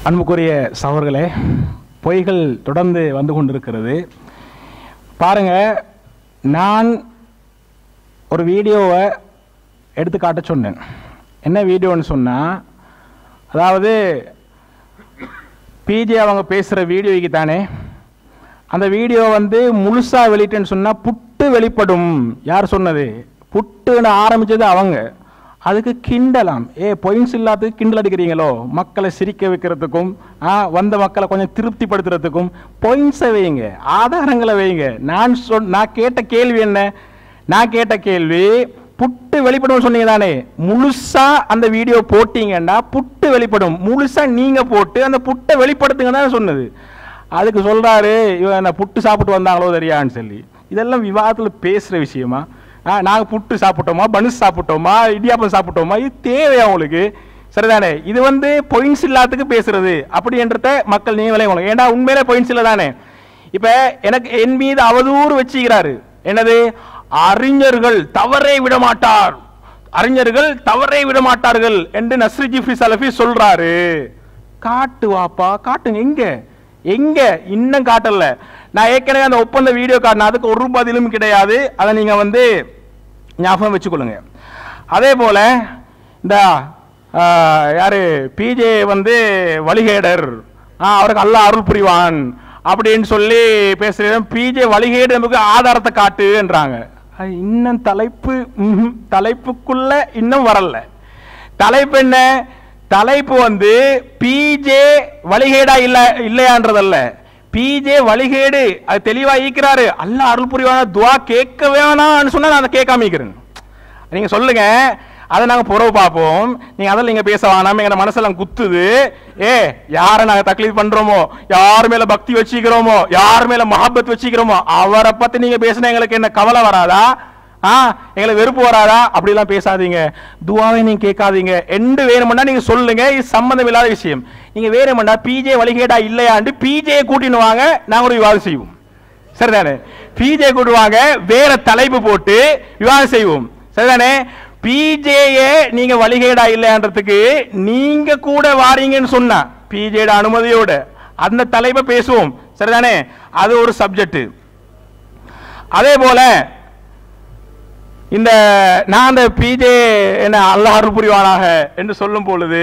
அன்புக்குரிய சகோதரர்களே, பொய்கள் தொடர்ந்து வந்து கொண்டிருக்கிறது. பாருங்க, நான் ஒரு வீடியோவை எடுத்து காட்ட சொன்னேன். என்ன வீடியோன்னு சொன்னால், அதாவது பிஜே அவங்க பேசுகிற வீடியோக்கு தானே, அந்த வீடியோ வந்து முழுசாக வெளியிட்டேன்னு சொன்னால் புட்டு வெளிப்படும். யார் சொன்னது? புட்டுன்னு ஆரம்பித்தது அவங்க. அதுக்கு கிண்டலாம். பாயிண்ட்ஸ் இல்லாததுக்கு கிண்டல் அடிக்கிறீங்களோ? மக்களை சிரிக்க வைக்கிறதுக்கும் வந்த மக்களை கொஞ்சம் திருப்திப்படுத்துறதுக்கும் பாயிண்ட்ஸை வைங்க, ஆதாரங்களை வைங்க. நான் கேட்ட கேள்வி என்ன? நான் கேட்ட கேள்வி, புட்டு வெளிப்படும் சொன்னீங்க தானே, முழுசா அந்த வீடியோ போட்டீங்கன்னா புட்டு வெளிப்படும். முழுசா நீங்க போட்டு அந்த புட்டை வெளிப்படுத்துங்க தான் சொன்னது. அதுக்கு சொல்றாரு, இவன் புட்டு சாப்பிட்டு வந்தாங்களோ தெரியான்னு சொல்லி. இதெல்லாம் விவாதத்தில் பேசுற விஷயமா? நாங்கள் புட்டு சாப்பிட்டோமா, பனுஸ் சாப்பிட்டோமா, இடியாப்பம் சாப்பிட்டோமா? இது தேவையா உங்களுக்கு? சரிதானே? இது வந்து பாயிண்ட்ஸ் இல்லாததுக்கு பேசுறது அப்படின்றத மக்கள் நீங்களே உங்களுக்கு. ஏன்னா உண்மையிலே பாயிண்ட்ஸ் இல்லை தானே. இப்போ எனக்கு என் மீது அவதூறு வச்சுக்கிறாரு. என்னது? அறிஞர்கள் தவறே விடமாட்டார், அறிஞர்கள் தவறே விடமாட்டார்கள் என்று நஸ்ரி ஜிப்ரி சலஃபி சொல்றாரு. காட்டு வாப்பா, காட்டுங்க. எங்க எங்க? இன்னும் காட்டல. நான் ஏற்கனவே அந்த ஒப்பந்த வீடியோ காட்டின, அதுக்கு ஒரு பதிலும் கிடையாது. அதை நீங்க வந்து ஞாபகம் வச்சுக்கொள்ளுங்க. அதே போல இந்த யாரு பிஜே வந்து வழிகேடர், அவருக்கு அல்லாஹ் அருள் புரிவான் அப்படின்னு சொல்லி பேசுற பிஜே வழிகேடு நமக்கு ஆதாரத்தை காட்டுன்றாங்க. இன்னும் தலைப்புக்குள்ள இன்னும் வரல. தலைப்பு என்ன? தலைப்பு வந்து பிஜே வழிகேடா இல்லையான்றதல்ல. பிஜே வழிகேடு அது தெளிவா ஈக்கிறாரு. அல்லாஹ் அருள் புரிவான துவா கேட்க வேணாம்னு சொன்னா நான் அதை கேட்காம இருக்கிறேன். நீங்க சொல்லுங்க, அதை நாங்க புறவு பார்ப்போம். நீங்க அதில் நீங்க பேச வேணாம், எங்க மனசுல குத்துது. யாரை நாங்க தக்லீத் பண்றோமோ, யார் மேல பக்தி வச்சுக்கிறோமோ, யார் மேல மஹப்பத் வச்சுக்கிறோமோ, அவரை பத்தி நீங்க பேசினா எங்களுக்கு என்ன கவலை வராதா? எங்களுக்கு வெறுப்பு வராதா? அப்படிலாம் பேசாதீங்க. துவாவை நீங்க கேட்காதீங்க. எண்டு வேணும்னா நீங்க சொல்லுங்க, இது சம்பந்தம் இல்லாத விஷயம். நீங்க வேணும்னா பிஜே வழிகேடா இல்லையாண்டு பிஜே கூட்டின்னு வாங்க, நாங்க ஒரு விவாதம் செய்வோம். சரிதானே? பிஜே கூட்டுவாங்க, வேற தலைப்பு போட்டு விவாதம் செய்வோம். சரிதானே? பிஜேயே நீங்க வழிகேடா இல்லையான்றதுக்கு நீங்க கூட வாரீங்கன்னு சொன்னா பிஜேட அனுமதியோட அந்த தலைப்பை பேசுவோம். சரிதானே? அது ஒரு சப்ஜெக்ட். அதே போல இந்த நான் அந்த பிஜே என்ன அல்லாஹ் அருள் புரிவானாக என்று சொல்லும் பொழுது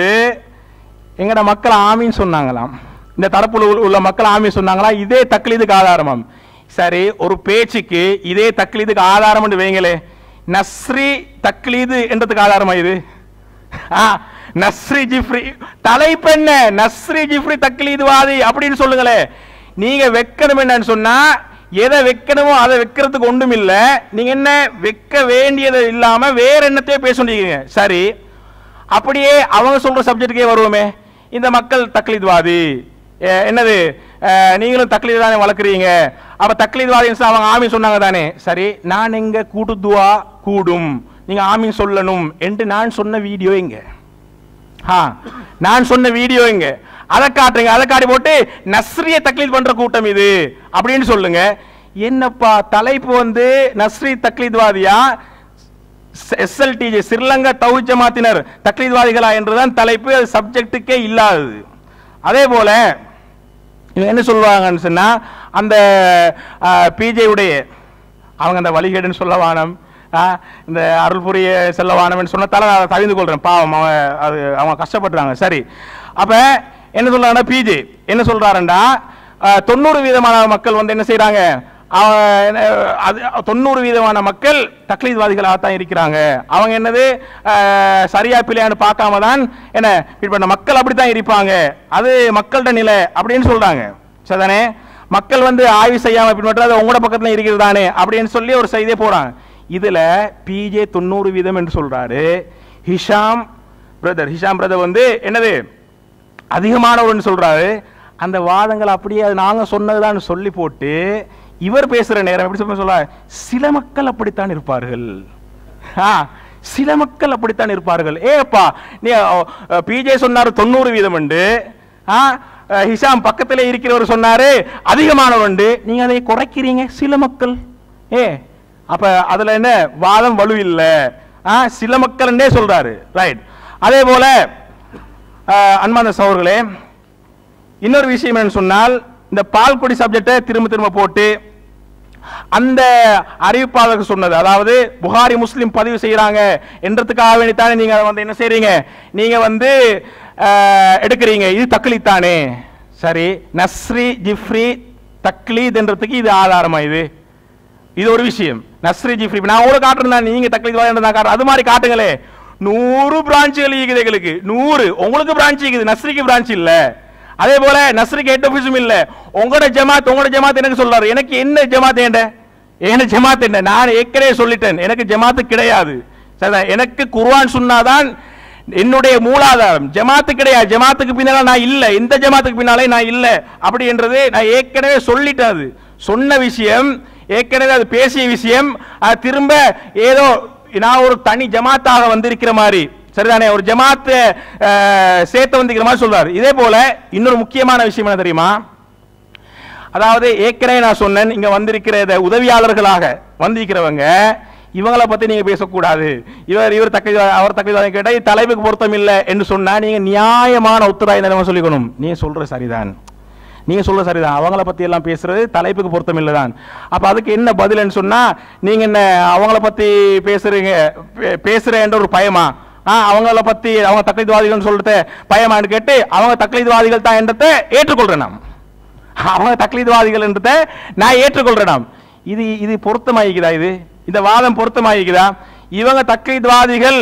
எங்கட மக்கள் ஆமீன் சொன்னாங்களாம். இந்த தரப்புல உள்ள மக்கள் ஆமீன் சொன்னாங்களா? இதே தக்லீதுக்கு ஆதாரமாம். சரி, ஒரு பேச்சுக்கு இதே தக்லீதுக்கு ஆதாரம் என்று வைங்களே, நஸ்ரி தக்லீது என்றதுக்கு ஆதாரமா இது? நஸ்ரி ஜிப்ரி தலைப்பு என்ன? நஸ்ரி ஜிப்ரி தக்லீதுவாதி அப்படின்னு சொல்லுங்களே. நீங்க வைக்கணும் என்னன்னு சொன்னா, எதை வைக்கணுமோ அதை வைக்கிறதுக்கு ஒன்றும் இல்லை. நீங்க என்ன வைக்க வேண்டியது இல்லாம வேற என்னத்தையே பேச வேண்டிய. சரி, அப்படியே அவங்க சொல்ற சப்ஜெக்டுக்கே வருவோமே. இந்த மக்கள் தக்லீத்வாதி, என்னது நீங்களும் தக்லீத் தானே வளர்க்குறீங்க, அப்ப தக்லீத்வாதி அவங்க ஆமீன் சொன்னாங்க தானே. சரி, நான் எங்க கூட்டுதுவா கூடும், நீங்க ஆமீன் சொல்லணும் என்று நான் சொன்ன வீடியோ எங்க? நான் சொன்ன வீடியோ எங்க? அதை காட்டுங்க. அதை காட்டி போட்டு நஸ்ரியை தக்லீத் பண்ற கூட்டம் இது அப்படின்னு சொல்லுங்க. என்னப்பா தலைப்பு வந்து நஸ்ரி தக்லீத்வாதியா, எஸ்எல்டிஜே ஸ்ரீலங்கா தௌஹீத் ஜமாத்தினர் தக்லீத்வாதிகளா என்றுதான் தலைப்பு. அது சப்ஜெக்டுக்கே இல்லாதது. அதே போல இவங்க என்ன சொல்லுவாங்கன்னு சொன்னா, அந்த பிஜே உடைய அவங்க அந்த வழிகேடுன்னு சொல்ல வானம், இந்த அருள் புரிய செல்ல வானம் சொன்னதால நான் தவிர்த்து கொள்றேன். பாவம், அது அவங்க கஷ்டப்படுறாங்க. சரி, அப்ப என்ன சொல்றாங்கன்னா, பிஜே என்ன சொல்றாருண்டா, 90% மக்கள் வந்து என்ன செய்யறாங்க, 90% மக்கள் தக்லீத்வாதிகளாக தான் இருக்கிறாங்க. அவங்க என்னது சரியா பிள்ளையான்னு பார்க்காம தான் என்ன இப்ப மக்கள் அப்படித்தான் இருப்பாங்க, அது மக்கள்கிட்ட நிலை அப்படின்னு சொல்றாங்க. சரிதானே? மக்கள் வந்து ஆய்வு செய்யாம பின்பற்றது உங்களோட பக்கத்துல இருக்கிறது தானே அப்படின்னு சொல்லி ஒரு செய்தியை போறாங்க. இதுல பிஜே 90% என்று சொல்றாரு. ஹிஷாம் பிரதர் வந்து என்னது அதிகமானவர் சொல்றாரு. அந்த வாதங்கள் அப்படியே அது நாங்க சொன்னதுதான் சொல்லி போட்டு இவர் பேசுற நேரம் எப்படி சொல்ல, சில மக்கள் அப்படித்தான் இருப்பார்கள், சில மக்கள் அப்படித்தான் இருப்பார்கள். ஏப்பா, நீ பிஜே சொன்னாரு 90% உண்டு, ஹிஷாம் பக்கத்தில் இருக்கிறவர் சொன்னாரு அதிகமானவர் உண்டு, நீங்க அதை குறைக்கிறீங்க சில மக்கள். அப்ப அதுல என்ன வாதம் வலு இல்லை, சில மக்கள் சொல்றாரு. ரைட். அதே போல அன்பார்ந்த சகோதரர்களே, இன்னொரு விஷயம் என்ன சொன்னால், இந்த பால்குடி சப்ஜெக்டை திரும்ப திரும்ப போட்டு அந்த அறிவிப்பாளர்கள் சொன்னது, அதாவது புகாரி முஸ்லிம் பதிவு செய்யறாங்க என்றதுக்காக வேண்டித்தானே நீங்க வந்து என்ன செய்றீங்க, நீங்க வந்து எடுக்கிறீங்க, இது தக்லீத் தானே. சரி, நஸ்ரி ஜிஃப்ரி தக்லீத் என்றதுக்கு இது ஆதாரமா? இது ஒரு விஷயம். நஸ்ரி ஜிஃப்ரி நான் உங்களுக்கு காட்டுறேன், நீங்க தக்லீத் நான் காட்டுறேன், அது மாதிரி காட்டுங்களே. 100 பிரான்ச்சுகள் இருக்குது எங்களுக்கு, 100. உங்களுக்கு பிரான்ச் இருக்குது, நஸ்ரிக்கு பிரான்ச் இல்ல. அதே போல நஸ்ரிக்கு ஹெட் ஆபீஸும் இல்ல. உங்களோட ஜமாத் எனக்கு சொல்றாரு, எனக்கு என்ன ஜமாத் என்ன ஜமாத் என்ன? நான் ஏற்கனவே சொல்லிட்டேன், எனக்கு ஜமாத்து கிடையாது. எனக்கு குர்ஆன் சுன்னாதான் என்னுடைய மூலாதாரம், ஜமாத்து கிடையாது. ஜமாத்துக்கு பின்னால நான் இல்ல, எந்த ஜமாத்துக்கு பின்னாலே நான் இல்ல அப்படி என்றது நான் ஏற்கனவே சொல்லிட்டேன். அது சொன்ன விஷயம், ஏற்கனவே அது பேசிய விஷயம். அது திரும்ப ஏதோ நான் ஒரு தனி ஜமாத்தாக வந்திருக்கிற மாதிரி, சரிதானே, ஒரு ஜமாத்து சேர்த்து வந்திருக்கிற மாதிரி சொல்றாரு. இதே போல இன்னொரு முக்கியமான விஷயம் என்ன தெரியுமா? அதாவது ஏற்கனவே நான் சொன்னேன், இங்க வந்திருக்கிற உதவியாளர்களாக வந்திருக்கிறவங்க இவங்களை பத்தி நீங்க பேசக்கூடாது. இவர் அவர் தக்கை கேட்டா தலைப்புக்கு பொருத்தம் இல்லை என்று சொன்னா நீங்க நியாயமான உத்தரவாதம் சொல்லிக்கணும். நீங்க சொல்ற சரிதான், அவங்கள பத்தி எல்லாம் பேசுறது தலைப்புக்கு பொருத்தம் இல்லைதான். அப்ப அதுக்கு என்ன பதில்னு சொன்னா, நீங்க என்ன அவங்கள பத்தி பேசுற என்ற ஒரு பயமா, அவங்கள பத்தி அவங்க தக்லீத்வாதிகள் சொல்றது பயமான்னு கேட்டு, அவங்க தக்லீத்வாதிகள் தான் என்றதை ஏற்றுக்கொள்றேன் நாம். அவங்க தக்லீத்வாதிகள் என்றதை நான் ஏற்றுக்கொள்றேன் நாம். இது பொருத்தமாயிருக்குதா? இந்த வாதம் பொருத்தமாயிருக்குதா? இவங்க தக்லீத்வாதிகள்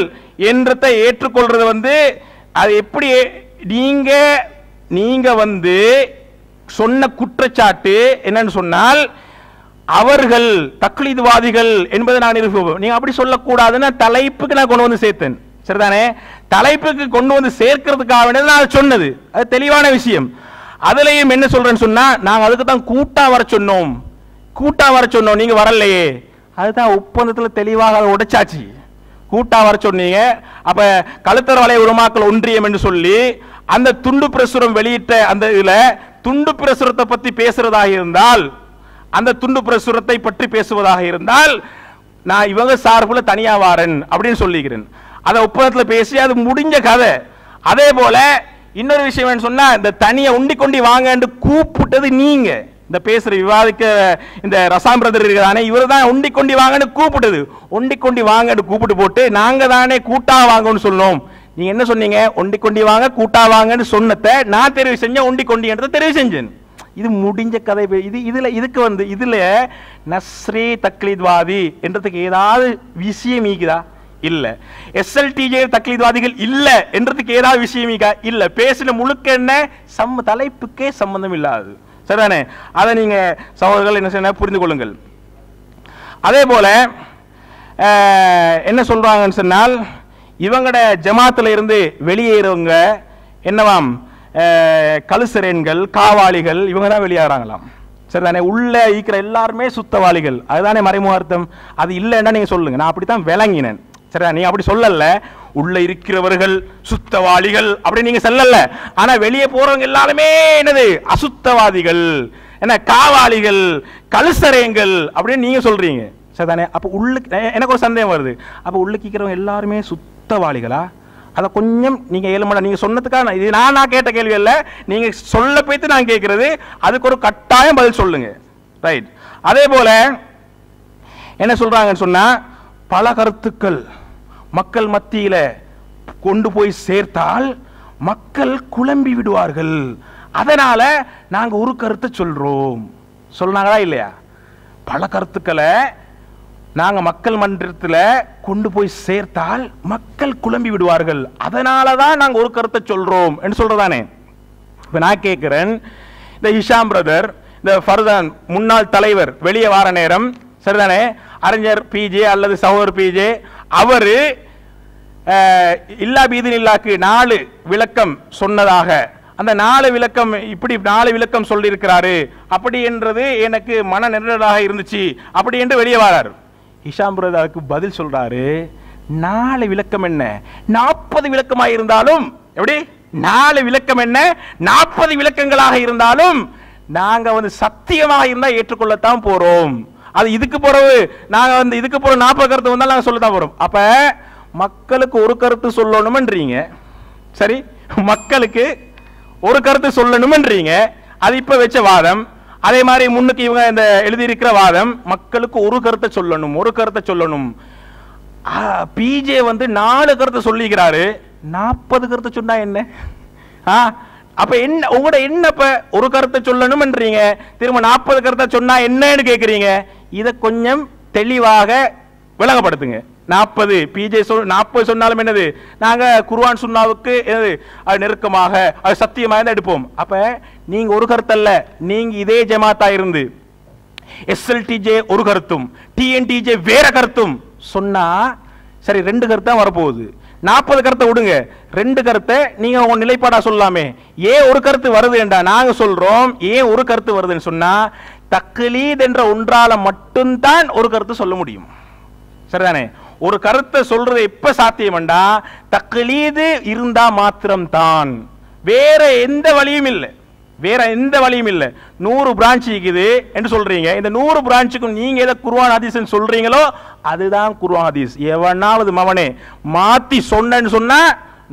என்றதை ஏற்றுக்கொள்றது வந்து அது எப்படி? நீங்க வந்து சொன்ன குற்றச்சாட்டு என்னன்னு சொன்னால், அவர்கள் தக்லீத்வாதிகள் என்பதை நான் நிரூபிப்போம். நீங்க அப்படி சொல்லக்கூடாதுன்னு தலைப்புக்கு நான் கொண்டு வந்து சேர்த்தேன், சரிதானே? தலைப்புக்கு கொண்டு வந்து சேர்க்கிறதுக்காக நான் சொன்னது அது தெளிவான விஷயம். அதுலயும் என்ன சொல்றேன்னு சொன்னா, நாங்க அதுக்கு தான் கூட்டா வர சொன்னோம், நீங்க வரலையே. அதுதான் ஒப்பந்தத்தில் தெளிவாக அதை உடைச்சாச்சு. கூட்டா வர சொன்னீங்க. அப்ப கழுத்தர வலை உலமாக்கள் ஒன்றியம் என்று சொல்லி அந்த துண்டு பிரசுரம் வெளியிட்ட அந்த இதுல துண்டு பிரசுரத்தை பத்தி பேசுறதாக இருந்தால், அந்த துண்டு பிரசுரத்தை பற்றி பேசுவதாக இருந்தால், நான் இவங்க சார்புல தனியா வாரன் அப்படின்னு சொல்லிக்கிறேன். அதை ஒப்பந்தத்தில் பேசி அது முடிஞ்ச கதை. அதே போல இன்னொரு விஷயம் சொன்னா, இந்த தனியை உண்டி கொண்டி வாங்க என்று கூப்பிட்டது நீங்க. இந்த பேசுற விவாதிக்க இந்த ரசாம் பிரதர் இருக்கிறானே, இவர் தான் உண்டி கொண்டி வாங்கன்னு கூப்பிட்டது. உண்டி கொண்டி வாங்கன்னு கூப்பிட்டு போட்டு நாங்க தானே கூட்டா வாங்கன்னு சொன்னோம். நீங்க என்ன சொன்னீங்க? ஒண்டி கொண்டி வாங்க கூட்டா வாங்கன்னு சொன்னதை நான் தெரிவு செஞ்சேன், ஒண்டி கொண்டி என்றதை தெரிவு செஞ்சேன். இது முடிஞ்ச கதை. இதுக்கு வந்து இதுல நஸ்ரி தக்லீத்வாதி என்றதுக்கு ஏதாவது விஷயம் ஈக்குதா? இல்ல. SLTJ தக்லீத்வாதிகள் இல்ல என்றதுக்கு ஏதாவது விஷயம் ஈக்கா? இல்ல. பேசின முழுக்க என்ன தலைப்புக்கே சம்பந்தம் இல்லாது, சரிதானே? அதை நீங்க சகோதரர்கள் என்ன செய்ய புரிந்து கொள்ளுங்கள். அதே போல என்ன சொல்றாங்கன்னு சொன்னால், இவங்கட ஜமாத்துல இருந்து வெளியேறவங்க என்னவாம், கலுசரேன்கள், காவாளிகள், இவங்க தான் வெளியேறாங்களாம், சரிதானே? உள்ள இருக்கிற எல்லாருமே சுத்தவாளிகள், அதுதானே மறைமுக அர்த்தம். அது இல்லைன்னா நீங்க சொல்லுங்க, நான் அப்படித்தான் விளங்கினேன், சரிதா? நீங்க அப்படி சொல்லல, உள்ள இருக்கிறவர்கள் சுத்தவாளிகள் அப்படி நீங்க சொல்லல. ஆனா வெளியே போறவங்க எல்லாருமே என்னது, அசுத்தவாதிகள், என்ன காவாளிகள், கலுசரேங்கள் அப்படின்னு நீங்க சொல்றீங்க, சரிதானே? அப்ப உள்ளுக்கு எனக்கு ஒரு சந்தேகம் வருது, அப்ப உள்ளுக்கு இருக்கிறவங்க எல்லாருமே சுத்தவாளிகளா? அதை கொஞ்சம் நீங்க ஏழுமடா நீங்க சொன்னதுக்காக இது நான் கேட்ட கேள்வி அல்ல, நீங்க சொல்ல போய்த்து நான் கேட்கிறது, அதுக்கு ஒரு கட்டாயம் பதில் சொல்லுங்க, ரைட்? அதே போல என்ன சொல்றாங்கன்னு சொன்னா, பல கருத்துக்கள் மக்கள் மத்தியில கொண்டு போய் சேர்த்தால் மக்கள் குழம்பி விடுவார்கள், அதனால நாங்க ஒரு கருத்தை சொல்றோம். சொன்னாங்களா இல்லையா? பல கருத்துக்களை நாங்க மக்கள் மன்றத்தில் கொண்டு போய் சேர்த்தால் மக்கள் குழம்பி விடுவார்கள், அதனாலதான் நாங்க ஒரு கருத்தை சொல்றோம் என்று சொல்றதானே. இப்ப நான் கேட்கிறேன், இந்த ஹிஷாம் பிரதர், இந்த ஃபர்தான் முன்னாள் தலைவர் வெளியே வார நேரம், சரிதானே, அறிஞர் பிஜே அல்லது சகோதரர் பிஜே அவரு இல்லா பீதின் இல்லாக்கு 4 விளக்கம் சொன்னதாக, அந்த 4 விளக்கம் இப்படி 4 விளக்கம் சொல்லி இருக்கிறாரு அப்படி என்றது எனக்கு மன நெருடலாக இருந்துச்சு அப்படி என்று வெளியே வராரு. ஹிஷாம் பிரதருக்கு பதில் சொல்றாரு, 4 விளக்கம் என்ன 40 விளக்கமாக இருந்தாலும், எப்படி 4 விளக்கம் என்ன 40 விளக்கங்களாக இருந்தாலும் நாங்க வந்து சத்தியமாக இருந்தா ஏற்றுக்கொள்ளத்தான் போறோம். அது இதுக்கு பிறகு நாங்க வந்து இதுக்கு பிறகு 40 கருத்து வந்தாலும் நாங்க சொல்லத்தான் போறோம். அப்ப மக்களுக்கு ஒரு கருத்து சொல்லணும்ன்றீங்க, சரி, மக்களுக்கு ஒரு கருத்து சொல்லணும்ன்றீங்க. அது இப்ப வச்ச வாதம். அதே மாதிரி முன்னுக்கு இவங்க இந்த எழுதியிருக்கிற வாதம், மக்களுக்கு ஒரு கருத்தை சொல்லணும், ஒரு கருத்தை சொல்லணும். பிஜே வந்து 4 கருத்தை சொல்லிக்கிறாரு, 40 கருத்தை சொன்னா என்ன? அப்ப என்ன உங்களோட என்ன? இப்ப ஒரு கருத்தை சொல்லணும்ன்றீங்க, திரும்ப 40 கருத்தை சொன்னா என்னன்னு கேக்குறீங்க. இதை கொஞ்சம் தெளிவாக விளங்கப்படுத்துங்க. 40 பிஜே 40 சொன்னாலும் என்னது, நாங்க குர்ஆன் சுன்னாவுக்கு நெருக்கமாக அது சத்தியமாக எடுப்போம். அப்ப நீங்க ஒரு கருத்தல்ல, நீங்க இதே ஜமாத்தா இருந்து எஸ்எல்டிஜே ஒரு கருத்தும் டிஎன்டிஜே வேற கருத்தும் சொன்னா சரி, 2 கருத்தா வரப்போகுது. 40 கருத்தை விடுங்க, 2 கருத்தை நீங்க உங்க நிலைப்பாடா சொல்லாமே. ஏன் ஒரு கருத்து வருது என்றா நாங்க சொல்றோம், ஏன் ஒரு கருத்து வருதுன்னு சொன்னா தக்லீத் என்ற ஒன்றால மட்டும்தான் ஒரு கருத்து சொல்ல முடியும். சரிதானே? ஒரு கருத்தை சொல்றது எப்ப சாத்தியம்டா தக்லீது இருந்தா மாத்திரம் தான், வேற எந்த வழியும் இல்லை, வேற எந்த வழியும் இல்லை. 100 பிரான்ச் இருக்குது என்று சொல்றீங்க, இந்த 100 பிரான்ச்சுக்கும் நீங்க எதை குர்ஆன் ஹதீஸ் சொல்றீங்களோ அதுதான் குர்ஆன் ஹதீஸ். எவனாவது மவனே மாத்தி சொன்னேன்னு சொன்னா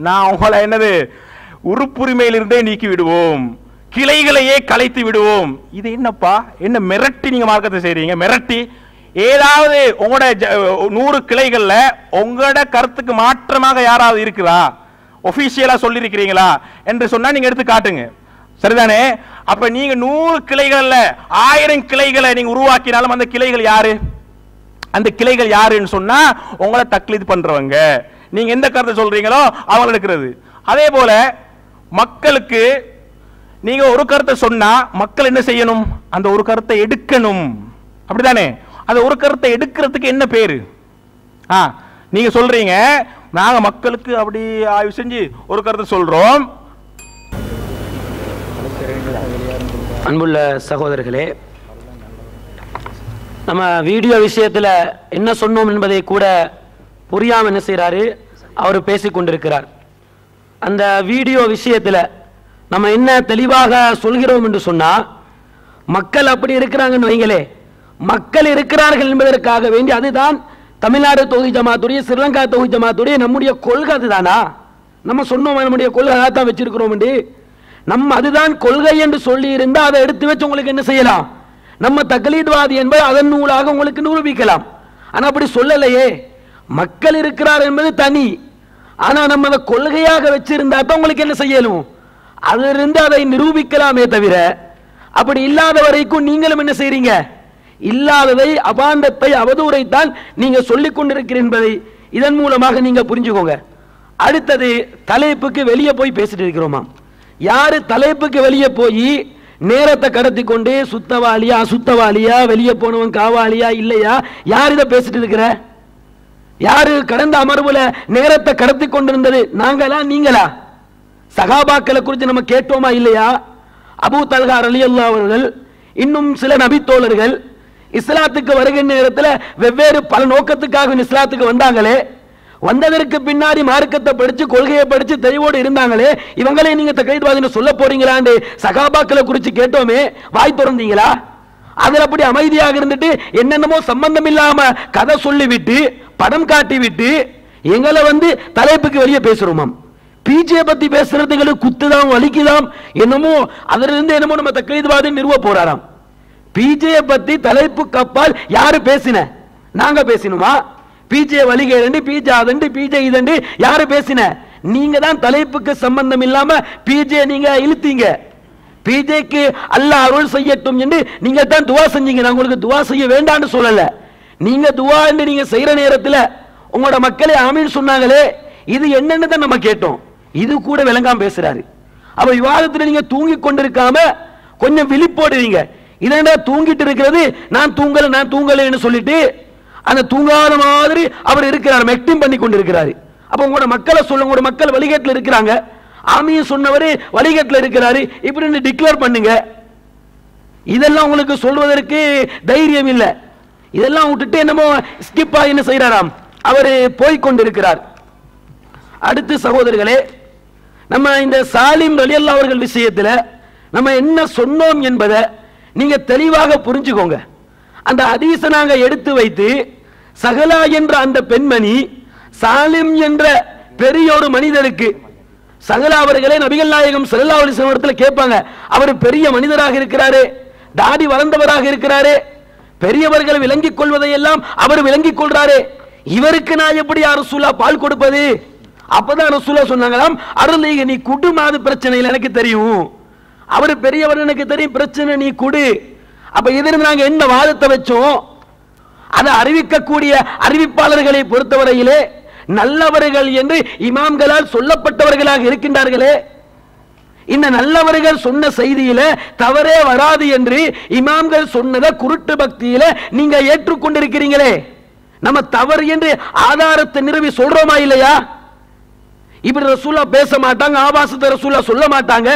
நான் உங்களை என்னது உறுப்புரிமையிலிருந்தே நீக்கி விடுவோம், கிளைகளையே கலைத்து விடுவோம். இது என்னப்பா, என்ன மிரட்டி நீங்க மார்க்கத்தை செய்றீங்க? மிரட்டி ஏதாவது உங்களோட 100 கிளைகள்ல உங்களோட கருத்துக்கு மாற்றமாக யாராவது இருக்குதா, ஒபிஷியலா சொல்லி இருக்கிறீங்களா என்று சொன்னா நீங்க எடுத்து காட்டுங்க. சரிதானே? அப்ப நீங்க 100 கிளைகள்ல 1000 கிளைகளை நீங்க உருவாக்கினாலும் அந்த கிளைகள் யாரு? அந்த கிளைகள் யாருன்னு சொன்னா உங்களை தக்லீத் பண்றவங்க. நீங்க எந்த கருத்தை சொல்றீங்களோ அவங்க எடுக்கிறது. அதே போல மக்களுக்கு நீங்க ஒரு கருத்தை சொன்னா மக்கள் என்ன செய்யணும்? அந்த ஒரு கருத்தை எடுக்கணும். அப்படிதானே? அந்த ஒரு கருத்தை எடுக்கிறதுக்கு என்ன பேரு? நீங்க சொல்றீங்க நாங்க மக்களுக்கு அப்படி ஆய்வு செஞ்சு ஒரு கருத்தை சொல்றோம். அன்புள்ள சகோதரர்களே, நம்ம வீடியோ விஷயத்தில் என்ன சொன்னோம் என்பதை கூட புரியாமல் என்ன செய்கிறாரு அவர் பேசிக் கொண்டிருக்கிறார். அந்த வீடியோ விஷயத்தில் நம்ம என்ன தெளிவாக சொல்கிறோம் என்று சொன்னால், மக்கள் அப்படி இருக்கிறாங்கன்னு வைங்களே, மக்கள் இருக்கிறார்கள் என்பதற்காக வேண்டி அதுதான் தமிழ்நாடு தொகுதி ஜமாத்துடைய ஸ்ரீலங்கா தொகுதி ஜமாத்துடைய நம்முடைய கொள்கை அதுதானா? நம்ம சொன்னோம் நம்முடைய கொள்கை தான் வச்சிருக்கிறோம் என்று. நம்ம அதுதான் கொள்கை என்று சொல்லி இருந்தால் அதை எடுத்து வச்சு உங்களுக்கு என்ன செய்யலாம்? நம்ம தக்லீத்வாதி என்பது அதன் நூலாக உங்களுக்கு நிரூபிக்கலாம். ஆனால் அப்படி சொல்லலையே. மக்கள் இருக்கிறார் என்பது தனி. ஆனால் நம்ம அதை கொள்கையாக வச்சிருந்தா தான் உங்களுக்கு என்ன செய்யணும்? அதிலிருந்து அதை நிரூபிக்கலாமே தவிர, அப்படி இல்லாத வரைக்கும் நீங்களும் என்ன செய்றீங்க? இல்லாததை, அபாண்டத்தை, அவதூறைத்தான் நீங்க சொல்லிக் கொண்டிருக்கிறீர்கள் என்பதை இதன் மூலமாக நீங்க புரிஞ்சுக்கோங்க. அடுத்தது, தலைப்புக்கு வெளியே போய் பேசிட்டு இருக்கிறோமா? யாரு தலைப்புக்கு வெளியே போய் நேரத்தை கடத்தி கொண்டு சுத்தவாளியா அசுத்தவாளியா, வெளியே போனவன் காவாலியா இல்லையா, யார் இதை பேசிட்டு இருக்கிற? யாரு கடந்த அமர்வுல நேரத்தை கடத்தி கொண்டிருந்தது? நாங்களா நீங்களா? சகாபாக்களை குறித்து நம்ம கேட்டோமா இல்லையா? அபூ தல்ஹா ரலியல்லாஹு அவர்கள், இன்னும் சில நபித்தோழர்கள் இஸ்லாத்துக்கு வருகிற நேரத்தில் வெவ்வேறு பல நோக்கத்துக்காக இஸ்லாத்துக்கு வந்தாங்களே, வந்ததற்கு பின்னாடி மார்க்கத்தை படிச்சு கொள்கையை படிச்சு தெளிவோடு இருந்தாங்களே, இவங்களே நீங்க தக்லீத்வாதின்னு சொல்ல போறீங்களான்னு சகாபாக்களை குறித்து கேட்டோமே, வாய் திறந்தீங்களா? அதில் அப்படி அமைதியாக இருந்துட்டு என்னென்னமோ சம்பந்தம் இல்லாம கதை சொல்லிவிட்டு படம் காட்டி விட்டு எங்களை தலைப்புக்கு வெளியே பேசுறோமாம். பிஜே பத்தி பேசுறதுங்களுக்கு குத்துதாம் வலிக்குதாம் என்னமோ, அதுல இருந்து என்னமோ நம்ம தக்லீத்வாதி நிறுவ போறாராம். பிஜே பத்தி தலைப்பு கப்பால் யாரு பேசின? நாங்க பேசினுமா? பிஜே வலிகேரண்டு, பிஜே அதண்டு, பிஜே இதண்டு யாரு பேசின? நீங்க தான் தலைப்புக்கு சம்பந்தம் இல்லாம பிஜே நீங்க இழுத்தீங்க. பிஜேக்கு அல்லாஹ் அருள் செய்யட்டும் என்று நீங்க தான் துவா செஞ்சீங்க. நான் உங்களுக்கு துவா செய்ய வேண்டாம்னு சொல்லல. நீங்க துவா என்று நீங்க செய்யற நேரத்தில் உங்களோட மக்களே ஆமீன் சொன்னாங்களே, இது என்னன்னு தான் நம்ம கேட்டோம். இது கூட விளங்காம பேசுறாரு. அப்ப விவாதத்தில் நீங்க தூங்கி கொண்டிருக்காம கொஞ்சம் விழிப்போடுவீங்க. இதனா தூங்கிட்டு இருக்கிறது, நான் தூங்கலன்னு சொல்லிட்டு அந்த தூங்காத மாதிரி அவர் இருக்கிறார், மெக்டிம் பண்ணி கொண்டிருக்கிறாரு. அப்ப உங்களோட மக்களை சொல்லுங்க, உங்களோட மக்கள் வழிகேட்டில் இருக்கிறாங்க, ஆமியும் சொன்னவர் வழிகேட்டில் இருக்கிறாரு, இப்படின்னு டிக்ளேர் பண்ணுங்க. இதெல்லாம் உங்களுக்கு சொல்வதற்கு தைரியம் இல்லை. இதெல்லாம் விட்டுட்டு என்னமோ ஸ்கிப்பா என்ன செய்யறாராம், அவர் போய்கொண்டிருக்கிறார். அடுத்து சகோதரர்களே, நம்ம இந்த சாலிம் ரலியல்லாஹு அவர்கள் விஷயத்தில் நம்ம என்ன சொன்னோம் என்பதை நீங்க தெளிவாக புரிஞ்சுக்கோங்க. அந்த ஹதீஸை நாங்க எடுத்து வைத்து சகலா என்ற அந்த பெண்மணி சாலிம் என்ற பெரிய ஒரு மனிதருக்கு சகல அவர்களே நபிகள் நாயகம் ஸல்லல்லாஹு அலைஹி வஸல்லம் இடத்துல கேட்பாங்க, அவர் பெரிய மனிதராக இருக்கிறாரே, தாடி வளர்ந்தவராக இருக்கிறாரே, பெரியவர்கள் விளங்கிக் கொள்வதை எல்லாம் அவர் விளங்கிக் கொள்றாரே, இவருக்கு நான் எப்படி யா ரசூலல்லாஹ் பால் கொடுப்பது? அப்பதான் ரசூலுல்லாஹ் சொன்னாங்களாம், அருளீக நீ குடுமாது பிரச்சனையில் எனக்கு தெரியும், அவர் பெரியவர் எனக்கு தெரியும், பிரச்சனை நீ குடு. அப்ப இதிலிருந்து நாங்க என்ன வாதத்தை வச்சோம்? அதை அறிவிக்கக்கூடிய அறிவிப்பாளர்களை பொறுத்தவரையிலே நல்லவர்கள் என்று இமாம்களால் சொல்லப்பட்டவர்களாக இருக்கின்றார்களே, இந்த நல்லவர்கள் சொன்ன செய்தியில தவறே வராது என்று இமாம்கள் சொன்னதை குருட்டு பக்தியில நீங்க ஏற்றுக்கொண்டிருக்கிறீங்களே, நம்ம தவறு என்று ஆதாரத்தை நிறுவி சொல்றோமா இல்லையா? இப்படி ரசூலுல்லாஹ் பேச மாட்டாங்க, ஆபாசத்தை ரசூலுல்லாஹ் சொல்ல மாட்டாங்க.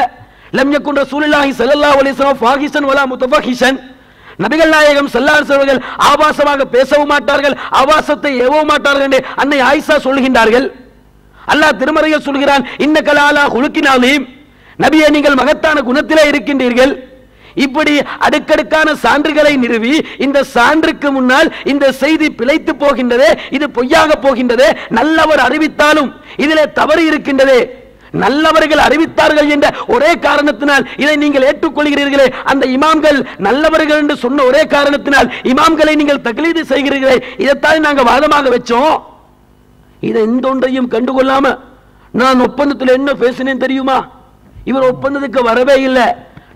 லம் யகுன் ரசூலுல்லாஹி ஸல்லல்லாஹு அலைஹி வஸல்லம் ஃபாஹிஷன் வலா முத்தஃபஹிஷன், நபிகள் நாயகம் ஸல்லல்லாஹு அலைஹி வஸல்லம் ஆபாசமாக பேசவும் மாட்டார்கள், ஆபாசத்தை ஏவவும் மாட்டார்கள் என்று அன்னை ஆயிஷா சொல்கின்றார்கள். அல்லாஹ் திருமறையில் சொல்கிறான், இன்னக லஅலா குலுகின் அலீம், நபியே நீங்கள் மகத்தான குணத்திலே இருக்கின்றீர்கள். இப்படி அடுக்கடுக்கான சான்றுகளை நிறுவி இந்த சான்றுக்கு முன்னால் இந்த செய்தி பிழைத்து போகின்றதே, இது பொய்யாக போகின்றதே, நல்லவர் அறிவித்தாலும் இதிலே தவறு இருக்கின்றதே, நல்லவர்கள் அறிவித்தார்கள் என்ற ஒரே காரணத்தினால் இதை நீங்கள் ஏற்றுக்கொள்கிறீர்களே, அந்த இமாம்கள் நல்லவர்கள் என்று சொன்ன ஒரே காரணத்தினால் இமாம்களை நீங்கள் தக்லீது செய்கிறீர்களே, இதைத்தான் நாங்கள் வாதமாக வச்சோம். இதை எந்த ஒன்றையும் கண்டுகொள்ளாம நான் ஒப்பந்தத்தில் என்ன பேசினேன் தெரியுமா? இவர் ஒப்பந்தத்துக்கு வரவே இல்லை,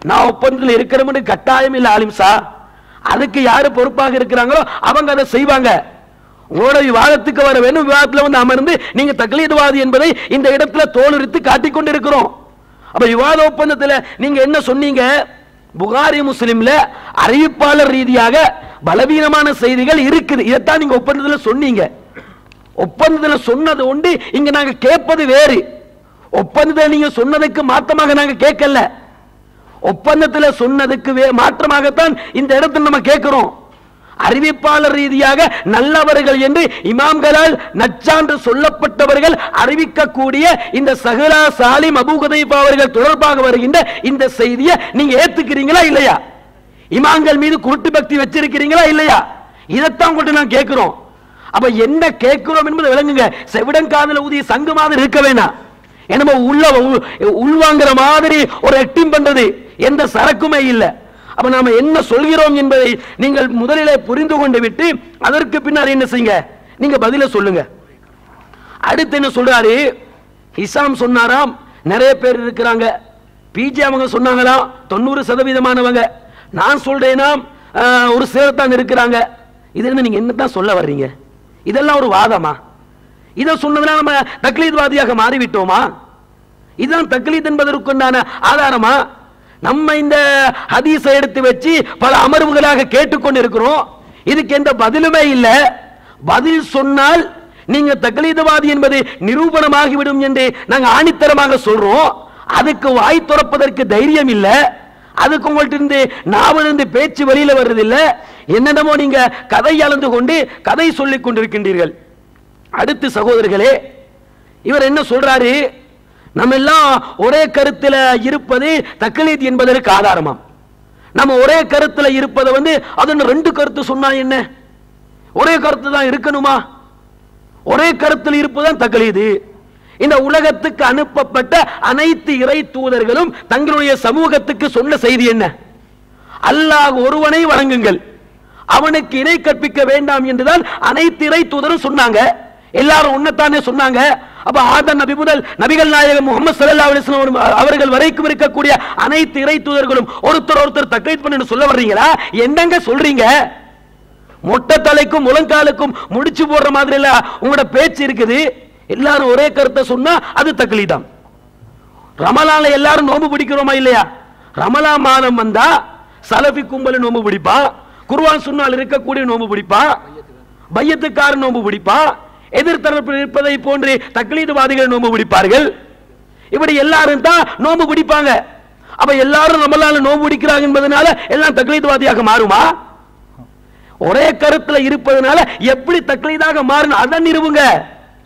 நான் ஒப்பந்தத்தில் இருக்கிறோம்னு கட்டாயம் இல்லை ஆலிம்சா, அதுக்கு யாரு பொறுப்பாக இருக்கிறாங்களோ அவங்க அதை செய்வாங்க. உங்களோட விவாதத்துக்கு வர வேணும், விவாதத்தில் வந்து அமர்ந்து நீங்க தக்லீதுவாதி என்பதை இந்த இடத்துல தோலுரித்து காட்டிக் கொண்டிருக்கிறோம். அப்ப விவாத ஒப்பந்தத்தில் நீங்க என்ன சொன்னீங்க? புகாரி முஸ்லிம்ல அறிவிப்பாளர் ரீதியாக பலவீனமான செய்திகள் இருக்குது, இதைத்தான் நீங்க ஒப்பந்தத்தில் சொன்னீங்க. ஒப்பந்தத்தில் சொன்னது உண்டு, இங்க நாங்க கேட்பது வேறு. ஒப்பந்தத்தில் நீங்க சொன்னதுக்கு மாற்றமாக நாங்க கேட்கல, ஒப்பந்தத்தில் சொன்னதுக்கு மாற்றமாகத்தான் இந்த இடத்துல நம்ம கேட்கிறோம். அறிவிப்பாளர் ரீதியாக நல்லவர்கள் என்று இமாம்களால் நச்சான்று சொல்லப்பட்டவர்கள் அறிவிக்கக்கூடிய இந்த சஹலா சாலிம் அபூ குதைஃபா அவர்கள் தொடர்பாக வருகின்ற இந்த செய்தியை நீங்க ஏத்துக்கிறீங்களா இல்லையா? இமாம்கள் மீது குருட்டு பக்தி வச்சிருக்கிறீங்களா இல்லையா? இதைத்தான் உங்கள்கிட்ட நான் கேட்கிறோம். அப்ப என்ன கேட்கிறோம் என்பது விளங்குங்க. செவிடங்காதல ஊதிய சங்கு மாதிரி இருக்க வேணாம், என்னமோ உள்வாங்கிற மாதிரி ஒரு எக்டிங் பண்றது எந்த சரக்குமே இல்லை. அப்ப நாம என்ன சொல்கிறோம் என்பதை நீங்கள் முதலிலே புரிந்து கொண்டு விட்டு அதற்கு பின்னர் என்ன செய்யுங்க, நீங்க பதில சொல்லுங்க. அடுத்து என்ன சொல்றாரு? ஹிசாம் சொன்னாராம், நிறைய பேர் இருக்கிறாங்க. பிஜே அவங்க சொன்னாங்களாம் 90%. நான் சொல்றேனா ஒரு சிலர்தான் இருக்கிறாங்க. இதுல நீங்க என்னதான் சொல்ல வர்றீங்க? இதெல்லாம் ஒரு வாதமா? இதை சொன்னதுனால நம்ம தக்லீத்வாதியாக மாறிவிட்டோமா? இதுதான் தக்லீத் என்பதற்குண்டான ஆதாரமா? நம்ம இந்த ஹதீஸை எடுத்து வச்சு பல அமர்வுகளாக கேட்டுக்கொண்டு இருக்கிறோம், இதுக்கு எந்த பதிலுமே இல்லை. பதில் சொன்னால் நீங்க தக்லீத்வாதி என்பது நிரூபணமாகிவிடும் என்று நாங்கள் ஆணித்தரமாக சொல்றோம். அதுக்கு வாய் துறப்பதற்கு தைரியம் இல்லை, அதுக்கு உங்கள்ட்ட இருந்து நாவிலிருந்து பேச்சு வெளியில வர்றதில்லை. என்னென்னமோ நீங்க கதை அளந்து கொண்டு கதை சொல்லிக் கொண்டிருக்கின்றீர்கள். அடுத்து சகோதரர்களே, இவர் என்ன சொல்றாரு? நம்ம எல்லாம் ஒரே கருத்துல இருப்பது தக்லீத் என்பதற்கு ஆதாரமாம். நம்ம ஒரே கருத்துல இருப்பதை அது ரெண்டு கருத்து சொன்னா என்ன? ஒரே கருத்து தான் இருக்கணுமா? ஒரே கருத்தில் இருப்பதுதான் தக்லீது. இந்த உலகத்துக்கு அனுப்பப்பட்ட அனைத்து இறை தூதர்களும் தங்களுடைய சமூகத்துக்கு சொன்ன செய்தி என்ன? அல்லாஹ் ஒருவனை வணங்குங்கள், அவனுக்கு இணை கற்பிக்க வேண்டாம் என்றுதான் அனைத்து இறை தூதரும் சொன்னாங்க. எல்லாரும் ஒன்னத்தானே சொன்னாங்க. அப்ப ஆதம் நபி முதல் நபிகள் நாயகம் முஹம்மது ஸல்லல்லாஹு அலைஹி வஸல்லம் அவர்கள் வரைக்கும் இருக்கக்கூடிய அனைத்து இறை தூதர்களும் ஒருத்தர் தக்லீத் பண்ணு சொல்ல வர்றீங்களா? என்னங்க சொல்றீங்க? மொட்டை தலைக்கும் முழங்காலுக்கும் முடிச்சு போடுற மாதிரி இல்ல உங்களோட பேச்சு இருக்குது. எல்லாரும் ஒரே கருத்தை சொன்னா அது தக்லீதாம். ரமலான்ல எல்லாரும் நோம்பு பிடிக்கிறோமா இல்லையா? ரமலான் மாதம் வந்தா சலஃபி கும்பல் நோம்பு பிடிப்பா, குர்ஆன் சுன்னால இருக்கக்கூடிய நோம்பு பிடிப்பா, பையத்துக்கார நோம்பு பிடிப்பா, எதிர்த்தரப்பில் இருப்பதை போன்று தக்லீதுவாதிகள் நோம்பு பிடிப்பார்கள். இப்படி எல்லாரும் தான் நோம்பு பிடிப்பாங்க. அப்ப எல்லாரும் ரமலான்ல நோம்பு பிடிக்கிறாங்க என்பதனால எல்லாம் தக்லீதுவாதியாக மாறுமா? ஒரே கருத்துல இருப்பதனால எப்படி தக்லீதாக மாறும் அதை நிறுவுங்க.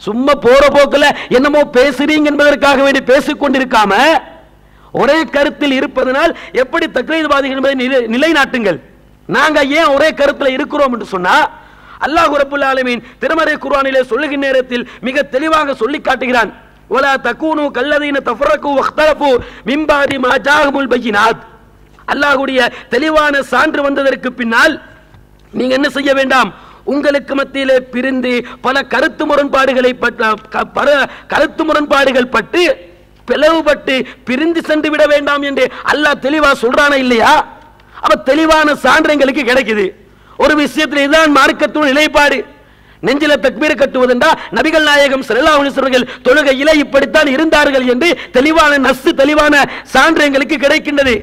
சும்மா போற போக்குல என்னமோ பேசுறீங்க என்பதற்காக வேண்டி பேசிக்கொண்டிருக்காம ஒரே கருத்தில் இருப்பதனால் எப்படி தக்லீதுவாதிகள் என்பதை நிலைநாட்டுங்கள். நாங்க ஏன் ஒரே கருத்துல இருக்கிறோம் என்று சொன்னா, அல்லாஹ் ரப்பல் ஆலமீன் திருமறை குர்ஆனிலே சொல்லுகிற நேரத்தில் மிக தெளிவாக சொல்லி காட்டுகிறான். வலா தகூனு கல்லதீன தஃபரகு வக்தலஃபு மின் பாதி மா ஜாஅஹுல் பையினாத். அல்லாஹ்வுடைய தெளிவான சான்று வந்ததற்கு பின்னால் நீங்க என்ன செய்ய வேண்டாம், உங்களுக்கு மத்தியிலே பிரிந்து பல கருத்து முரண்பாடுகள் பட்டு பிளவுபட்டு பிரிந்து சென்று விட வேண்டாம் என்று அல்லாஹ் தெளிவா சொல்றானா இல்லையா? அப்ப தெளிவான சான்று எங்களுக்கு கிடைக்குது. ஒரு விஷயத்தில் இதுதான் மார்க்கத்துடைய நிலைப்பாடு. நெஞ்சில தக்பீர் கட்டுவதென்றா நபிகள் நாயகம் ஸல்லல்லாஹு அலைஹி வஸல்லம் தொழுகையிலே இப்படித்தான் இருந்தார்கள் என்று தெளிவான நஸ்ஸு, தெளிவான சான்று எங்களுக்கு கிடைக்கின்றது.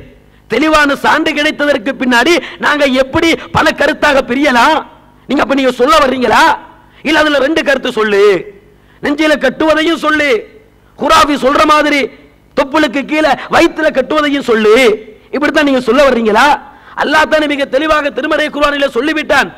தெளிவான சான்று கிடைத்ததற்கு பின்னாடி நாங்க எப்படி பல கருத்தாக பிரியலாம்? நீங்க அப்ப நீங்க சொல்ல வர்றீங்களா? இல்ல அதுல ரெண்டு கருத்து சொல்லு, நெஞ்சில கட்டுவதையும் சொல்லு, குராபி சொல்ற மாதிரி தொப்புளுக்கு கீழே வயிற்றுல கட்டுவதையும் சொல்லு, இப்படித்தான் நீங்க சொல்ல வர்றீங்களா? அல்லாஹ் தானே மிக தெளிவாக திருமறை குர்ஆனிலே சொல்லிவிட்டான்.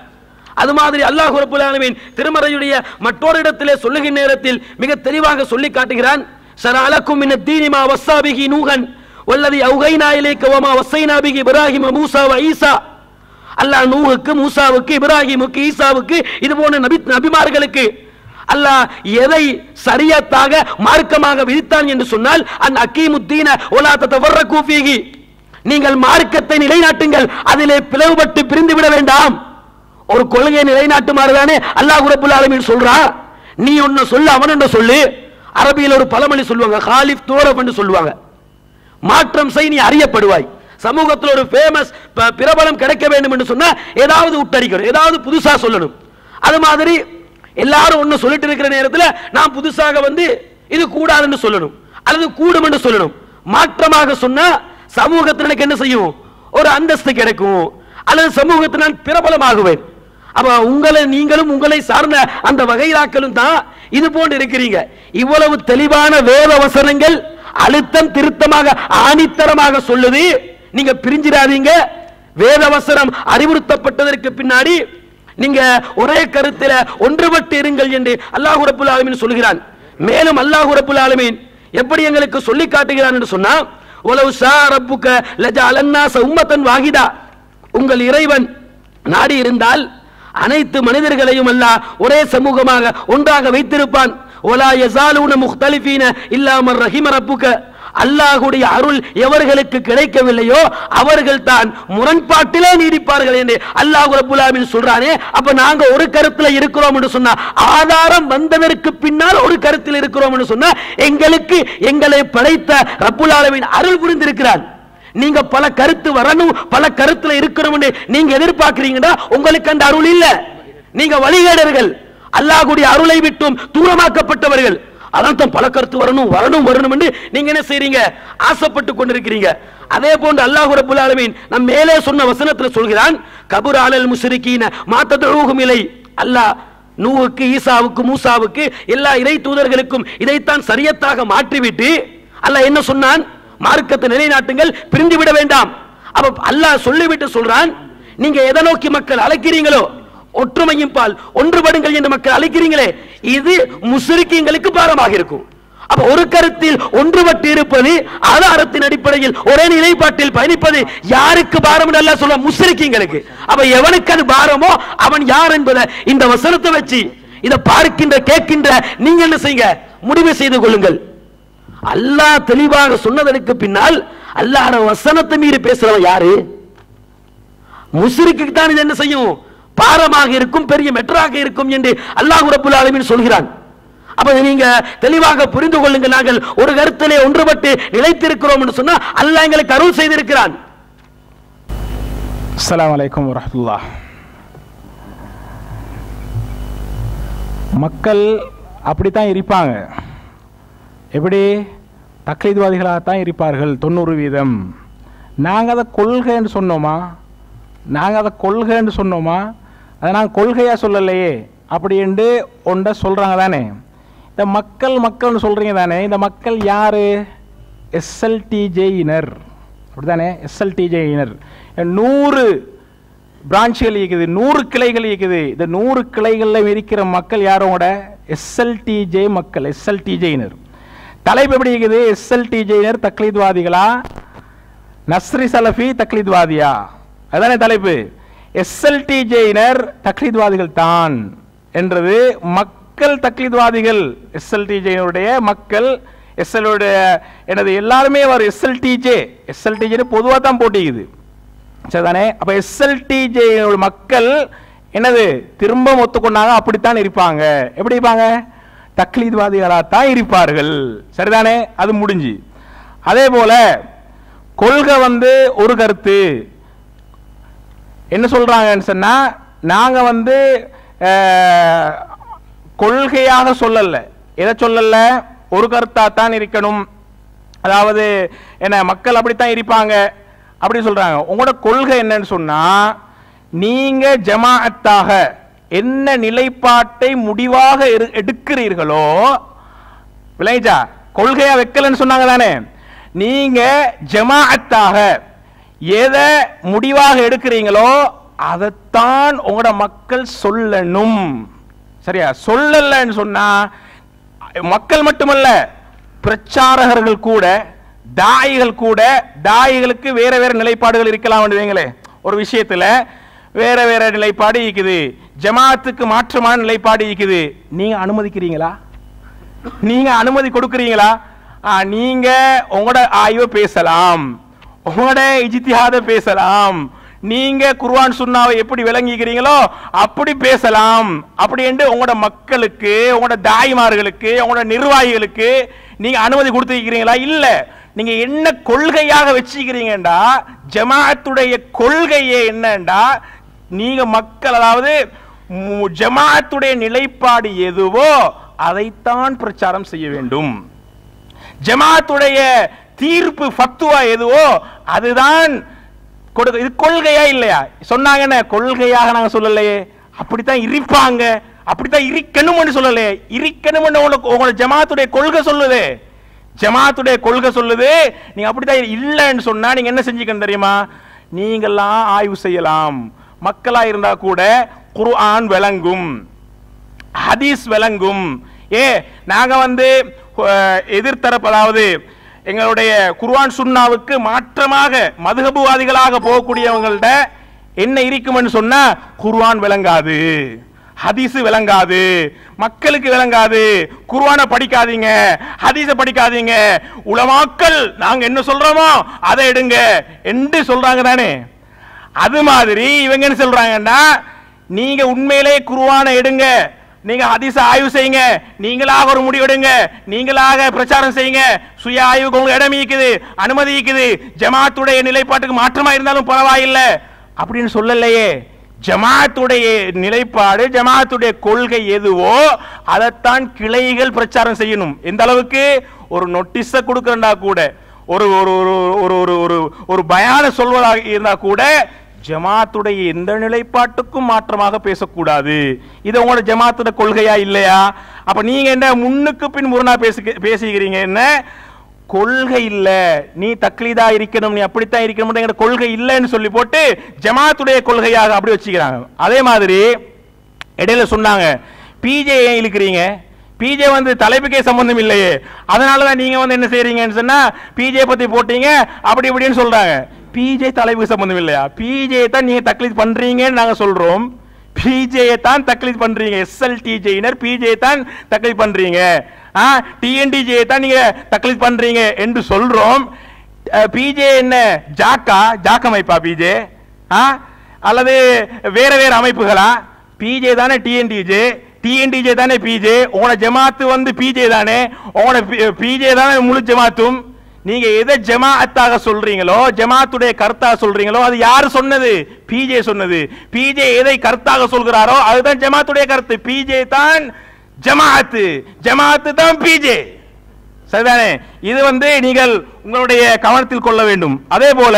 அது மாதிரி அல்லாஹ் ரப்பல் ஆலமீன் திருமறையுடைய மற்றொரு இடத்திலே சொல்லுகிற நேரத்தில் மிக தெளிவாக சொல்லி காட்டுகிறான். ஷரஅலக்கும் மினத் தீனி மா வஸ்ஸா பிஹி நூஹன் வல்லதி அவ்கைனா இலைக வமா வஸ்ஸைனா பிஹி இப்ராஹிம மூஸா வ ஈசா. அல்லாஹ் நூஹுக்கு, மூசாவுக்கு, இப்ராஹிமுக்கு, ஈசாவுக்கு, இது போன்ற நபிமார்களுக்கு அல்லாஹ் எதை ஷரியத்தாக மார்க்கமாக விதித்தான் என்று சொன்னால், அன் அகீமுத்தீன வலா ததஃபர்ரகு ஃபீஹி, நீங்கள் மார்க்கத்தை நிலைநாட்டுங்கள், அதிலே பிளவுபட்டு பிரிந்து விட வேண்டாம். ஒரு கொள்கையை நிலைநாட்டுமாறு தானே அல்லாஹ் ரப்பல் ஆலமீன் சொல்றா. நீ ஒன்னு சொல்லு, அவன் ஒன்னு சொல்லு. அரபியில் ஒரு பழமொழி சொல்லுவாங்க, காலிஃப் தோரப் என்று சொல்லுவாங்க. மாற்றம் செய், நீ அறியப்படுவாய். சமூகத்தில் ஒரு ஃபேமஸ் பிரபலம் கிடைக்க வேண்டும் என்று சொன்னா ஏதாவது உட்டரிக்கணும், ஏதாவது புதுசா சொல்லணும். அது மாதிரி எல்லாரும் ஒன்னு சொல்லிட்டு இருக்கிற நேரத்தில் நான் புதுசாக வந்து இது கூடாதுன்னு சொல்லணும் அல்லது கூடும் என்று சொல்லணும். மாற்றமாக சொன்னா சமூகத்தினருக்கு என்ன செய்யும், ஒரு அந்தஸ்து கிடைக்கும் அல்லது சமூகத்தில் நான் பிரபலமாகுவேன். அப்ப நீங்களும் உங்களை சார்ந்த அந்த வகைராக்களும் தான் இது போன்று இருக்கிறீங்க. இவ்வளவு தெளிவான வேத வசனங்கள் அழுத்தம் திருத்தமாக ஆணித்தரமாக சொல்லுது, நீங்க பிரிஞ்சிடாதீங்க. வேத வசனம் அறிவுறுத்தப்பட்டதற்கு பின்னாடி நீங்க ஒரே கருத்தில் ஒன்றுபட்டு இருங்கள் என்று அல்லாஹ் ரப்பல் ஆலமீன் சொல்கிறான். மேலும் அல்லாஹ் ரப்பல் ஆலமீன் எப்படி எங்களுக்கு சொல்லி காட்டுகிறான் என்று சொன்னா, வலவ் ஷா ரப்புக லஜஅலன்னாஸ உம்மத்தன் வாஹிதா, உங்கள் இறைவன் நாடி இருந்தால் அனைத்து மனிதர்களையும் அல்லாஹ் ஒரே சமூகமாக ஒன்றாக வைத்திருப்பான். வலா யஸாலூன முக்தலிஃபீன இல்லா மர் ரஹிம ரப்புக, அல்லாஹ்வுடைய அருள் எவர்களுக்கு கிடைக்கவில்லையோ அவர்கள் தான் முரண்பாட்டிலே நீடிப்பார்கள் என்று அல்லாஹ் ரப்பல் ஆலமீன் சொல்றானே. அப்ப நாங்க ஒரு கருத்துல இருக்கிறோம் என்று சொன்னா, ஆதாரம் வந்ததற்கு பின்னால் ஒரு கருத்தில் இருக்கிறோம் என்று சொன்னா, எங்களுக்கு எங்களை படைத்த ரப்பல் ஆலமீன் அருள் புரிந்திருக்கிறான். நீங்க பல கருத்து வரணும், பல கருத்துல இருக்கணும் என்று நீங்க எதிர்பார்க்கிறீங்கன்னா உங்களுக்கு அந்த அருள் இல்ல. நீங்க வழிகேடர்கள், அல்லாஹ்வுடைய அருளை விட்டும் தூரமாக்கப்பட்டவர்கள். அதான் பல கருத்து வரணும் வரணும் வரணும் என்று நீங்க என்ன செய்றீங்க, ஆசைப்பட்டு கொண்டிருக்கிறீங்க. அதே போன்று அல்லாஹ் ரப்பல் ஆலமீன் நம் மேலே சொன்ன வசனத்தில் சொல்கிறான், கபுர அலல் முஸ்ரிகீன மா ததுஊஹும் இலை. அல்லாஹ் நூஹுக்கு, ஈசாவுக்கு, மூசாவுக்கு, எல்லா இறை தூதர்களுக்கும் இதைத்தான் சரியத்தாக மாற்றிவிட்டு அல்லாஹ் என்ன சொன்னான், மார்க்கத்தை நிலைநாட்டுங்கள், பிரிந்து விட வேண்டாம். அப்ப அல்லாஹ் சொல்லிவிட்டு சொல்றான், நீங்க எதை நோக்கி மக்கள் அழைக்கிறீங்களோ, ஒற்றுமையும் பால் ஒன்றுபடுங்கள் என்று மக்கள் அழைக்கிறீங்களே, இது முஸ்ரிக்கீங்களுக்கு பாரமாக இருக்கும். அப்ப ஒரு கருத்தில் ஒன்றுபட்டு இருப்பது, ஆதாரத்தின் அடிப்படையில் ஒரே நிலைப்பாட்டில் பயணிப்பது யாருக்கு பாரம் என்று அல்லாஹ் சொல்ல, முஸ்ரிக்கீங்களுக்கு. அப்ப எவனுக்கு அது பாரமோ அவன் யார் என்பதை இந்த வசனத்தை வச்சு இதை பார்க்கின்ற கேட்கின்ற நீங்க என்ன செய்யுங்க, முடிவு செய்து கொள்ளுங்கள். அல்லாஹ் தெளிவாக சொன்னதற்கு பின்னால் அல்லாஹ் வசனத்தை மீறி பேசுறவன் யாரு? முஸ்ரிக்கு தான் இது என்ன செய்யும், பாரமாக இருக்கும், பெரிய மெட்ராக இருக்கும் என்று அல்லாஹ் ரப்பல் ஆலமீன் சொல்கிறான். அப்ப நீங்க தெளிவாக புரிந்து கொள்ளுங்கள், நாங்கள் ஒரு கருத்திலே ஒன்றுபட்டு நிலைத்திருக்கிறோம் என்று சொன்னா அல்லாஹ் எங்களுக்கு அருள் செய்திருக்கிறான். அஸ்ஸலாமு அலைக்கும் வரஹ்மத்துல்லாஹ். மக்கள் அப்படித்தான் இருப்பாங்க. எப்படி? தக்லீத்வாதிகளாகத்தான் இருப்பார்கள் 90%. நாங்கள் அதை கொள்கைன்னு சொன்னோமா? அதை நாங்கள் கொள்கையாக சொல்லலையே அப்படி என்று ஒன்றை சொல்கிறாங்க தானே. இந்த மக்கள்னு சொல்கிறீங்க தானே, இந்த மக்கள் யார்? எஸ்எல்டிஜேயினர், அப்படி தானே? எஸ்எல்டிஜேயினர் 100 பிரான்ச்சுகள் இருக்குது, 100 கிளைகள் இருக்குது. இந்த 100 கிளைகளில் இருக்கிற மக்கள் யாரோட? எஸ்எல்டிஜே மக்கள், எஸ்எல்டிஜேயினர். தலைப்பு எப்படி இருக்குது? எஸ்எல்டிஜேயினர் தக்லீத்வாதிகளா, நஸ்ரி சலஃபி தக்லீத்வாதியா? அதுதானே தலைப்பு. எஸ்எல்டிஜேயினர் தக்லீத்வாதிகள் தான் என்றது மக்கள் தக்லீத்வாதிகள், எஸ்எல்டிஜேயுடைய மக்கள், எஸ்எல்லுடைய எனது எல்லாருமே அவர் எஸ்எல்டிஜே பொதுவாக தான் போட்டிக்குது, சரிதானே? அப்ப எஸ்எல்டிஜே மக்கள் என்னது திரும்ப ஒத்துக்கொண்டாங்க, அப்படித்தான் இருப்பாங்க. எப்படி இருப்பாங்க? தக்லீத்வாதிகளாக தான் இருப்பார்கள், சரிதானே? அது முடிஞ்சு. அதே போல கொள்கை வந்து ஒரு கருத்து என்ன சொல்றாங்கன்னு சொன்னா, நாங்க வந்து கொள்கையாக சொல்லல, எதை சொல்லல, ஒரு கருத்தா தான் இருக்கணும், அதாவது என்ன மக்கள் அப்படித்தான் இருப்பாங்க அப்படி சொல்றாங்க. உங்களோட கொள்கை என்னன்னு சொன்னா, நீங்க ஜமாஅத்தாக என்ன நிலைப்பாட்டை முடிவாக எடுக்கிறீர்களோ, விளைஞ்சா கொள்கையா வைக்கலன்னு சொன்னாங்க தானே, நீங்க ஜமாஅத்தாக எதை முடிவாக எடுக்கிறீங்களோ அதைத்தான் உங்களோட மக்கள் சொல்லணும், சரியா? சொல்லலன்னு சொன்னா மக்கள் மட்டுமல்ல, பிரச்சாரகர்கள் கூட, தாயிகள் கூட, தாயிகளுக்கு வேற வேற நிலைப்பாடுகள் இருக்கலாம். ஒரு விஷயத்துல வேற வேற நிலைப்பாடு இருக்குது, ஜமாத்துக்கு மாற்றமான நிலைப்பாடு இருக்குது, நீங்க அனுமதிக்கிறீங்களா? நீங்க அனுமதி கொடுக்கிறீங்களா? நீங்க உங்களோட ஆய்வை பேசலாம், உங்களோட இஜ்திஹாத பேசலாம், நீங்க குர்ஆன் சுன்னாவை எப்படி விளங்கிக்கிறீங்களோ அப்படி பேசலாம். அப்படி என்று உங்களோட மக்களுக்கு, உங்களோட தாய்மார்களுக்கு, உங்களோட நிர்வாகிகளுக்கு நீங்க அனுமதி கொடுத்திருக்கிறீங்களா? இல்ல. நீங்க என்ன கொள்கையாக வச்சுக்கிறீங்கடா, ஜமாஅத்துடைய கொள்கையே என்னண்டா, நீங்க மக்கள், அதாவது ஜமாஅத்துடைய நிலைப்பாடு எதுவோ அதைத்தான் பிரச்சாரம் செய்ய வேண்டும். ஜமாஅத்துடைய தீர்ப்பு ஃபத்வா எதுவோ அதுதான் கொடுக்க. இது கொள்கையா இல்லையா? சொன்னாங்க என்ன, கொள்கையாக நாங்க சொல்லலையே, அப்படித்தான் இருப்பாங்க, அப்படித்தான் இருக்கணும்னு சொல்லலையே. இருக்கணும்னு உங்களோட ஜமாஅத்துடைய கொள்கை சொல்லுது, ஜமாஅத்துடைய கொள்கை சொல்லுது. நீங்க அப்படித்தான் இல்லைன்னு சொன்னா நீங்க என்ன செஞ்சுக்கணும் தெரியுமா? நீங்கெல்லாம் ஆய்வு செய்யலாம். மக்களா இருந்தா கூட குர்ஆன் விளங்கும், ஹதீஸ் விளங்கும். நாங்க வந்து எதிர்த்தரப்பு, அதாவது எங்களுடைய குர்ஆன் சுன்னாவுக்கு மாற்றமாக மதுஹபுவாதிகளாக போகக்கூடியவங்கள்ட்ட என்ன இருக்கும்னு சொன்னா, குர்ஆன் விளங்காது, ஹதீஸ் விளங்காது, மக்களுக்கு விளங்காது, குர்ஆனை படிக்காதீங்க, ஹதீஸை படிக்காதீங்க, உலமாக்கள் நாங்க என்ன சொல்றோமோ அதை எடுங்க என்று சொல்றாங்க தானே. அது மாதிரி இவங்க என்ன சொல்றாங்கன்னா, நீங்க உண்மையிலே குர்ஆனை எடுங்க, நீங்க ஹதீஸ ஆய்வு செய்யுங்க, நீங்களாக ஒரு முடிவு எடுங்க, நீங்களாக பிரச்சாரம் செய்யுங்க, சுய ஆய்வுக்கு உங்களுக்கு இடம் இருக்குது, அனுமதி இருக்குது, ஜமாஅத்துடைய நிலைப்பாட்டுக்கு மாற்றமா இருந்தாலும் பரவாயில்லை அப்படின்னு சொல்லலையே. ஜமாஅத்துடைய நிலைப்பாடு, ஜமாஅத்துடைய கொள்கை எதுவோ அதைத்தான் கிளைகள் பிரச்சாரம் செய்யணும். எந்த அளவுக்கு? ஒரு நோட்டீஸ கொடுக்கறா கூட, ஒரு ஒரு பயான சொல்வதாக இருந்தா கூட ஜமாத்துடைய எந்த நிலைப்பாட்டுக்கும் மாற்றமாக பேசக்கூடாது. இது உங்களோட ஜமாத்துடைய கொள்கையா இல்லையா? அப்ப நீங்க என்ன முன்னுக்கு பின் முரணா பேசுகிறீங்க? என்ன கொள்கை இல்ல, நீ தக்லீதா இருக்கணும், நீ அப்படித்தான் இருக்கணும், கொள்கை இல்லைன்னு சொல்லி போட்டு ஜமாத்துடைய கொள்கையாக அப்படி வச்சுக்கிறாங்க. அதே மாதிரி இடையில சொன்னாங்க, பிஜே ஏன் இழுக்கிறீங்க? பிஜே வந்து தலைப்புக்கே சம்பந்தம் இல்லையே, அதனாலதான் நீங்க வந்து என்ன செய்யறீங்கன்னு சொன்னா பிஜே பத்தி போட்டீங்க அப்படி இப்படின்னு சொல்றாங்க. பிஜே தலைப்புக்கு சம்பந்தம் இல்லையா? பிஜே தான் நீங்க தக்லீத் பண்றீங்கன்னு நாங்க சொல்றோம், பிஜே தான் தக்லீத் பண்றீங்க, எஸ்எல்டிஜேயினர் பிஜே தான் தக்லீத் பண்றீங்க, டிஎன்டிஜே தான் நீங்க தக்லீத் பண்றீங்க என்று சொல்றோம். பிஜே என்ன ஜாக் அமைப்பா பிஜே, அல்லது வேற வேற அமைப்புகளா? பிஜே தானே டிஎன்டிஜே, டிஎன்டிஜே தானே பிஜே, உங்களோட ஜமாத்து வந்து பிஜே தானே, உங்களோட பிஜே தானே முழு ஜமாத்தும். நீங்க எதை ஜமாஅத்தாக சொல்றீங்களோ, ஜமாத்துடைய கருத்தாக சொல்றீங்களோ அது யாரு சொன்னது? பிஜே சொன்னது. பிஜே எதை கருத்தாக சொல்கிறாரோ அதுதான் ஜமாத்துடைய கருத்து. பிஜே தான் ஜமாஅத்து, ஜமாஅத்து தான் பிஜே, சரிதானே? இது வந்து நீங்கள் உங்களுடைய கவனத்தில் கொள்ள வேண்டும். அதே போல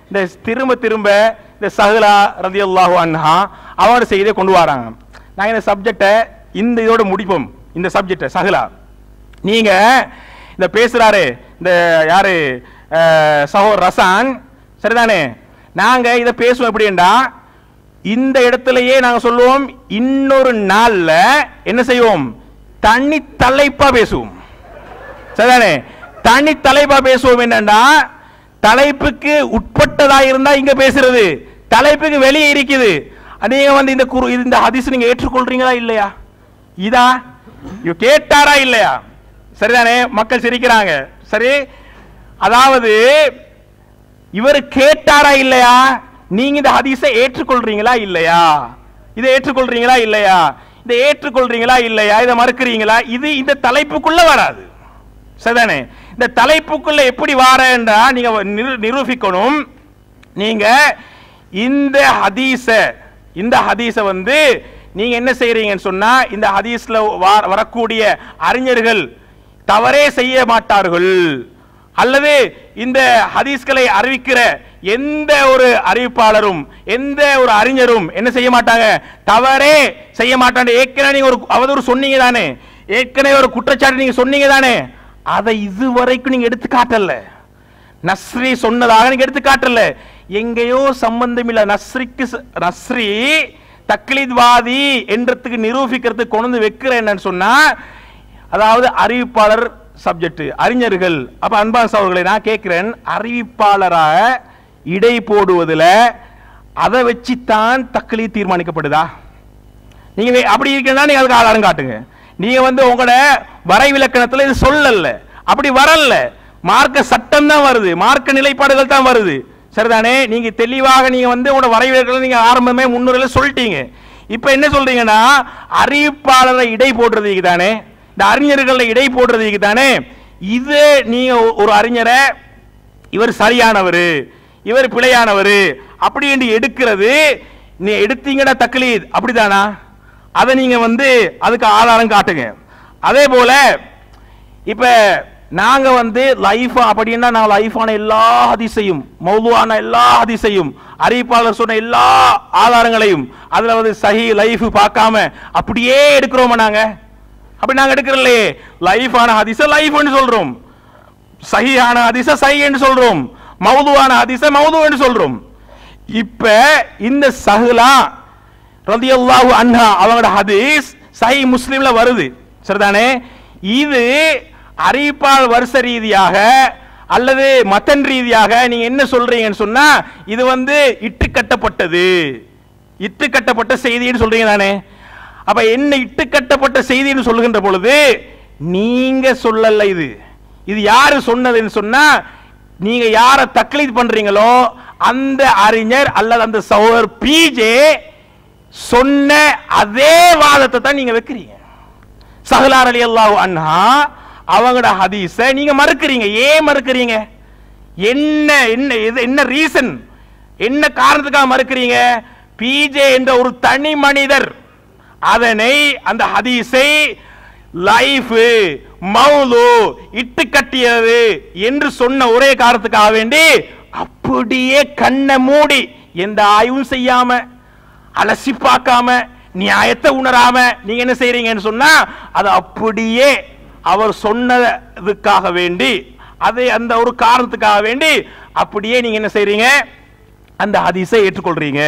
இந்த திரும்ப திரும்ப இந்த சஹலா ரலியல்லாஹு அன்ஹா அவரோட செய்தியை கொண்டு வராங்க. நாங்க இந்த சப்ஜெக்டை இதோட முடிப்போம். இந்த சப்ஜெக்டை சஹலா நீங்க இந்த பேசுறாரு இந்த யாரு சஹோர் ரசான், சரிதானே? நாங்க இதை பேசுவோம் எப்படின்னா, இந்த இடத்திலேயே நாங்க சொல்லுவோம், இன்னொரு நாள்ல என்ன செய்வோம், தனி தலைப்பா பேசுவோம், சரிதானே? தனி தலைப்பா பேசுவோம். என்னன்னா, தலைப்புக்கு உட்பட்டதா இருந்தா இங்க பேசுறது, தலைப்புக்கு வெளியே இருக்குது. நீங்க வந்து இந்த ஹதீஸ் நீங்க ஏற்றுக்கொள்றீங்களா இல்லையா? இதா கேட்டாரா இல்லையா? சரிதானே? மக்கள் சிரிக்கிறாங்க. சரி, அதாவது இவர் கேட்டாரா இல்லையா? நீங்க இந்த ஹதீஸை ஏற்றுக்கொள்றீங்களா இல்லையா? இதை ஏற்றுக்கொள்றீங்களா இல்லையா? இதை ஏற்றுக்கொள்றீங்களா இல்லையா? இதை மறுக்கிறீங்களா? இது இந்த தலைப்புக்குள்ள வராது. சரிதானே? இந்த தலைப்புக்குள்ள எப்படி வாரேன்றா நீங்க நிரூபிக்கணும். நீங்க இந்த ஹதீஸ வந்து நீங்க என்ன செய்றீங்கன்னு சொன்னா, இந்த ஹதீஸ்ல வரக்கூடிய அறிஞர்கள் தவறே செய்ய மாட்டார்கள், அல்லது இந்த ஹதீஸ்களை அறிவிக்கிற எந்த ஒரு அறிவிப்பாளரும் எந்த ஒரு அறிஞரும் என்ன செய்ய மாட்டாங்க, தவறே செய்ய மாட்டாங்க. ஏற்கனவே நீங்க ஒரு அவதூறு சொன்னீங்க தானே, ஏற்கனவே ஒரு குற்றச்சாட்டு நீங்க சொன்னீங்க தானே, அதை இதுவரைக்கும் நீங்க எடுத்து காட்டல. நஸ்ரி சொன்னதாக நீங்க எடுத்து காட்டல. எங்கேயோ சம்பந்தம் இல்ல. நஸ்ரி தக்லீத்வாதி என்றதுக்கு நிரூபிக்கிறதுக்கு கொண்டு வைக்கிற என்னன்னு சொன்னா, அதாவது அறிவிப்பாளர் சப்ஜெக்ட் அறிஞர்கள். அப்ப அன்பான சகோதரர்களே, நான் கேட்கிறேன், அறிவிப்பாளராக இடை போடுவதில் அதை வச்சுத்தான் தக்லீத் தீர்மானிக்கப்படுதா? நீங்க அப்படி இருக்கா, நீங்க அதுக்கு ஆதாரம் காட்டுங்க. நீங்க வந்து உங்களோட வரைவிலக்கணத்தில் இது சொல்லல, அப்படி வரல. மார்க்க சட்டம் தான் வருது, மார்க்க நிலைப்பாடுகள் தான் வருது. சரிதானே? நீங்க தெளிவாக நீங்க வந்து உங்களோட வரைவிலக்கணம் நீங்க ஆரம்பமே முன்னுரையில சொல்லிட்டீங்க. இப்ப என்ன சொல்றீங்கன்னா, அறிவிப்பாளரை இடை போடுறதுக்கு தானே, இந்த அறிஞர்களை இடை போடுறதுக்கு தானே. இது நீங்க ஒரு அறிஞரை இவர் சரியானவர் இவர் பிழையானவர் அப்படி என்று எடுக்கிறது, நீ எடுத்தீங்கடா தக்லீத், அப்படிதானா? அதை நீங்க வந்து அதுக்கு ஆதாரம் காட்டுங்க. அதே போல இப்ப நாங்க வந்து லைஃப் அப்படின்னா, நான் லைஃபான எல்லா ஹதீஸையும் மௌதுவான எல்லா ஹதீஸையும் அறிவிப்பாளர் சொன்ன எல்லா ஆதாரங்களையும் அதுல வந்து சஹி லைஃப் பார்க்காம அப்படியே எடுக்கிறோமா? நாங்க அப்படி நாங்க எடுக்கிறல்லே. லைஃபான ஹதீஸ லைஃப் என்று சொல்றோம், சஹீஹான ஹதீஸ சஹீஹ் என்று சொல்றோம், மௌதுவான ஹதீஸ மௌது என்று சொல்றோம். இப்ப இந்த சஹ்லா ரலியல்லாஹு அன்ஹா அவங்களோட ஹதீஸ் சஹீஹ் முஸ்லிம்ல வருது. சரிதானே? இது அறிவிப்பால் வருஷ ரீதியாக அல்லது மத்தன் ரீதியாக நீங்க என்ன சொல்றீங்கன்னு சொன்னா, இது வந்து இட்டு கட்டப்பட்ட செய்தின்னு சொல்றீங்க தானே. அப்ப என்ன இட்டு கட்டப்பட்ட செய்தின்னு சொல்லுகின்ற பொழுது நீங்க சொல்லல. இது யாரு சொன்னதுன்னு சொன்னா, நீங்க யார தக்லீத் பண்றீங்களோ அந்த அறிஞர் அல்லது அந்த சகோதரர் பிஜே சொன்ன அதே வாதத்தை தான் நீங்க வைக்கிறீங்க. சஹ்லா ரலியல்லாஹு அன்ஹா அவங்களோட ஹதீஸ நீங்க மறுக்கிறீங்க. ஏன் மறுக்கிறீங்க? என்ன ரீசன், என்ன காரணத்துக்காக மறுக்கிறீங்க? பிஜே என்ற ஒரு தனி மனிதர் அதனை அந்த ஹதீஸை லைஃப் மௌது இட்டு கட்டியது என்று சொன்ன ஒரே காரணத்துக்காக வேண்டி அப்படியே கண்ணை மூடி எந்த ஆய்வும் செய்யாம அலசி பார்க்காம நியாயத்தை உணராம நீங்க என்ன செய்றீங்கன்னு சொன்னா, அது அப்படியே அவர் சொன்னதுக்காக வேண்டி அதை அந்த ஒரு காரணத்துக்காக வேண்டி அப்படியே நீங்க என்ன செய்றீங்க, அந்த ஹதீஸை ஏற்றுக்கொள்றீங்க.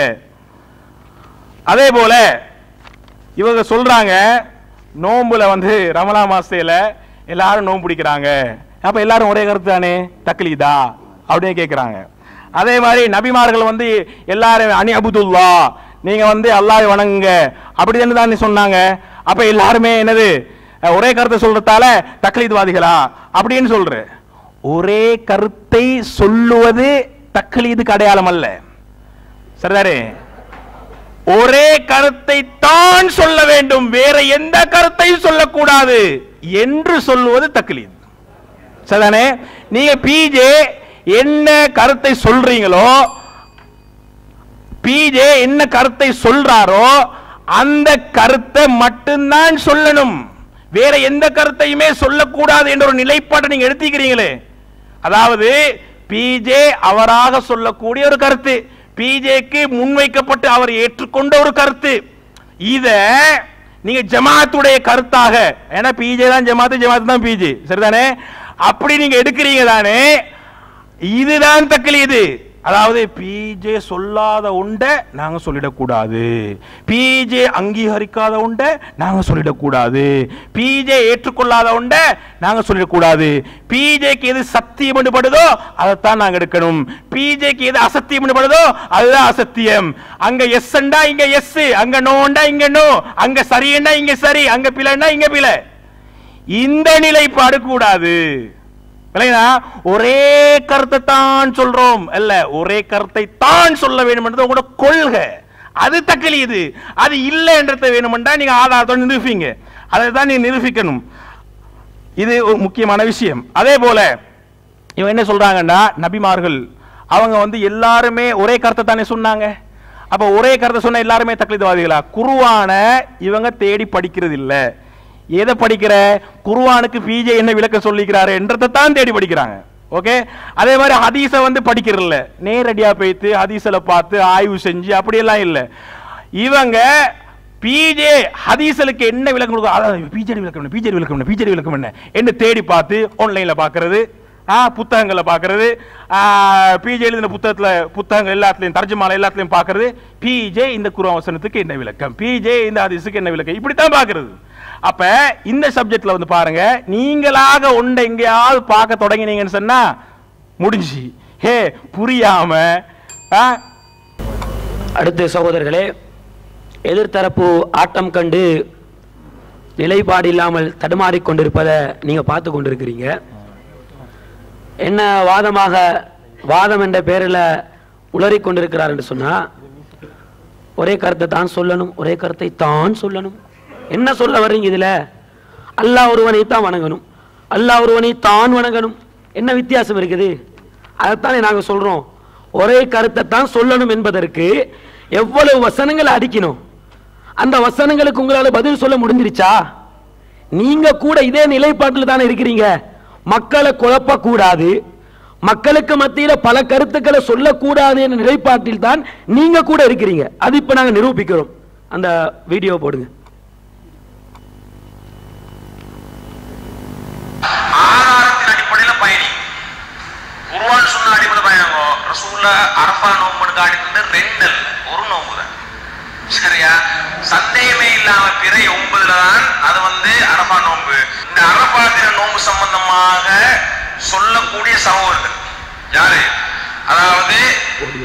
அதே போல இவங்க சொல்றாங்க, நோம்புல வந்து ரமலான் மாசத்துல எல்லாரும் நோம்பு பிடிக்கிறாங்க, அப்ப எல்லாரும் ஒரே கருத்து தானே, தக்லீதா அப்படின்னு கேட்கிறாங்க. அதே மாதிரி நபிமார்கள் வந்து எல்லாரும் அனி அபுதுல்லா, நீங்க வந்து அல்லாஹ்வை வணங்குங்க அப்படி தானே சொன்னாங்க. அப்ப எல்லாருமே என்னது ஒரே கருத்தை சொல்றதால தக்லீத்வாதிகளா அப்படின்னு சொல்ற. ஒரே கருத்தை சொல்லுவது தக்லீதுக்கு அடையாளம் அல்ல. சரிதானே? ஒரே கருத்தை தான் சொல்ல வேண்டும், வேற எந்த கருத்தையும் சொல்லக்கூடாது என்று சொல்லுவது தக்லீத். சரிதானே? நீங்க பிஜே என்ன கருத்தை சொல்றீங்களோ, பிஜே என்ன கருத்தை சொல்றாரோ அந்த கருத்தை மட்டும்தான் சொல்லணும், வேற எந்த கருத்தையுமே சொல்லக்கூடாது என்ற ஒரு நிலைப்பாட்டை நீங்க எடுத்துக்கிறீங்களே. அதாவது பிஜே அவராக சொல்லக்கூடிய ஒரு கருத்து, பிஜேக்கு முன்வைக்கப்பட்டு அவர் ஏற்றுக்கொண்ட ஒரு கருத்து, இத நீங்க ஜமாத்துடைய கருத்தாக, ஏன்னா பிஜே தான் ஜமாத்து, ஜமாத்து தான் பிஜே, சரிதானே? அப்படி நீங்க எடுக்கிறீங்க தானே, இதுதான் தக்லீது. அதாவது பிஜே சொல்லாத உண்டை நாங்க சொல்லிடக்கூடாது, பிஜே அங்கீகரிக்காத உண்டை நாங்க சொல்லிடக்கூடாது, பிஜே ஏற்றுக்கொள்ளாத உண்டை நாங்க சொல்லிடக்கூடாது. பிஜேக்கு எது சத்தியம் என்று படுதோ அதைத்தான் நாங்க எடுக்கணும், பிஜேக்கு எது அசத்தியம் என்று படுதோ அதுதான் அசத்தியம். அங்க எஸ் என்றா இங்க எஸ், அங்க நோண்டா இங்க நோ, அங்க சரியண்டா இங்க சரி, அங்க பிழைண்டா இங்க பிழை. இந்த நிலைப்பாடு கூடாது. ஒரே கருத்தை தான் சொல்றோம் அல்ல, ஒரே கருத்தை தான் சொல்ல வேண்டும் என்றது உங்களோட கொள்கை. அது தக்கலியது. அது இல்லை என்றதை வேணுமென்றா நீங்க ஆதாரத்தோடு நிரூபிங்க, அதை தான் நீங்க நிரூபிக்கணும். இது ஒரு முக்கியமான விஷயம். அதே போல இவங்க என்ன சொல்றாங்கன்னா, நபிமார்கள் அவங்க எல்லாருமே ஒரே கருத்தை தானே சொன்னாங்க. அப்ப ஒரே கருத்தை சொன்ன எல்லாருமே தக்லீத்வாதிகளா? குர்ஆன இவங்க தேடி படிக்கிறது இல்லை. எதை படிக்கிற? குர்ஆனுக்கு பிஜே என்ன விளக்கம் சொல்லிக்கிறாரு என்றதை தான் தேடி படிக்கிறாங்க. ஓகே. அதே மாதிரி ஹதீஸ படிக்கிறதில்ல, நேரடியா போய்த்து ஹதீஸல பார்த்து ஆய்வு செஞ்சு அப்படியெல்லாம் இல்லை. இவங்க பிஜே ஹதீஸலுக்கு என்ன விளக்கம் கொடுக்கும், பிஜே விளக்கம் என்ன, பிஜே விளக்கம் என்ன, பிஜே விளக்கம் என்ன என்று தேடி பார்த்து ஆன்லைன்ல பார்க்கறது, புத்தகங்களை பார்க்கறது, பிஜே எழுதின புத்தகங்கள் எல்லாத்துலையும் தர்ஜுமால எல்லாத்துலையும் பார்க்கறது, பிஜே இந்த குர்ஆன் வசனத்துக்கு என்ன விளக்கம், பிஜே இந்த ஹதீஸுக்கு என்ன விளக்கம், இப்படித்தான் பார்க்கறது. அப்ப இந்த சப்ஜெக்ட்ல பாருங்க, நீங்களாக ஒன்றை எங்கேயாவது பார்க்க தொடங்கினீங்கன்னு சொன்னா முடிஞ்சு. ஹே புரியாம. அடுத்த சகோதரர்களே, எதிர்த்தரப்பு ஆட்டம் கண்டு நிலைப்பாடு இல்லாமல் தடுமாறிக் கொண்டிருப்பதை நீங்க பார்த்து கொண்டிருக்கிறீங்க. என்ன வாதம் என்ற பேரில் உளறிக் கொண்டிருக்கிறார் என்று சொன்னா, ஒரே கருத்தை தான் சொல்லணும், ஒரே கருத்தை தான் சொல்லணும். என்ன சொல்ல வர்றீங்க இதுல? அல்லாஹ் ஒருவனை தான் வணங்கணும், அல்லாஹ் ஒருவனை தான் வணங்கணும், என்ன வித்தியாசம் இருக்குது? அதைத்தானே நாங்க சொல்றோம். ஒரே கருத்தை தான் சொல்லணும் என்பதற்கு எவ்வளவு வசனங்கள் அடிக்கணும்? அந்த வசனங்களுக்கு உங்களால பதில் சொல்ல முடிஞ்சிருச்சா? நீங்க கூட இதே நிலைப்பாட்டில் தானே இருக்கிறீங்க. மக்களை குழப்பக்கூடாது, மக்களுக்கு மத்தியில பல கருத்துக்களை சொல்லக்கூடாது என்ற நிலைப்பாட்டில் தான் நீங்க கூட இருக்கிறீங்க. அது இப்ப நாங்க நிரூபிக்கிறோம். அந்த வீடியோ போடுங்க. ஆதாரத்தின் அடிப்படையில் பயணி குர்ஆன் சொன்ன அடிப்படையில் பயணம். ரசூலுல்லாஹ் அரஃபா நோம்புக்கு அடிப்பது 2 ஒரு நோம்பு தான். சரியா? சந்தேகமே இல்லாம பிறை 9 தான் அது அரஃபா நோம்பு. இந்த அரஃபா தின நோம்பு சம்பந்தமாக சொல்லக்கூடிய சகோதரர்கள் யாரு? அதாவது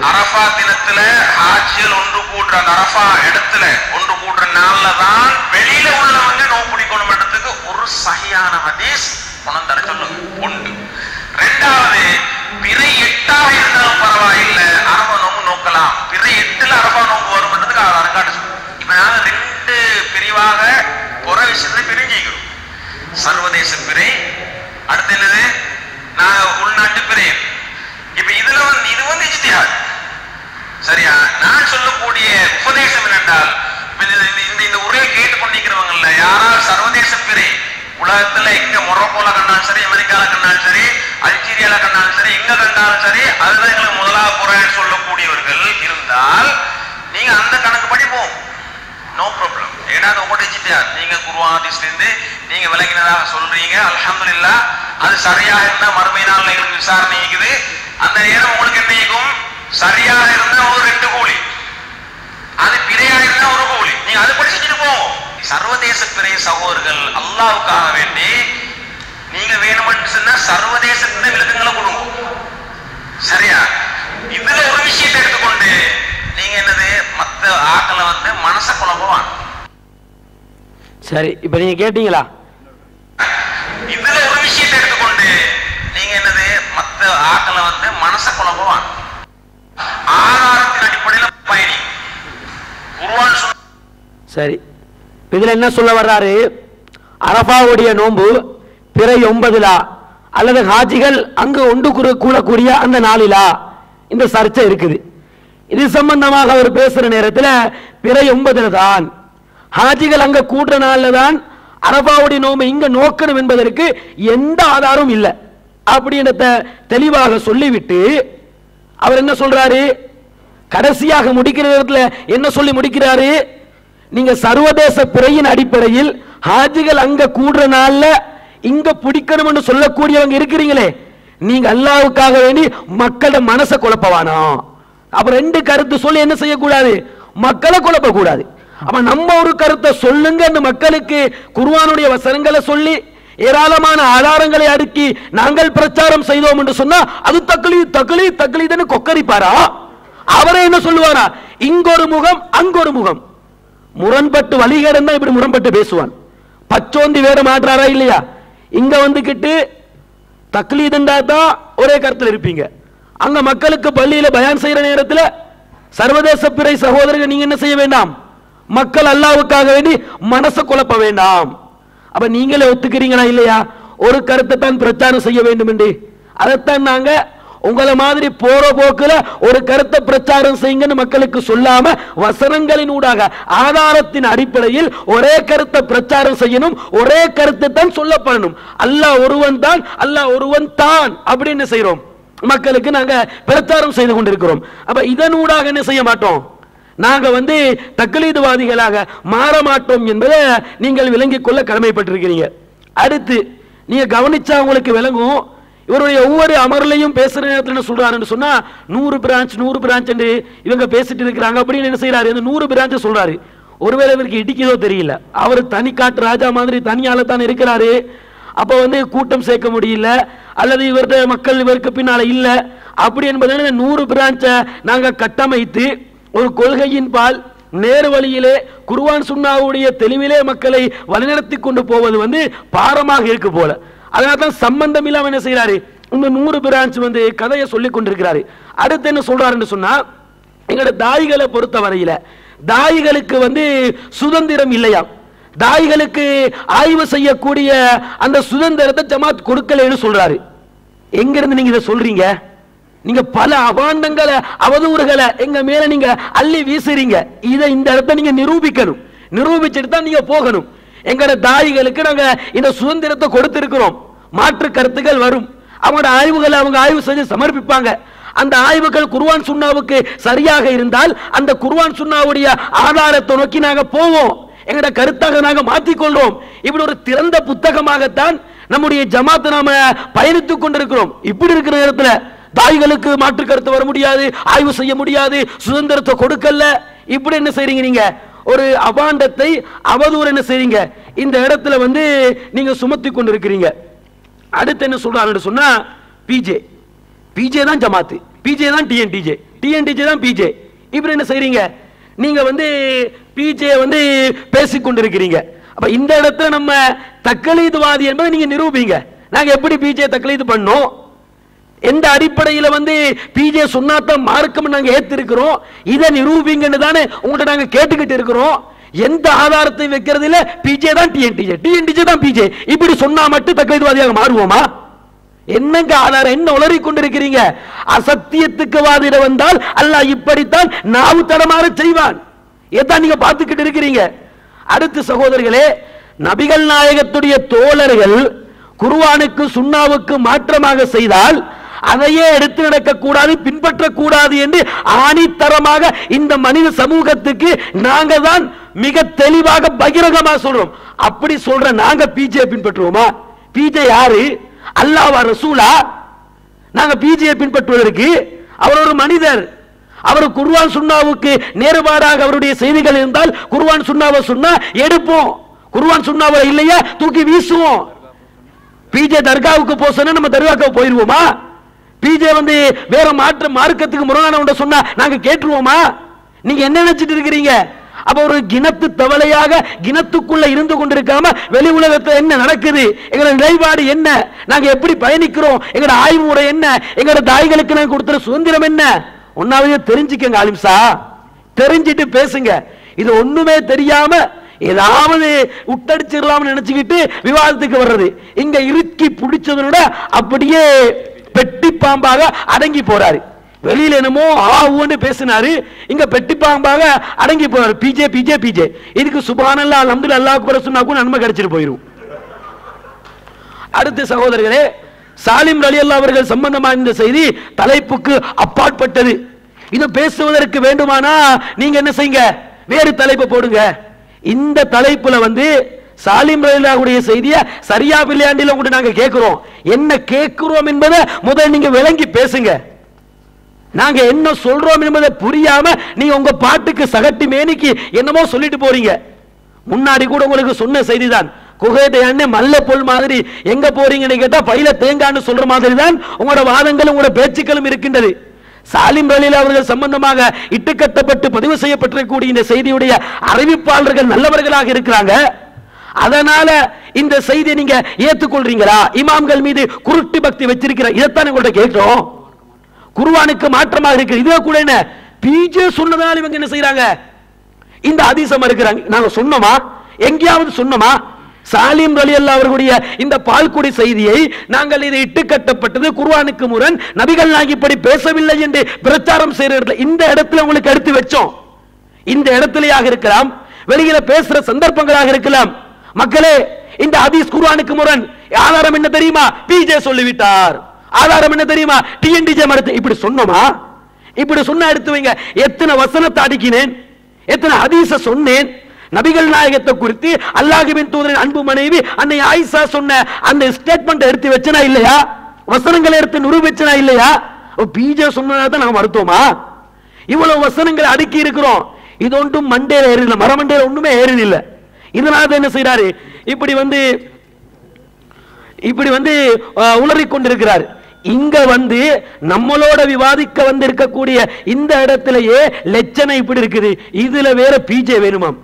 அரஃபா தினத்துல ஹாஜிகள் ஒன்று கூடுற, அந்த அரஃபா இடத்துல ஒன்று கூடுற நாள்ல தான் வெளியில உள்ளவங்க நோம்பு பிடிக்கணும் என்றதுக்கு ஒரு சஹீஹான ஹதீஸ் கொண்டு சொல்லுங்க. ஒன்று. ரெண்டாவது, பிறை 8ஆக இருந்தாலும் பரவாயில்லை, அரஃபா நோம்பு நோக்கலாம். பிறை 8ல அரஃபா நோம்பு வரும் என்றதுக்கு ஆதாரம் காட்ட சொல்லுங்க. இப்ப நாங்க 2 பிரிவாக புற விஷயத்தை பிரிஞ்சிக்கிறோம். சர்வதேச பிறை, அடுத்து என்னது நாங்க உள்நாட்டு பிறை. இப்ப இதுல இது இஜ்திஹாத். சரியா? நான் சொல்லக்கூடிய உபதேசம் என்னென்றால், இந்த உரையை கேட்டுக்கொண்டிருக்கிறவங்கல்ல யாரால் சர்வதேச பிறை உலகத்துல எங்க மொரோக்கோல கண்டாலும் சரி, அமெரிக்கால கண்டாலும் சரி, அல்ஜீரியால கண்டாலும் சரி, எங்க கண்டாலும் சரி, அதுதான் எங்களுக்கு முதலாக புறன்னு சொல்லக்கூடியவர்கள் இருந்தால் நீங்க அந்த கணக்கு படிப்போம், நோ ப்ராப்ளம். ஏன்னா உங்களோட இஜ்திஹாத், நீங்க குர்ஆன் ஹதீஸ்ல இருந்து நீங்க விளங்கினதாக சொல்றீங்க, அல்ஹம்துலில்லாஹ். அது சரியாக இருந்தா மறுமை நாள்ல எங்களுக்கு விசாரணை இருக்குது. அந்த நேரம் உங்களுக்கு என்ன இருக்கும்? சரியாக இருந்தா ஒரு 2 கூலி, அது பிறையா இருந்தா 1 கூலி. நீங்க அது படி செஞ்சுட்டு போவோம். சர்வதேச பிறை சகோதரர்கள் அல்லாஹ்வுக்காக வேண்டி நீங்க வேணும்னு சொன்னா சர்வதேசத்தின் விளக்கங்களை கொடுங்க. சரியா? இதுல ஒரு விஷயத்தை எடுத்துக்கொண்டு நீங்க என்னது மத்த ஆக்களை மனசை குழம்புவான். சரி, இப்ப நீங்க கேட்டீங்களா? இதுல ஒரு விஷயத்தை எடுத்துக்கொண்டு நீங்க என்னது மத்த ஆக்களை மனசை குழம்புவான். ஆதாரத்தின் அடிப்படையில் பயணி குர்ஆன். சரி, இதுல என்ன சொல்ல வர்றாரு? அரஃபாவுடைய நோன்பு பிறை 9லா அல்லது ஹாஜிகள் அங்கு ஒன்று கூடக்கூடிய அந்த நாளிலா? இந்த சர்ச்சை இருக்குது. இது சம்பந்தமாக அவர் பேசுற நேரத்தில் பிறை 9ல தான், ஹாஜிகள் அங்க கூடுற நாள்ல தான் அரஃபாவுடைய நோன்பை இங்க நோக்கணும் என்பதற்கு எந்த ஆதாரமும் இல்லை அப்படின்றத தெளிவாக சொல்லிவிட்டு அவர் என்ன சொல்றாரு? கடைசியாக முடிக்கிற நேரத்தில் என்ன சொல்லி முடிக்கிறாரு? நீங்க சர்வதேச பிறையின் அடிப்படையில் ஹாஜிகள் அங்க கூடுற நாள்ல இங்க பிடிக்கணும்னு சொல்லக்கூடியவங்க இருக்கிறீங்களே, நீங்க அல்லாஹ்வுக்காக வேண்டி மக்களோட மனசை குழப்பவானா. அப்ப ரெண்டு கருத்து சொல்லி என்ன செய்யக்கூடாது, மக்களை குழப்ப கூடாது. அப்ப நம்ம ஒரு கருத்தை சொல்லுங்க, மக்களுக்கு குர்ஆனுடைய வசனங்களை சொல்லி ஏராளமான ஆதாரங்களை அடுக்கி நாங்கள் பிரச்சாரம் செய்தோம் என்று சொன்னா அது தக்லீத் தக்லீத் தக்லீத்னு கொக்கரிப்பாரா? அவரே என்ன சொல்லுவாரா, இங்கொரு முகம் அங்கொரு முகம், முரண்பட்டு வழிகேடன் தான் இப்படி முரண்பட்டு பேசுவான். பச்சோந்தி வேற மாற்றாரா இல்லையா? இங்க வந்துகிட்டு தக்லீதுண்டா தான் ஒரே கருத்தில் இருப்பீங்க. அங்க மக்களுக்கு பள்ளியில பயான் செய்யற நேரத்தில் சர்வதேச பிறை சகோதரர்கள் நீங்க என்ன செய்ய வேண்டாம், மக்கள் அல்லாஹ்வுக்காக வேண்டி மனசை குழப்ப வேண்டாம். அப்ப நீங்களே ஒத்துக்கிறீங்களா இல்லையா, ஒரு கருத்தை தான் பிரச்சாரம் செய்ய வேண்டும் என்று? அதைத்தான் நாங்க உங்களை மாதிரி போற போக்குல ஒரு கருத்தை பிரச்சாரம் செய்யுங்கன்னு மக்களுக்கு சொல்லாம வசனங்களின் ஊடாக ஆதாரத்தின் அடிப்படையில் ஒரே கருத்தை பிரச்சாரம் செய்யணும், ஒரே கருத்தை தான் சொல்லப்படணும். அல்லாஹ் ஒருவன் தான், அல்லாஹ் ஒருவன் தான் அப்படின்னு செய்யறோம், மக்களுக்கு நாங்க பிரச்சாரம் செய்து கொண்டிருக்கிறோம். அப்ப இதனூடாக என்ன செய்ய மாட்டோம், நாங்க தக்லீதுவாதிகளாக மாற மாட்டோம் என்பதை நீங்கள் விளங்கிக் கொள்ள கடமைப்பட்டிருக்கிறீங்க. அடுத்து நீங்க கவனிச்சா உங்களுக்கு விளங்கும், இவருடைய ஒவ்வொரு அமர்லையும் பேசுற நேரத்தில் என்ன சொல்றாருன்னு சொன்னா 100 பிரான்ச் என்று இவங்க பேசிட்டு இருக்கிறாங்க அப்படின்னு என்ன செய்யறாரு, 100 பிரான்ச் சொல்றாரு. ஒருவேளை இவருக்கு இடிக்குதோ தெரியல, அவர் தனி காட்டு ராஜா மாதிரி தனியால தான் இருக்கிறாரு. அப்ப கூட்டம் சேர்க்க முடியல, அல்லது இவருடைய மக்கள் இவருக்கு பின்னால இல்ல அப்படி என்பதான 100 பிரான்ச்சை நாங்க கட்டமைத்து ஒரு கொள்கையின் பால் நேரு வழியிலே குர்ஆன் சுன்னாவுடைய தெளிவிலே மக்களை வழிநடத்தி கொண்டு போவது பாரமாக இருக்கு போல. அதனால தான் சம்பந்தம் இல்லாம என்ன செய்யறாரு, இந்த 100 பிரான்ச் கதையை சொல்லி கொண்டிருக்கிறாரு. அடுத்து என்ன சொல்றாருன்னு சொன்னா, எங்களோட தாயிகளை பொறுத்த வரையில தாயிகளுக்கு சுதந்திரம் இல்லையா, தாயிகளுக்கு ஆய்வு செய்யக்கூடிய அந்த சுதந்திரத்தை ஜமாத் கொடுக்கலன்னு சொல்றாரு. எங்க இருந்து நீங்க இதை சொல்றீங்க? நீங்க பல அபாண்டங்களை அவதூறுகளை எங்க மேல நீங்க அள்ளி வீசுறீங்க. இதை இந்த இடத்தை நீங்க நிரூபிக்கணும், நிரூபிச்சுட்டு தான் நீங்க போகணும். எங்கட தாயிகளுக்கு நாங்க இந்த சுதந்திரத்தை கொடுத்திருக்கிறோம், மாற்று கருத்துக்கள் வரும், அவங்களோட ஆய்வுகளை அவங்க ஆய்வு செஞ்சு சமர்ப்பிப்பாங்க. அந்த ஆய்வுகள் குர்ஆன் சுன்னாவுக்கு சரியாக இருந்தால் அந்த குர்ஆன் சுன்னாவுடைய ஆதாரத்தை நோக்கி நாங்க போவோம், எங்கட கருத்தாக நாங்க மாற்றிக்கொள்றோம். இப்படி ஒரு திறந்த புத்தகமாகத்தான் நம்முடைய ஜமாத்தை நாம பயணித்துக் கொண்டிருக்கிறோம். இப்படி இருக்கிற நேரத்தில் தாய்களுக்கு மாற்று கருத்து வர முடியாது, ஆய்வு செய்ய முடியாது, சுதந்திரத்தை கொடுக்கல, இப்படி என்ன செய்றீங்க, நீங்க ஒரு அபாண்டத்தை அவதூறு என்ன செய்றீங்க இந்த இடத்துல நீங்க சுமத்தி கொண்டிருக்கிறீங்க. அடுத்து என்ன சொல்றாருன்னு சொன்னா, பிஜே தான் ஜமாத்து, பிஜே தான் டிஎன்டிஜே, டிஎன்டிஜே தான் பிஜே. இப்படி என்ன செய்றீங்க நீங்க பிஜே பேசிக் கொண்டிருக்கிறீங்க. அப்ப இந்த இடத்துல நம்ம தக்லீதுவாதி என்பதை நீங்க நிரூபிங்க. நாங்க எப்படி பிஜே தக்லீது பண்ணோம், எந்த அடிப்படையில் பிஜே சொன்னாத்தான் மார்க்கம் நாங்க ஏத்திருக்கிறோம், இதை நிரூபிங்கன்னு தானே உங்கள்கிட்ட நாங்க கேட்டுக்கிட்டு இருக்கிறோம். எந்த ஆதாரத்தை வைக்கிறது இல்ல, பிஜே தான் டிஎன்டிஜே, டிஎன்டிஜே தான் பிஜே, இப்படி சொன்னா மட்டும் தக்லீதுவாதியாக மாறுவோமா? என்னங்க ஆதாரம், என்ன உளறி கொண்டிருக்கிறீங்க? அசத்தியத்துக்கு வாதிட வந்தால் அல்லாஹ் இப்படித்தான் நாவு தடமாற செய்வான், இதான் நீங்க பார்த்துக்கிட்டு இருக்கிறீங்க. அடுத்து சகோதரர்களே, நபிகள் நாயகத்துடைய தோழர்கள் குர்ஆனுக்கு சுன்னாவுக்கு மாற்றமாக செய்தால் அதையே எடுத்து நடக்கக்கூடாது, பின்பற்றக்கூடாது என்று ஆணித்தரமாக இந்த மனித சமூகத்துக்கு நாங்க தான் மிக தெளிவாக பகிரங்கமாக சொல்றோம். அப்படி சொல்ற நாங்க பிஜே பின்பற்றுவோமா? பிஜே யாரு, அல்லாஹ்வா ரசூலா? நாங்க பிஜே பின்பற்றுவதற்கு அவர் ஒரு மனிதர், அவர் குர்ஆன் சுன்னாவுக்கு நேர்மாறாக அவருடைய செய்திகள் இருந்தால் குர்ஆன் சுன்னாவை சொன்னா எடுப்போம், குர்ஆன் சுன்னாவை இல்லையா தூக்கி வீசுவோம். பிஜே தர்காவுக்கு போக சொன்னா நம்ம தர்காவுக்கு போயிருவோமா? பிஜே வேற மாற்ற மார்க்கத்துக்கு முரணான ஒன்றை சொன்னா நாங்க கேட்டுருவோமா? நீங்க என்ன நினைச்சிட்டு இருக்கிறீங்க? அப்ப ஒரு கிணத்து தவளையாக கிணத்துக்குள்ள இருந்து கொண்டிருக்காம வெளி உலகத்தில் என்ன நடக்குது, எங்களோட நிலைப்பாடு என்ன, நாங்க எப்படி பயணிக்கிறோம், எங்களோட ஆய்வு முறை என்ன, எங்களோட தாய்களுக்கு நாங்க கொடுத்த சுதந்திரம் என்ன, ஒன்னாவது தெரிஞ்சுக்கங்க ஆலிம்சா, தெரிஞ்சிட்டு பேசுங்க. இது ஒண்ணுமே தெரியாம ஏதாவது உட்டடிச்சிடலாம் நினைச்சுக்கிட்டு விவாதத்துக்கு வர்றது, இங்க இறுக்கி பிடிச்சதோட அப்படியே பெட்டி பாம்பாக அடங்கி போறாரு. வெளியில என்னமோ ஆவுன்னு பேசினாரு, இங்க பெட்டி பாம்பாக அடங்கி போறாரு. பிஜே பிஜே பிஜே, இதுக்கு சுப்ஹானல்லாஹ் அல்ஹம்துலில்லாஹ் அல்லாஹ் அக்பர் சொன்னா கூட நன்மை கிடைச்சிட்டு போயிரும். அடுத்த சகோதரர்களே, சாலிம் ரலியல்லாஹு அவர்கள் சம்பந்தமா இந்த செய்தி தலைப்புக்கு அப்பாற்பட்டது. இது பேசுவதற்கு வேண்டுமானா நீங்க என்ன செய்யுங்க, வேறு தலைப்பு போடுங்க. இந்த தலைப்புல சாலிம் ரலியல்லாஹுடைய செய்தியை சரியா பிள்ளையாண்டில கூட நாங்க கேட்கிறோம். என்ன கேட்கிறோம் என்பதை முதல்ல நீங்க விளங்கி பேசுங்க. நாங்க என்ன சொல்றோம் என்பதை புரியாம நீங்க உங்க பாட்டுக்கு சகட்டி மேனிக்கு என்னமோ சொல்லிட்டு போறீங்க. முன்னாடி கூட உங்களுக்கு சொன்ன செய்திதான், குகைதையான்னு மல்ல பொல் மாதிரி எங்க போறீங்கன்னு கேட்டா பையில தேங்கான்னு சொல்ற மாதிரி தான் உங்களோட வாதங்களும் உங்களோட பேச்சுக்களும் இருக்கின்றது. சாலிம் ரலியல்லாஹு அவர்கள் சம்பந்தமாக இட்டுக்கட்டப்பட்டு பதிவு செய்யப்பட்டிருக்கக்கூடிய இந்த செய்தியுடைய அறிவிப்பாளர்கள் நல்லவர்களாக இருக்கிறாங்க. அதனால இந்த செய்தியை நீங்க ஏற்றுக்கொள்றீங்களா? இமாம்கள் மீது குருட்டு பக்தி வச்சிருக்கிற இதைத்தான் உங்கள்ட்ட கேட்டோம். குர்ஆனுக்கு மாற்றமாக இருக்கு. இதே கூட என்ன பிஜே சொன்னதால இவங்க என்ன செய்யறாங்க? இந்த ஹதீஸை மறுக்கிறாங்க. நாங்க சொன்னோமா? எங்கேயாவது சொன்னோமா? சாலிம் ரலியல்லாஹு அவர்களுடைய இந்த பால்குடி செய்தியை நாங்கள் இது இட்டுக்கட்டப்பட்டது குர்ஆனுக்கு முரண், நபிகள் நாயகம் இப்படி பேசவில்லை என்று பிரச்சாரம் செய்யற இந்த இடத்துல உங்களுக்கு எடுத்து வச்சோம். இந்த இடத்திலேயாக இருக்கலாம், வெளியில பேசுற சந்தர்ப்பங்களாக இருக்கலாம். மக்களே, இந்த ஹதீஸ் குர்ஆனுக்கு முரண். ஆதாரம் என்ன தெரியுமா? பிஜே சொல்லிவிட்டார். ஆதாரம் என்ன தெரியுமா? டிஎன்டிஜே மறுத்து. இப்படி சொன்னோமா? இப்படி சொன்ன எடுத்து வைங்க. எத்தனை வசனத்தை அடிக்கினேன், எத்தனை ஹதீஸ சொன்னேன். நபிகள் நாயகத்தை குறித்து அல்லாஹ்வின் தூதரின் அன்பு மனைவி அன்னை ஆயிஷா சொன்ன அந்த ஸ்டேட்மெண்ட் எடுத்து வச்சனா இல்லையா? வசனங்களை எடுத்து நிரூபிச்சனா இல்லையா? பிஜே சொன்னதான் நாங்க மறுத்தோமா? இவ்வளவு வசனங்களை அடுக்கி இருக்கிறோம். இது ஒன்றும் மண்டையில ஏறில, மரமண்டையில ஒண்ணுமே ஏறில. இதனால என்ன செய்யறாரு? இப்படி வந்து உளறிக் கொண்டிருக்கிறார். இங்க வந்து நம்மளோட விவாதிக்க வந்து இருக்கக்கூடிய இந்த இடத்திலேயே லட்சணை இப்படி இருக்குது. இதுல வேற பிஜே வேணுமாம்.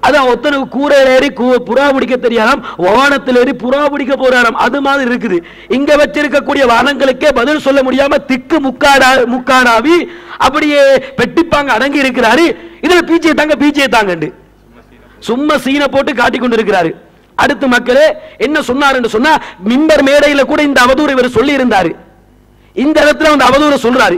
அதான் ஒருத்தனுக்கு கூரையில ஏறி புறா பிடிக்க தெரியாதாம், வானத்தில் ஏறி புறா பிடிக்க போறாராம். அது மாதிரி இருக்குது. இங்க வச்சிருக்கக்கூடிய வானங்களுக்கே பதில் சொல்ல முடியாம திக்கு முக்காடாவி அப்படியே பெட்டிப்பாங்க அடங்கி இருக்கிறாரு. இதுல பிஜே தாங்க சும்மா சீன போட்டு காட்டி கொண்டு இருக்கிறாரு. அடுத்து மக்களே என்ன சொன்னார் சொன்னா, மிம்பர் மேடையில கூட இந்த அவதூறு இவர் சொல்லி இருந்தாரு. இந்த இடத்துல வந்து அவதூறு சொல்றாரு.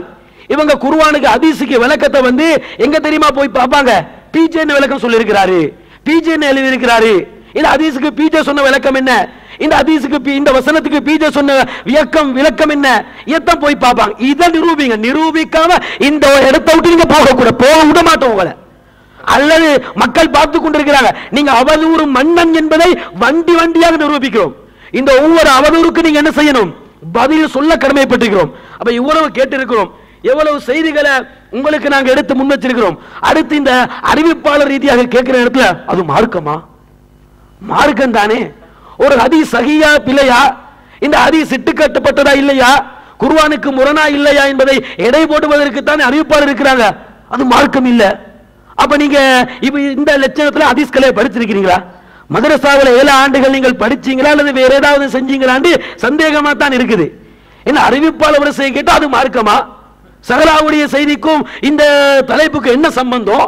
இவங்க குர்ஆனுக்கு ஹதீஸுக்கு விளக்கத்தை வந்து எங்க தெரியுமா போய் பார்ப்பாங்க? பிஜேன்னு விளக்கம் சொல்லி இருக்கிறாரு, பிஜேன்னு எழுதி இருக்கிறாரு. இந்த ஹதீஸுக்கு பிஜே சொன்ன விளக்கம் என்ன, இந்த ஹதீஸுக்கு இந்த வசனத்துக்கு பிஜே சொன்ன விளக்கம் என்ன, இதான் போய் பார்ப்பாங்க. இதை நிரூபிங்க. நிரூபிக்காம இந்த இடத்தை விட்டு நீங்க போக விட மாட்டோம் உங்களை. அல்லது மக்கள் பார்த்து கொண்டிருக்கிறாங்க. நீங்க அவதூறு மன்னன் என்பதை வண்டியாக நிரூபிக்கிறோம். இந்த ஒவ்வொரு அவதூறுக்கு நீங்க என்ன செய்யணும்? பதில் சொல்ல கடமைப்பட்டிருக்கிறோம். அப்ப இவ்வளவு கேட்டிருக்கிறோம், எவ்வளவு செய்திகளை உங்களுக்கு நாங்க எடுத்து முன் வச்சிருக்கிறோம். அடுத்து இந்த அறிவிப்பாளர் ரீதியாக கேட்கிற இடத்துல அது மார்க்கமா? மார்க்கம் தானே. ஒரு ஹதீஸ் சஹீஹா பிழையா, இந்த ஹதீஸ் இட்டுக்கட்டப்பட்டதா இல்லையா, குர்ஆனுக்கு முரணா இல்லையா என்பதை எடை போடுவதற்கு தானே அறிவிப்பாளர் இருக்கிறாங்க. அது மார்க்கம் இல்ல. அப்ப நீங்க இப்ப இந்த லட்சணத்துல ஹதீஸ்களை படிச்சிருக்கிறீங்களா? மதரசாவில் 7 ஆண்டுகள் நீங்கள் படிச்சீங்களா அல்லது வேற ஏதாவது செஞ்சீங்களான்னு சந்தேகமா தான் இருக்குது. என்ன அறிவிப்பாளர் வரிசையை கேட்டா அது மார்க்கமா? சஹலாவுடைய செய்திக்கும் இந்த தலைப்புக்கு என்ன சம்பந்தம்?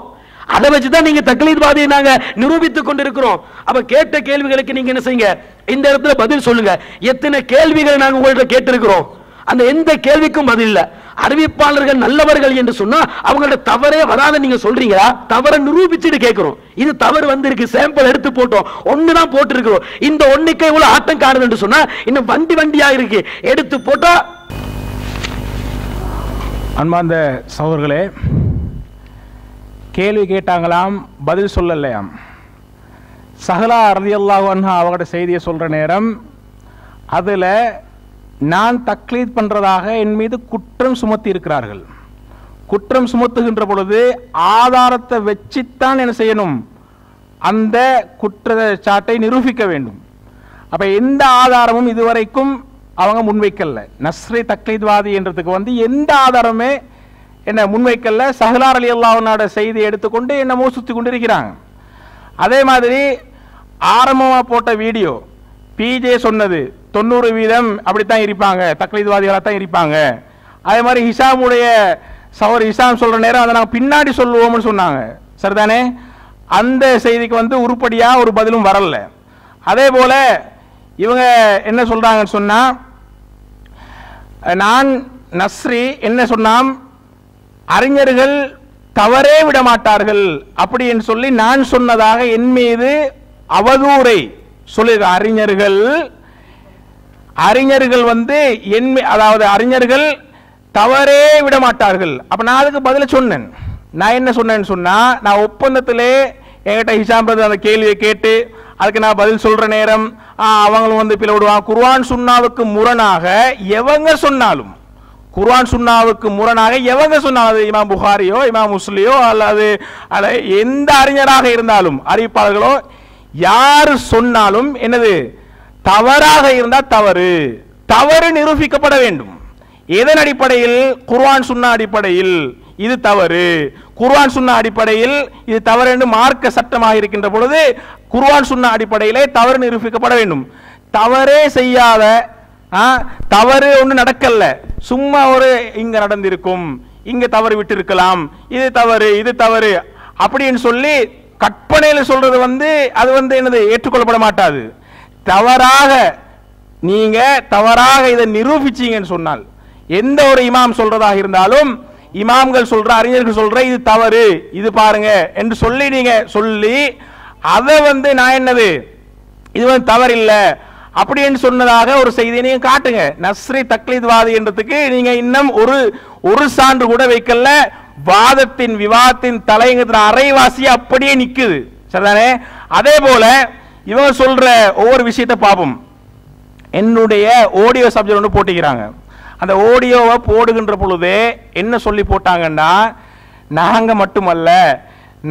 அதை வச்சுதான் நீங்க தக்லீத்வாதியை நாங்க நிரூபித்துக் கொண்டிருக்கிறோம். அப்ப கேட்ட கேள்விகளுக்கு நீங்க என்ன செய்யுங்க? இந்த இடத்துல பதில் சொல்லுங்க. எத்தனை கேள்விகளை நாங்க உங்கள்ட்ட கேட்டிருக்கிறோம், அந்த எந்த கேள்விக்கும் பதில் இல்ல. அறிவிப்பாளர்கள் நல்லவர்கள் என்று சொன்னா அவங்களோட தவறே வராத நீங்க சொல்றீங்களா? தவறை நிரூபிச்சுட்டு கேட்கிறோம். இது தவறு வந்திருக்கு, சாம்பிள் எடுத்து போட்டோம், ஒண்ணுதான் போட்டு இருக்கிறோம். இந்த ஒண்ணுக்கு இவ்வளவு ஆட்டம் காணுது என்று சொன்னா இன்னும் வண்டியா இருக்கு, எடுத்து போட்டா. அன்பார்ந்த சகோதரர்களே, கேள்வி கேட்டாங்களாம், பதில் சொல்லலையாம். சஹலா ரலியல்லாஹு அன்ஹா அவங்களோட செய்தியை சொல்ற நேரம் அதுல நான் தக்லீத் பண்றதாக என் மீது குற்றம் சுமத்தி இருக்கிறார்கள். குற்றம் சுமத்துகின்ற பொழுது ஆதாரத்தை வச்சுத்தான் என்ன செய்யணும்? அந்த குற்றச்சாட்டை நிரூபிக்க வேண்டும். அப்ப எந்த ஆதாரமும் இதுவரைக்கும் அவங்க முன்வைக்கல. நஸ்ரி தக்லீத்வாதி என்றதுக்கு வந்து எந்த ஆதாரமே என்ன முன்வைக்கல. சஹலா ரலியல்லாஹு அன்ஹா செய்தி எடுத்துக்கொண்டு என்னமோ சுத்தி கொண்டு இருக்கிறாங்க. அதே மாதிரி ஆரம்பமா போட்ட வீடியோ பிஜே சொன்னது 90% அப்படித்தான் இருப்பாங்க, தக்லீத்வாதிகளாக தான் இருப்பாங்க. அதே மாதிரி ஹிஷாமுடைய சவர் ஹிஷாம் சொல்ற நேரம் அதை நாங்கள் பின்னாடி சொல்லுவோம்னு சொன்னாங்க. சரிதானே? அந்த செய்திக்கு வந்து உருப்படியா ஒரு பதிலும் வரல. அதே போல இவங்க என்ன சொல்றாங்கன்னு சொன்னா, நான் நஸ்ரி என்ன சொன்னாம், அறிஞர்கள் தவறே விட மாட்டார்கள் அப்படின்னு சொல்லி நான் சொன்னதாக என் மீது அவதூறை சொல்லுங்க. அறிஞர்கள் வந்து அதாவது அறிஞர்கள் தவறே விட மாட்டார்கள். அப்ப நான் அதுக்கு பதில சொன்னேன். நான் என்ன சொன்னேன்னு சொன்னா, நான் ஒப்பந்தத்திலே என்கிட்ட ஹிஷாம் பிரதர் அந்த கேள்வியை கேட்டு அதுக்கு நான் பதில் சொல்ற நேரம் அவங்களும் வந்து பிள விடுவாங்க. குர்ஆன் சுன்னாவுக்கு முரணாக எவங்க சொன்னாலும், குர்ஆன் சுன்னாவுக்கு முரணாக எவங்க சொன்னாலும், அது இமாம் புகாரியோ இமாம் முஸ்லியோ அல்லது எந்த அறிஞராக இருந்தாலும், அறிவிப்பாளர்களோ யாரு சொன்னாலும் என்னது தவறாக இருந்தால் தவறு, தவறு நிரூபிக்கப்பட வேண்டும். எதன் அடிப்படையில்? குர்ஆன் சுன்னா அடிப்படையில் இது தவறு, குர்ஆன் சுன்னா அடிப்படையில் இது தவறு என்று மார்க்க சட்டமாக இருக்கின்ற பொழுது குர்ஆன் சுன்னா அடிப்படையிலே தவறு நிரூபிக்கப்பட வேண்டும். தவறே செய்யாத, தவறு ஒன்று நடக்கல, சும்மா ஒரு இங்க நடந்திருக்கும், இங்க தவறு விட்டு இருக்கலாம், இது தவறு இது தவறு அப்படின்னு சொல்லி கற்பனையில் சொல்றது வந்து அது வந்து என்னது ஏற்றுக்கொள்ளப்பட மாட்டாது. தவறாக நீங்க தவறாக இதை நிரூபிச்சீங்கன்னு சொன்னால், எந்த ஒரு இமாம் சொல்றதாக இருந்தாலும், இமாம்கள் சொல்ற அறிஞர்கள் சொல்ற இது தவறு இது பாருங்க என்று சொல்லி நீங்க சொல்லி அதை வந்து நான் என்னது இது வந்து தவறு இல்லை அப்படின்னு சொன்னதாக ஒரு செய்தியை நீங்க காட்டுங்க. நஸ்ரி தக்லீத்வாதி என்றதுக்கு நீங்க இன்னும் ஒரு சான்று கூட வைக்கல. வாதத்தின் விவாதத்தின் தலைங்கிற அரைவாசி அப்படியே நிக்குது. சரிதானே? அதே போல இவங்க சொல்ற ஒவ்வொரு விஷயத்தை பார்ப்போம். என்னுடைய ஆடியோ சப்ஜெக்ட் ஒன்று போட்டிக்கிறாங்க. அந்த ஆடியோவை போடுகின்ற பொழுதே என்ன சொல்லி போட்டாங்கன்னா, நாங்க மட்டுமல்ல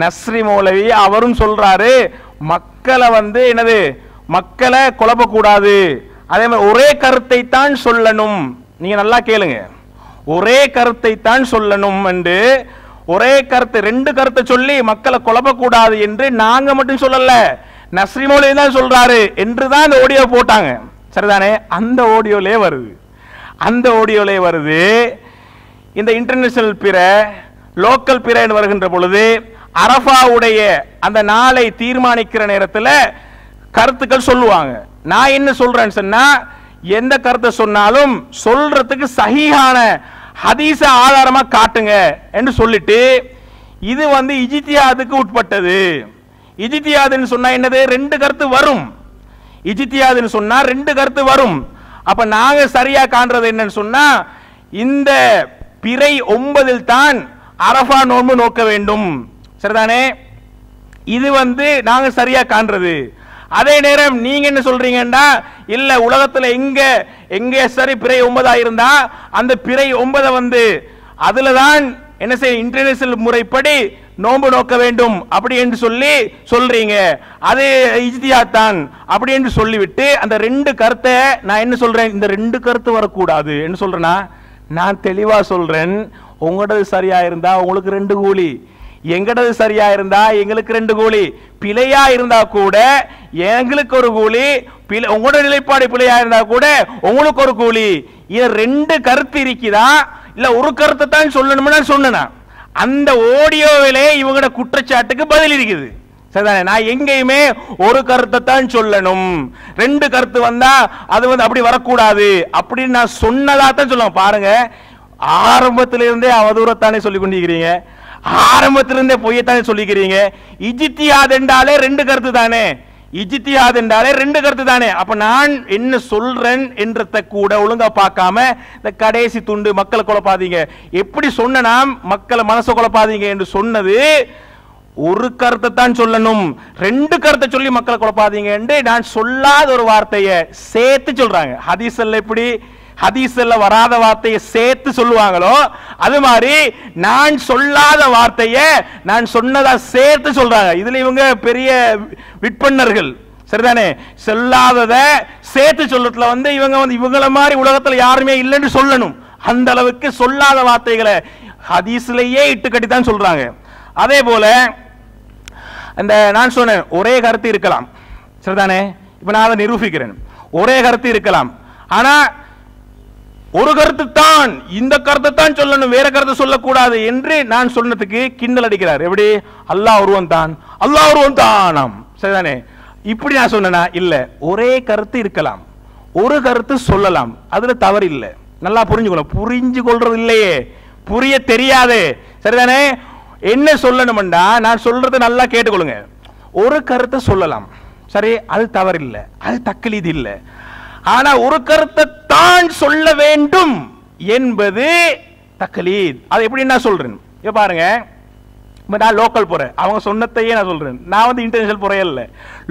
நஸ்ரி மௌலவி அவரும் சொல்றாரு மக்களை வந்து என்னது மக்களை குழப்பக்கூடாது, அதே மாதிரி ஒரே கருத்தை தான் சொல்லணும். நீங்க நல்லா கேளுங்க, ஒரே கருத்தை தான் சொல்லணும் என்று, ஒரே கருத்து ரெண்டு கருத்தை சொல்லி மக்களை குழப்பக்கூடாது என்று நாங்க மட்டும் சொல்லல, நஸ்ரி மௌலவி தான் சொல்றாரு என்று தான் அந்த ஆடியோ போட்டாங்க. சரிதானே? அந்த ஆடியோலே வருது, அந்த ஆடியோலே வருது. இந்த இன்டர்நேஷனல் பிற லோக்கல் பிற வருகின்ற பொழுது அரஃபாவுடைய அந்த நாளை தீர்மானிக்கிற நேரத்தில் கருத்துக்கள் சொல்லுவாங்க. நான் என்ன சொல்றேன்னு சொன்னா, எந்த கருத்தை சொன்னாலும் சொல்றதுக்கு சஹீஹான ஹதீஸ ஆதாரமா காட்டுங்க என்று சொல்லிட்டு, இது வந்து இஜ்திஹாதுக்கு உட்பட்டது. இஜ்திஹாதுன்னு சொன்னா என்னது? ரெண்டு கருத்து வரும். இஜ்திஹாதுன்னு சொன்னா ரெண்டு கருத்து வரும். அப்ப நாங்க சரியா காண்றது என்னன்னு சொன்னா, இந்த பிறை 9 தான் அரஃபா நோன்பு நோக்க வேண்டும். சரிதானே? இது வந்து நாங்க சரியா காண்றது. அதே நேரம் நீங்க என்ன சொல்றீங்கன்னா, இல்ல உலகத்துல எங்க சரி பிறை 9 இருந்தா அந்த பிறை 9 வந்து அதுலதான் என்ன செய்ய இன்டர்நேஷனல் முறைப்படி நோன்பு நோக்க வேண்டும் அப்படி என்று சொல்லி சொல்றீங்க, அது இஜ்திஹாத் தான் அப்படி என்று சொல்லிவிட்டு அந்த ரெண்டு கருத்தை நான் என்ன சொல்றேன், இந்த ரெண்டு கருத்து வரக்கூடாது என்று சொல்றேன்னா, நான் தெளிவா சொல்றேன், உங்களோடது சரியா இருந்தா உங்களுக்கு 2 கூலி, எங்கடது சரியா இருந்தா எங்களுக்கு 2 கூலி, பிழையா இருந்தா கூட எங்களுக்கு ஒரு கூலி, உங்களோட நிலைப்பாடு பிழையா இருந்தா கூட உங்களுக்கு ஒரு கூலி. இது 2 கருத்து இருக்குதா இல்ல ஒரு கருத்தை தான் சொல்லணும்னு சொன்னா, அந்த ஆடியோவிலே இவங்களோட குற்றச்சாட்டுக்கு பதில் இருக்குது. சரிதானே? நான் எங்கேயுமே ஒரு கருத்தை தான் சொல்லணும், 2 கருத்து வந்தா அது வந்து அப்படி வரக்கூடாது அப்படின்னு நான் சொன்னதா தான் சொல்லுவேன். பாருங்க, ஆரம்பத்திலிருந்தே அவதூறத்தானே சொல்லிக் கொண்டிருக்கிறீங்க, ஆரம்பத்திலிருந்தே பொய்யத்தானே சொல்லிக்கிறீங்க. இஜ்திஹாத் என்றாலே 2 கருத்து தானே, இஜ்திஹாத் என்றாலே 2 கருத்து தானே. அப்ப நான் என்ன சொல்றேன் என்றத கூட ஒழுங்கா பார்க்காம இந்த கடைசி துண்டு மக்களை குழப்பாதீங்க, எப்படி சொன்னா மக்களை மனசை குழப்பாதீங்க என்று சொன்னது, ஒரு கருத்தை தான் சொல்லணும், 2 கருத்தை சொல்லி மக்களை குழப்பாதீங்க என்று நான் சொல்லாத ஒரு வார்த்தையை சேர்த்து சொல்றாங்க. ஹதீஸ்ல எப்படி ஹதீஸ்ல வராத வார்த்தையை சேர்த்து சொல்லுவாங்களோ அது மாதிரி நான் சொல்லாத வார்த்தையை நான் சொன்னதா சேர்த்து சொல்றாங்க. இதுல இவங்க பெரிய விற்பனர்கள். சரிதானே? சொல்லாதத சேர்த்து சொல்றதுல வந்து இவங்க வந்து இவங்கள மாதிரி உலகத்துல யாருமே இல்லைன்னு சொல்லணும், அந்த அளவுக்கு சொல்லாத வார்த்தைகளை ஹதீஸ்லயே இட்டு கட்டி தான் சொல்றாங்க. அதே போல அந்த நான் சொன்னேன் ஒரே கருத்து இருக்கலாம். சரிதானே? இப்ப நான் அதை நிரூபிக்கிறேன், ஒரே கருத்து இருக்கலாம், ஆனா ஒரு கருத்து தான், இந்த கருத்தை தான் சொல்லணும், வேற கருத்தை சொல்லக்கூடாது என்று நான் சொன்னதுக்கு கிண்டல் அடிக்கிறார். எப்படி? அல்லாஹ் ஒருவன் தான், அல்லாஹ் ஒருவன் தானாம். சரிதானே? இப்படி நான் சொன்னா இல்ல, ஒரே கருத்து இருக்கலாம், ஒரு கருத்து சொல்லலாம், அதுல தவறு இல்லை. நல்லா புரிஞ்சுக்கணும், புரிஞ்சு கொள்றது இல்லையே, புரிய தெரியாதே. சரிதானே? என்ன சொல்லணும்டா நான் சொல்றது நல்லா கேட்டுக்கொள்ளுங்க. ஒரு கருத்தை சொல்லலாம், சரி, அது தவறு இல்லை, அது தக்லீத் இல்லை. ஆனா ஒரு கருத்தை தான் சொல்ல வேண்டும் என்பது தக்லீத். அது எப்படி நான் சொல்றேன், இப்ப பாருங்க, நான் லோக்கல் புறை, அவங்க சொன்னதையே நான் சொல்றேன். நான் வந்து இன்டர்நேஷனல் புறையே இல்லை,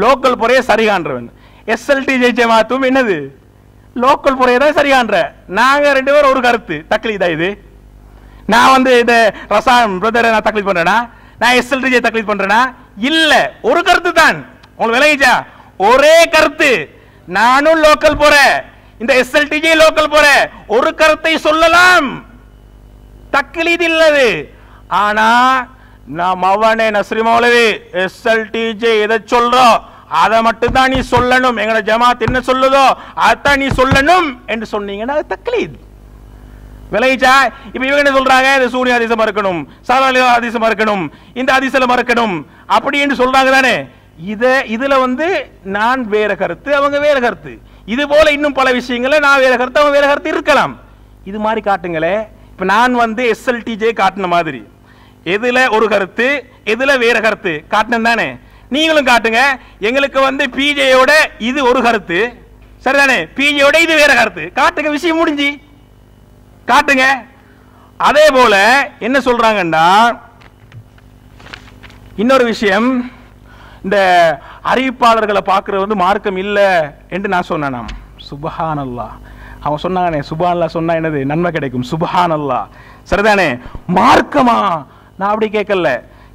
லோக்கல் புறையை சரி காண்றவன். SLTJ ஜமாத்தும் என்னது லோக்கல் புறையை தான் சரி காண்ற. நாங்க 2 பேரும் ஒரு கருத்து. தக்லீதா இது? நான் வந்து இந்த ரசாயன் பிரதரை நான் தக்லீத் பண்றேனா? நான் SLTJ தக்லீத் பண்றேனா? இல்ல, ஒரு கருத்து தான். உங்களுக்கு விளங்கிச்சா? ஒரே கருத்து. நானும் லோக்கல் புறை, இந்த SLTJ லோக்கல் புறை. ஒரு கருத்தை சொல்லலாம், தக்லீத் இல்லது. ஆனா நாம் அவனே நஸ்ரி மௌலவி SLTJ எதை சொல்றோம் அதை மட்டும் தான் நீ சொல்லணும், எங்கட ஜமாத் என்ன சொல்லுதோ அதான் நீ சொல்லணும் என்று சொன்னீங்கன்னா அது தக்லீத். விளைச்சா? இப்ப இவங்க என்ன சொல்றாங்க, இது சூரிய அதிசம் மறுக்கணும், சாதாரண அதிசம் மறுக்கணும், இந்த அதிசல மறுக்கணும் அப்படி என்று சொல்றாங்க தானே. இதுல வந்து நான் வேற கருத்து, அவங்க வேற கருத்து. இது போல இன்னும் பல விஷயங்கள நான் வேற கருத்து, அவங்க வேற கருத்து இருக்கலாம். இது மாதிரி காட்டுங்களே. இப்ப நான் வந்து SLTJ காட்டின மாதிரி எதுல ஒரு கருத்து எதுல வேற கருத்து காட்டணும் தானே. நீங்களும் காட்டுங்க. எங்களுக்கு வந்து PJயோட இது ஒரு கருத்து சரிதானே, PJயோட இது வேற கருத்து காட்டுங்க, விஷயம் முடிஞ்சு காட்டுங்க. அதே போல என்ன சொல்றாங்கன்னா இன்னொரு விஷயம், இந்த அறிவிப்பாளர்களை பார்க்கறது வந்து மார்க்கம் இல்ல என்று நான் சொன்னேன். சுப்ஹானல்லாஹ், அவன் சொன்னானே சுப்ஹானல்லாஹ் சொன்னா என்னது நன்மை கிடைக்கும், சுப்ஹானல்லாஹ் சரிதானே. மார்க்கமா? நான் அப்படி கேட்கல.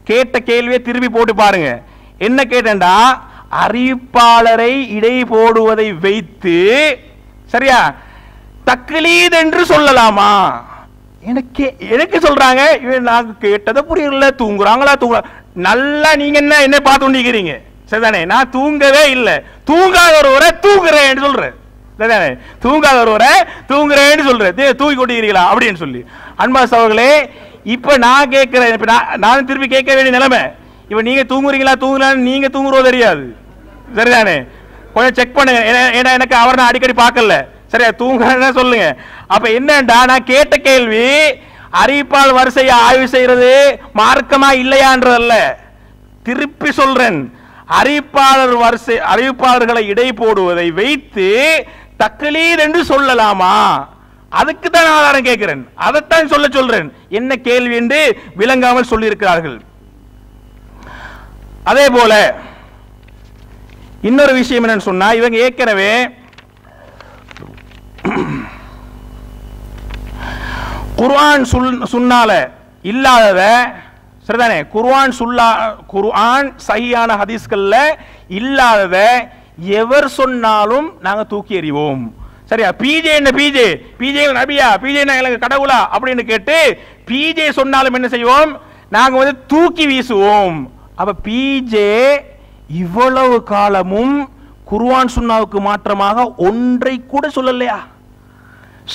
கேட்ட கேள்வியை திருப்பி போட்டு பாருங்க. என்ன கேட்டேன்டா, அறிவிப்பாளரை இடை போடுவதை வைத்து சரியா தக்லீத் என்று சொல்லலாமா? எனக்கு சொல்றாங்க, நான் கேட்டதை புரியல, தூங்குறாங்களா நல்லா. நீங்க என்ன பார்த்து கொண்டிருக்கிறீங்க சரிதானே. நான் தூங்கவே இல்லை, தூங்காத ஒருவரை தூங்குறேன் சொல்றேன் சரிதானே, தூங்காத ஒருவரை தூங்குறேன்னு சொல்றேன், தூங்கி கொண்டிருக்கிறீங்களா அப்படின்னு சொல்லி. அன்பாஸ் அவர்களே, இப்ப நான் கேட்கிறேன், இப்ப நானும் திருப்பி கேட்க வேண்டிய நிலைமை. இப்ப நீங்க தூங்குறீங்களா தூங்குறான்னு நீங்க தூங்குறது தெரியாது சரிதானே. கொஞ்சம் செக் பண்ணுங்க, ஏன்னா எனக்கு அவர் நான் அடிக்கடி பார்க்கல சரியா, தூங்குறேன்னு சொல்லுங்க. அப்ப என்னண்டா, நான் கேட்ட கேள்வி அறிவிப்பாளர் வரிசையை ஆய்வு செய்யறது மார்க்கமா இல்லையான்றதல்ல. திருப்பி சொல்றேன், அறிவிப்பாளர்களை இடை போடுவதை வைத்து தக்லீத் என்று சொல்லலாமா? அதுக்கு தான் ஆதாரம் கேட்கிறேன், அதைத்தான் சொல்றேன். என்ன கேள்வி என்று விளங்காமல் சொல்லி இருக்கிறார்கள். அதே போல இன்னொரு விஷயம் என்னன்னு சொன்னா, இவங்க ஏற்கனவே குர்ஆன் சுன்னால இல்லாதத சரிதானே, குர்ஆன் சஹீஹான ஹதீஸ்கள்ல இல்லாதத எவர் சொன்னாலும் நாங்க தூக்கி எறிவோம் சரியா. PJ என்ன, PJ நபியா, PJ எங்களுக்கு கடவுளா அப்படின்னு கேட்டு PJ சொன்னாலும் என்ன செய்வோம், நாங்க வந்து தூக்கி வீசுவோம். அப்ப PJ இவ்வளவு காலமும் குர்ஆன் சுன்னாவுக்கு மாற்றமாக ஒன்றை கூட சொல்லலையா?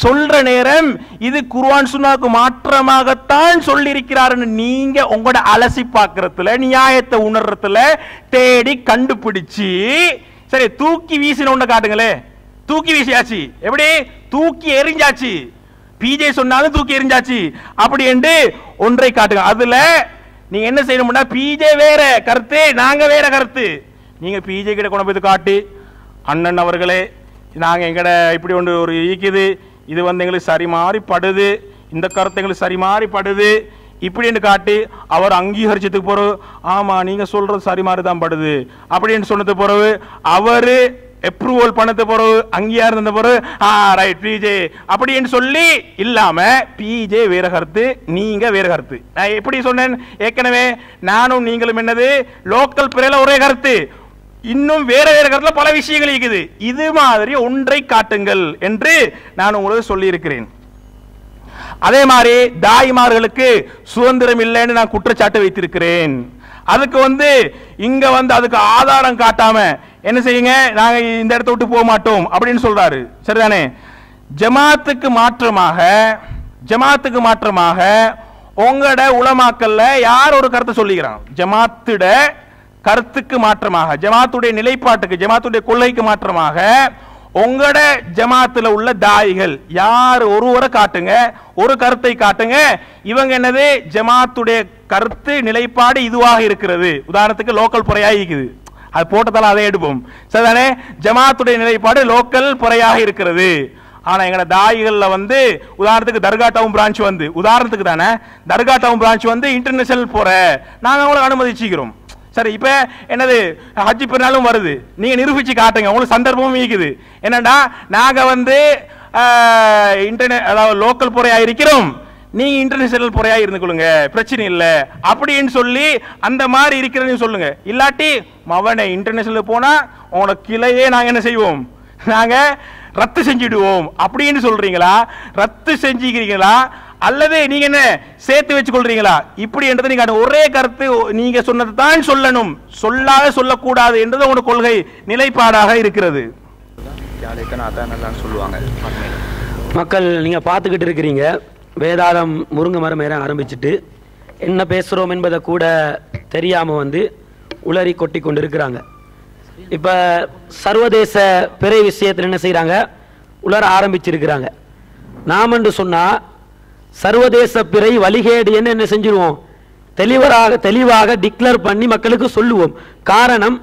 சொல்ற நேரம் இது குர்ஆன் சுன்னாவுக்கு மாற்றமாகத்தான் சொல்லி இருக்கிறாருன்னு நீங்க உங்களோட அலசி பார்க்கறதுல, நியாயத்தை உணர்றதுல தேடி கண்டுபிடிச்சு சரி தூக்கி வீசின ஒண்ணு காட்டுங்களே. தூக்கி வீசியாச்சு, எப்படி தூக்கி எறிஞ்சாச்சு, PJ சொன்னாலும் தூக்கி எறிஞ்சாச்சு அப்படி என்று ஒன்றை காட்டுங்க. அதுல நீங்க என்ன செய்யணும்னா, PJ வேற கருத்து, நாங்க வேற கருத்து. நீங்க PJ கிட்ட கொண்டு போய் காட்டி, அண்ணன் அவர்களே நாங்க எங்கட இப்படி ஒன்று ஒரு ஈக்குது, இது வந்து எங்களுக்கு சரி மாறி படுது, இந்த கருத்து எங்களுக்கு சரி மாறி படுது இப்படின்னு காட்டி அவர் அங்கீகரிச்சதுக்கு பிறகு ஆமா நீங்க சொல்றது சரி மாறி தான் படுது அப்படின்னு சொன்னது பிறகு அவரு அப்ரூவல் பண்ணது பிறகு அங்கீகாரம் இருந்த பிறகு ரைட் PJ அப்படின்னு சொல்லி இல்லாம PJ வேற கருத்து, நீங்க வேற கருத்து. நான் எப்படி சொன்னேன் ஏற்கனவே, நானும் நீங்களும் என்னது லோக்கல் பிறையில ஒரே கருத்து, இன்னும் வேற வேற கருத்துல பல விஷயங்கள் இருக்குது. இது மாதிரி ஒன்றை காட்டுங்கள் என்று நான் உங்களுக்கு சொல்லி இருக்கிறேன். அதே மாதிரி தாய்மார்களுக்கு சுதந்திரம் இல்லைன்னு நான் குற்றச்சாட்டு வைத்திருக்கிறேன். அதுக்கு வந்து இங்க வந்து அதுக்கு ஆதாரம் காட்டாம என்ன செய்யுங்க, நாங்க இந்த இடத்தை விட்டு போக மாட்டோம் அப்படின்னு சொல்றாரு சரிதானே. ஜமாத்துக்கு மாற்றமாக உங்களோட உலமாக்கல்ல யார் ஒரு கருத்தை சொல்லிக்கிறான், ஜமாத்துட கருத்துக்கு மாற்றமாக, ஜமாத்துடைய நிலைப்பாட்டுக்கு, ஜமாத்துடைய கொள்கைக்கு மாற்றமாக உங்களோட ஜமாத்துல உள்ள தாயிகள் யார் ஒருவரை காட்டுங்க, ஒரு கருத்தை காட்டுங்க. இவங்க என்னது ஜமாத்துடைய கருத்து நிலைப்பாடு இதுவாக இருக்கிறது. உதாரணத்துக்கு லோக்கல் புறையாக இருக்குது, அது போட்டதால அதை எடுப்போம் சரிதானே. ஜமாத்துடைய நிலைப்பாடு லோக்கல் புறையாக இருக்கிறது, ஆனா எங்கட தாயிகள்ல வந்து உதாரணத்துக்கு தர்கா டவுன் பிரான்ச் வந்து உதாரணத்துக்கு தானே தர்கா டவுன் பிரான்ச் வந்து இன்டர்நேஷனல் போற நாங்க அவங்களை அனுமதிச்சுக்கிறோம். சரி, இப்ப என்னது ஹஜ் பெருநாளும் வருது, நீங்க நிரூபிச்சு காட்டுங்க, உங்களுக்கு சந்தர்ப்பமும் இருக்குது. என்னடா நாங்க வந்து இன்டர்நெட் அதாவது லோக்கல் பொறையா இருக்கிறோம், நீங்க இன்டர்நேஷனல் பொறையா இருந்து கொள்ளுங்க, பிரச்சனை இல்லை அப்படின்னு சொல்லி அந்த மாதிரி இருக்கிறதுன்னு சொல்லுங்க. இல்லாட்டி மவனை இன்டர்நேஷனல் போனா உங்களோட கிளையே நாங்க என்ன செய்வோம், நாங்க ரத்து செஞ்சிடுவோம் அப்படின்னு சொல்றீங்களா? ரத்து செஞ்சுக்கிறீங்களா அல்லது நீங்க என்ன சேர்த்து வச்சு கொள்றீங்களா? இப்படி என்றது நீங்க ஒரே கருத்து, நீங்க சொன்னது தான் சொல்லணும், சொல்லாத சொல்லக்கூடாது என்றது உங்க கொள்கை நிலைப்பாடாக இருக்கிறது. மக்கள் நீங்க பார்த்துக்கிட்டு இருக்கிறீங்க, வேதாளம் முருங்கை மரம் ஏற ஆரம்பிச்சுட்டு என்ன பேசுறோம் என்பதை கூட தெரியாம வந்து உளறி கொட்டி கொண்டு இருக்கிறாங்க. இப்ப சர்வதேச பிறை விஷயத்தில் என்ன செய்யறாங்க, உலர ஆரம்பிச்சிருக்கிறாங்க. நாம் என்று சொன்னா சர்வதேச பிறை வழிகேடு என்ன செஞ்சிருவோம், தெளிவாக டிக்ளேர் பண்ணி மக்களுக்கு சொல்லுவோம். காரணம்,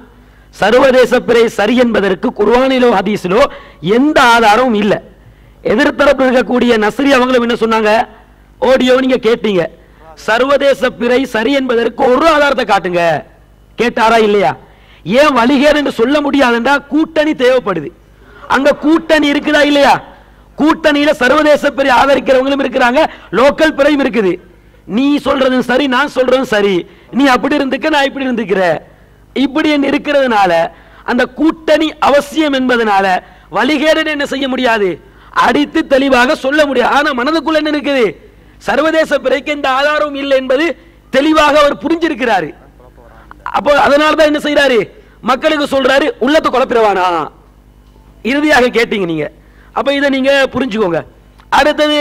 சர்வதேச பிறை சரி என்பதற்கு குர்ஆனிலோ ஹதீஸிலோ எந்த ஆதாரமும் இல்லை. எதிர்த்தரப்பு இருக்கக்கூடிய நஸ்ரி அவங்களும் என்ன சொன்னாங்க, ஆடியோ நீங்க கேட்டீங்க, சர்வதேச பிறை சரி என்பதற்கு ஒரு ஆதாரத்தை காட்டுங்க. கேட்டாரா இல்லையா? ஏன் வழிகேடு என்று சொல்ல முடியாதுன்றா கூட்டணி தேவைப்படுது. அங்க கூட்டணி இருக்குதா இல்லையா? கூட்டணியில சர்வதேச பிறை ஆதரிக்கிறவங்களும் இருக்கிறாங்க, லோக்கல் பிறையும் இருக்குது. நீ சொல்றதும் சரி, நான் சொல்றதும் சரி, நீ அப்படி இருந்துக்க, நான் இப்படி இருந்துக்கிற, இப்படி இருக்கிறதுனால அந்த கூட்டணி அவசியம் என்பதனால வழிகேடு என்ன செய்ய முடியாது, அடித்து தெளிவாக சொல்ல முடியாது. ஆனா மனதுக்குள்ள என்ன இருக்குது, சர்வதேச பிறைக்கு எந்த ஆதாரமும் இல்லை என்பது தெளிவாக அவர் புரிஞ்சிருக்கிறாரு. அப்போ அதனாலதான் என்ன செய்யறாரு, மக்களுக்கு சொல்றாரு, உள்ளத்தை குழப்பிடுவானா. இறுதியாக கேட்டீங்க நீங்க, அப்ப இதை நீங்க புரிஞ்சுக்கோங்க. அடுத்தது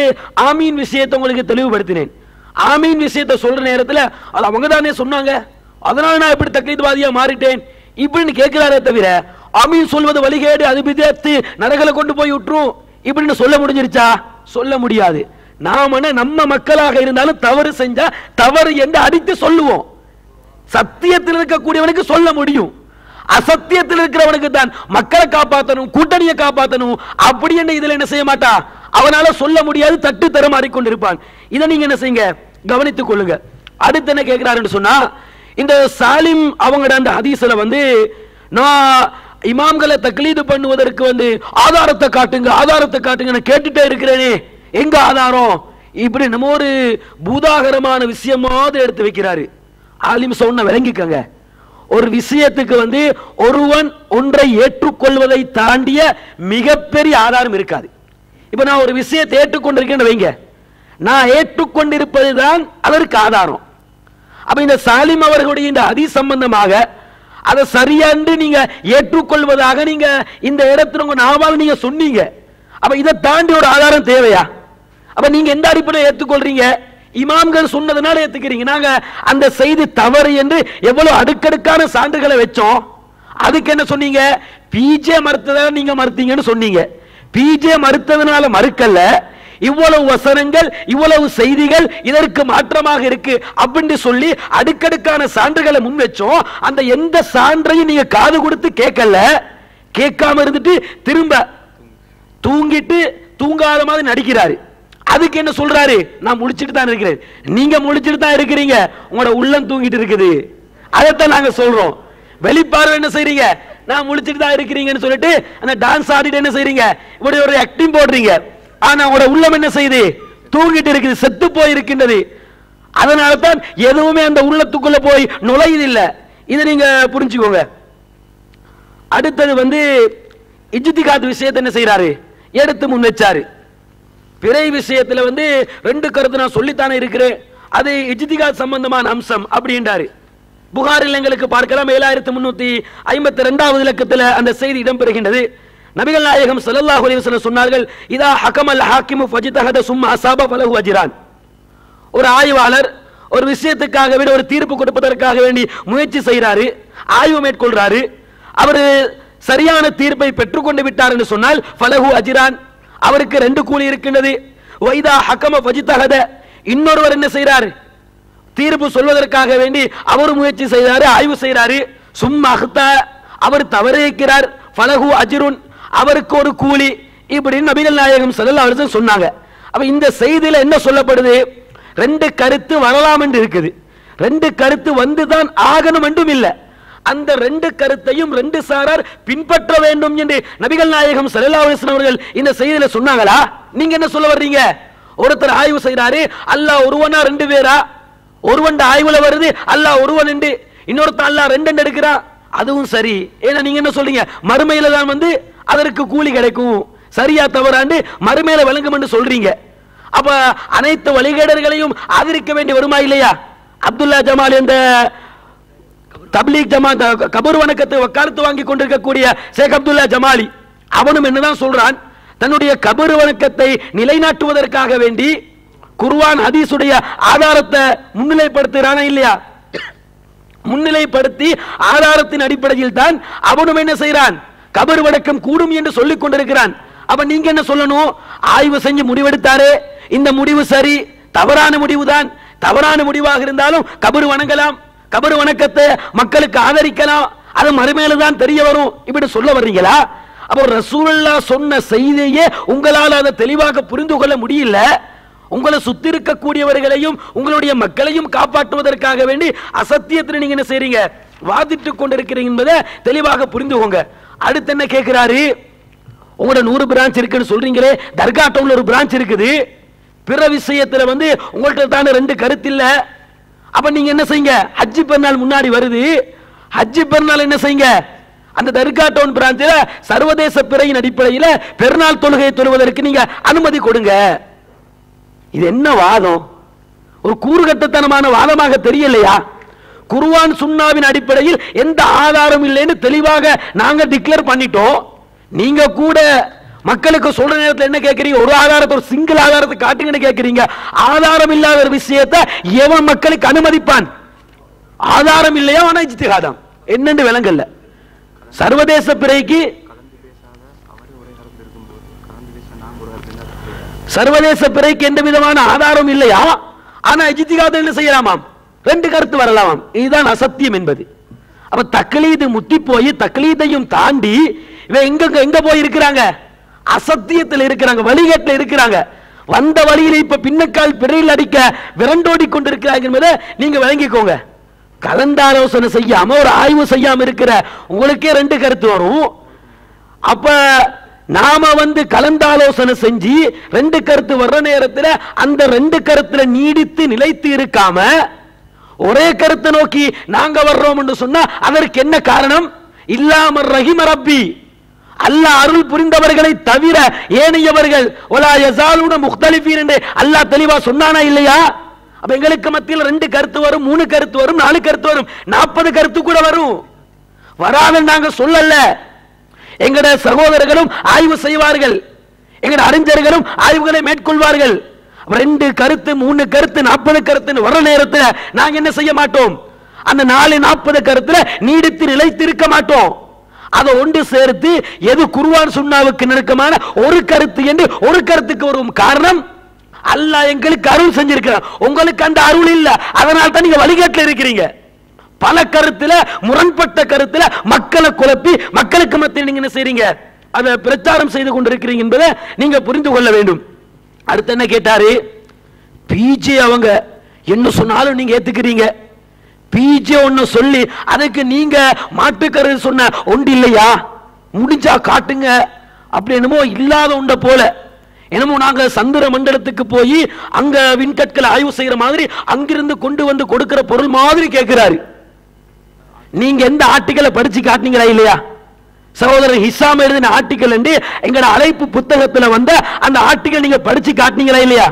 ஆமீன் விஷயத்தை உங்களுக்கு தெளிவுபடுத்தினேன். ஆமீன் விஷயத்தை சொல்ற நேரத்தில் அது அவங்க தானே சொன்னாங்க, அதனால நான் எப்படி தக்லீத்வாதியா மாறிட்டேன் இப்படின்னு கேட்கிறாரே தவிர, ஆமீன் சொல்வது வழிகேடு, அது பிதஅத், நரகல கொண்டு போய் விட்டுரும் இப்படின்னு சொல்ல முடிஞ்சிருச்சா? சொல்ல முடியாது. நாம நம்ம மக்களாக இருந்தாலும் தவறு செஞ்சா தவறு என்று அடித்து சொல்லுவோம். சத்தியத்தில் இருக்கக்கூடியவனுக்கு சொல்ல முடியும், அசத்தியத்தில் இருக்கிறவனுக்கு தான் மக்களை காப்பாற்றணும், கூட்டணியை காப்பாற்றணும் அப்படி என்று இதுல என்ன செய்ய மாட்டா, அவனால சொல்ல முடியாது, தட்டு தர மாறிக்கொண்டிருப்பான். இதை நீங்க என்ன செய்யுங்க, கவனித்துக் கொள்ளுங்க. அடுத்து என்ன கேட்கிறாருன்னு சொன்னா, இந்த சாலிம் அவங்களோட அந்த ஹதீஸ்ல வந்து நான் இமாம்களை தக்லீது பண்ணுவதற்கு வந்து ஆதாரத்தை காட்டுங்க, ஆதாரத்தை காட்டுங்க கேட்டுட்டே இருக்கிறேனே, எங்க ஆதாரம் இப்படி நம்ம ஒரு பூதாகரமான விஷயமாவது எடுத்து வைக்கிறாரு. ஆலிம் சொன்ன விளங்கிக்கங்க, ஒரு விஷயத்துக்கு வந்து ஒருவன் ஒன்றை ஏற்றுக்கொள்வதை தாண்டிய மிகப்பெரிய ஆதாரம் இருக்காது. இப்ப நான் ஒரு விஷயத்தை ஏற்றுக்கொண்டிருக்கேன்னு வைங்க, நான் ஏற்றுக்கொண்டிருப்பது தான் அதற்கு ஆதாரம். அப்ப இந்த சாலிம் அவர்களுடைய இந்த ஹதீஸ் சம்பந்தமாக அதை சரியாண்டு நீங்க ஏற்றுக்கொள்வதாக நீங்க இந்த இடத்துல உங்க நாவால் நீங்க சொன்னீங்க. அப்ப இதை தாண்டி ஒரு ஆதாரம் தேவையா? அப்ப நீங்க எந்த அடிப்படையில் ஏற்றுக்கொள்றீங்க? இமாம்கள் சொன்னதுனால ஏத்துக்கிறீங்க. நாங்க அந்த செய்தி தவறு என்று எவ்வளவு அடுக்கடுக்கான சான்றுகளை வச்சோம். அதுக்கு என்ன சொன்னீங்க, பிஜே மறுத்ததால நீங்க மறுத்தீங்கன்னு சொன்னீங்க. பிஜே மறுத்ததுனால மறுக்கல்ல, இவ்வளவு வசனங்கள் இவ்வளவு செய்திகள் இதற்கு மாற்றமாக இருக்கு அப்படின்னு சொல்லி அடுக்கடுக்கான சான்றுகளை முன் வச்சோம். அந்த எந்த சான்றையும் நீங்க காது கொடுத்து கேட்கல, கேட்காம இருந்துட்டு திரும்ப தூங்கிட்டு தூங்காத மாதிரி நடிக்கிறாரு. அதுக்கு என்ன சொல்றாரு, நான் முழிச்சிட்டு தான் இருக்கிறேன். நீங்க முழிச்சிட்டு தான் இருக்கிறீங்க, உங்களோட உள்ளம் தூங்கிட்டு இருக்குது. அதைத்தான் நாங்க சொல்றோம். வெளிப்பார்வை என்ன செய்றீங்க, நான் முழிச்சிட்டு தான் இருக்கிறீங்கன்னு சொல்லிட்டு அந்த டான்ஸ் ஆடிட்டு என்ன செய்றீங்க, இப்படி ஒரு ஆக்டிங் போடுறீங்க. ஆனா உங்களோட உள்ளம் என்ன செய்யுது, தூங்கிட்டு இருக்குது, செத்து போய் இருக்கின்றது. அதனால தான் எதுவுமே அந்த உள்ளத்துக்குள்ள போய் நுழையுது இல்ல. இதை நீங்க புரிஞ்சுக்கோங்க. அடுத்தது வந்து இஜ்திகாத் விஷயத்தை என்ன செய்யறாரு, எடுத்து முன் வச்சாரு. பிறை விஷயத்துல வந்து ரெண்டு கருத்து நான் சொல்லித்தானே இருக்கிறேன், அது இஜ்திகாத் சம்பந்தமான அம்சம் அப்படின்றாரு. புகாரில் எங்களுக்கு பார்க்கலாம் 7352வது இலக்கத்தில் அந்த செய்தி இடம்பெறுகின்றது. நபிகள் நாயகம் ஸல்லல்லாஹு அலைஹி வஸல்லம் சொன்னார்கள், இதா ஹகமல் ஹாக்கிமு ஃபஜ்தஹத சும்ம அஸாப ஃபலஹு அஜ்ரான். ஒரு ஆய்வாளர் ஒரு விஷயத்துக்காக வேண்டி ஒரு தீர்ப்பு கொடுப்பதற்காக வேண்டி முயற்சி செய்கிறாரு, ஆய்வு மேற்கொள்றாரு. அவர் சரியான தீர்ப்பை பெற்றுக்கொண்டு விட்டார் என்று சொன்னால் ஃபலஹு அஜ்ரான், அவருக்கு 2 கூலி இருக்கின்றது. வைதா ஹகம ஃபஜ்தஹத, இன்னொருவர் என்ன செய்கிறார், தீர்ப்பு சொல்வதற்காக வேண்டி அவர் முயற்சி செய்கிறாரு, ஆய்வு செய்கிறாரு. சும்மா அஹ்தா, அவர் தவறிக்கிறார், ஃபலஹு அஜ்ருன், அவருக்கு ஒரு கூலி. இப்படின்னு நபிகள் நாயகம் ஸல்லல்லாஹு அலைஹி வஸல்லம் சொன்னாங்க. அப்ப இந்த செய்தியில என்ன சொல்லப்படுது? ரெண்டு கருத்து வரலாம் என்று இருக்குது. ரெண்டு கருத்து வந்துதான் ஆகணும் என்றும் இல்லை. அந்த ரெண்டு கருத்தையும் ரெண்டு சாரார் பின்பற்ற வேண்டும் என்று நபிகள் நாயகம் ஸல்லல்லாஹு அலைஹி வஸல்லம் அவர்கள் இந்த செய்தியில சொன்னாங்களா? நீங்க என்ன சொல்ல வர்றீங்க? ஒருத்தர் ஆய்வு செய்யறாரு, அல்லாஹ் ஒருவனா ரெண்டு பேரா? ஒருவன் ஆய்வுல வருது அல்லாஹ் ஒருவன் என்று, இன்னொருத்தர் அல்லாஹ் ரெண்டு எடுக்கிறான். அதுவும் சரி. ஏன்னா நீங்க என்ன சொல்றீங்க? மறுமையில தான் அதற்கு கூலி கிடைக்கும், சரியா தவறாண்டு மறுமையில விளங்கும் என்று சொல்றீங்க. அப்ப அனைத்து வழிகேடர்களையும் ஆதரிக்க வேண்டி வருமா இல்லையா? அப்துல்லா ஜமால் என்ற தப்லீக் ஜமாத் கபர் வணக்கத்தை வக்காலத்து வாங்கி கொண்டிருக்கக்கூடிய ஷேக் அப்துல்லா ஜமாலி அவனும் என்னதான் சொல்றான்? தன்னுடைய கபர் வணக்கத்தை நிலைநாட்டுவதற்காக வேண்டி குர்ஆன் ஹதீஸுடைய ஆதாரத்தை முன்னிலைப்படுத்துறானா இல்லையா? முன்னிலைப்படுத்தி ஆதாரத்தின் அடிப்படையில் தான் அவனும் என்ன செய்யறான்? கபர் வணக்கம் கூடும் என்று சொல்லிக் கொண்டிருக்கிறான். அப்ப நீங்க என்ன சொல்லணும்? ஆய்வு செஞ்சு முடிவெடுத்தாரே, இந்த முடிவு சரி, தவறான முடிவுதான். தவறான முடிவாக இருந்தாலும் கபர் வணங்கலாம், கபர் வணக்கத்தை மக்களுக்கு ஆதரிக்கலாம், அது மறுமையில தான் தெரிய வரும், இப்படி சொல்ல வர்றீங்களா? அப்போ ரசூலுல்லாஹ் சொன்ன செய்தியே உங்களால் அதை தெளிவாக புரிந்து கொள்ள முடியல. உங்களை சுத்தி இருக்கக்கூடியவர்களையும் உங்களுடைய மக்களையும் காப்பாற்றுவதற்காக வேண்டி அசத்தியத்தில் நீங்க என்ன செய்றீங்க? வாதிட்டுக் கொண்டிருக்கிறீங்க என்பதை தெளிவாக புரிந்துகோங்க. அடுத்து என்ன கேட்கிறாரு? உங்களோட 100 பிரான்ச் இருக்குன்னு சொல்றீங்களே, தர்கா டவுன்ல ஒரு பிரான்ச் இருக்குது, பிற விஷயத்துல உங்கள்ட்ட தானே ரெண்டு கருத்து இல்ல. அப்ப நீங்க என்ன செய்யுங்க? ஹஜ்ஜி பெருநாள் முன்னாடி வருது, ஹஜ்ஜி பெருநாள் என்ன செய்யுங்க? அந்த தர்கா டவுன் பிரான்ச்ல சர்வதேச பிறையின் அடிப்படையில் பெருநாள் தொழுகையை தொழுவதற்கு நீங்க அனுமதி கொடுங்க. இது என்ன வாதம்? ஒரு கூறுகட்டத்தனமான வாதமாக தெரியலையா? குர்ஆன் சுன்னாவின் அடிப்படையில் எந்த ஆதாரம் இல்லைன்னு தெளிவாக நாங்க டிக்ளேர் பண்ணிட்டோம். நீங்க கூட மக்களுக்கு சொல்ற நேரத்தில் என்ன கேட்கறீங்க? ஒரு ஆதாரத்தை, ஒரு சிங்கிள் ஆதாரத்தை காட்டுங்கன்னு கேட்கறீங்க. ஆதாரம் இல்லாத ஒரு விஷயத்தை எவன் மக்களுக்கு அனுமதிப்பான்? ஆதாரம் இல்லையா? ஆனா இஜ்திஹாதம் என்னன்னு விளங்கல்ல. சர்வதேச பிறைக்கு சர்வதேச பிறைக்கு எந்த விதமான ஆதாரம் இல்லையா? ஆனா இஜ்திஹாத் என்ன செய்யலாமாம்? ரெண்டு கருத்து வரலாமாம். இதுதான் அசத்தியம் என்பது. அப்ப தக்லீது முத்தி போய் தக்லீதையும் தாண்டி இவன் எங்க போய் இருக்கிறாங்க? அசத்தியத்தில் இருக்கிறாங்க, வழிகேட்டில் இருக்கிறாங்க. வந்த வழியில் இப்ப பின்னக்கால் பிறையில் அடிக்க விரண்டோடி கொண்டிருக்கிறாங்க என்பதை நீங்க விளங்கிக்கோங்க. கலந்தாலோசனை செய்யாம ஒரு ஆய்வு செய்யாம இருக்கிற உங்களுக்கே ரெண்டு கருத்து வரும். அப்ப நாம கலந்தாலோசனை செஞ்சு ரெண்டு கருத்து வர்ற நேரத்தில் அந்த ரெண்டு கருத்துல நீடித்து நிலைத்து இருக்காம ஒரே கருத்தை நோக்கி நாங்க வர்றோம் என்று சொன்னா அதற்கு என்ன காரணம்? இல்லாம ரஹிம ரப்பி, அல்லாஹ் அருள் புரிந்தவர்களை தவிர ஏனையவர்கள் வலா யஸாலுன முக்தலிஃபீன் என்று அல்லாஹ் தெளிவா சொன்னானா இல்லையா? அப்ப எங்களுக்கு மத்தியில் ரெண்டு கருத்து வரும், 3 கருத்து வரும், 4 கருத்து வரும், 40 கருத்து கூட வரும். வராமல் நாங்க சொல்லல. எங்கட சகோதரர்களும் ஆய்வு செய்வார்கள், எங்கட அறிஞர்களும் ஆய்வுகளை மேற்கொள்வார்கள். 2 கருத்து, 3 கருத்து, 40 கருத்து வர நேரத்தில் நாங்க என்ன செய்ய மாட்டோம்? அந்த 40 கருத்துல நீடித்து நிலைத்து இருக்க மாட்டோம். அதை ஒன்று சேர்த்து எது குர்ஆன் சுன்னாவுக்கு நெருக்கமான ஒரு கருத்து என்று ஒரு கருத்துக்கு வரும். காரணம், அல்லாஹ் எங்களுக்கு அருள் செஞ்சிருக்கிறார், உங்களுக்கு அந்த அருள் இல்ல, அதனால தான் நீங்க வழிகாட்டில் இருக்கிறீங்க. பல கருத்துல, முரண்பட்ட கருத்துல மக்களை குழப்பி மக்களுக்கு மத்தியில் நீங்க என்ன செய்றீங்க? அதை பிரச்சாரம் செய்து கொண்டிருக்கிறீங்க என்பதை நீங்க புரிந்து கொள்ள வேண்டும். அடுத்து என்ன கேட்டாரு? பிஜே அவங்க என்ன சொன்னாலும் நீங்க ஏத்துக்கிறீங்க, பிஜே ஒன்னு சொல்லி அதுக்கு நீங்க மாட்டுக்கருது சொன்ன ஒன்று இல்லையா? முடிஞ்சா காட்டுங்க. அப்படி என்னமோ இல்லாத உண்ட போல, என்னமோ நாங்க சந்திர மண்டலத்துக்கு போய் அங்க விண்கற்களை ஆய்வு செய்யற மாதிரி அங்கிருந்து கொண்டு வந்து கொடுக்கிற பொருள் மாதிரி கேட்கிறாரு. நீங்க எந்த ஆர்டிக்கலை படிச்சு காட்டினீங்களா இல்லையா? சகோதரர் ஹிசாம் எழுதின ஆர்டிக்கல் என்று எங்கட அழைப்பு புத்தகத்துல வந்த அந்த ஆர்டிக்கல் நீங்க படிச்சு காட்டினீங்களா இல்லையா?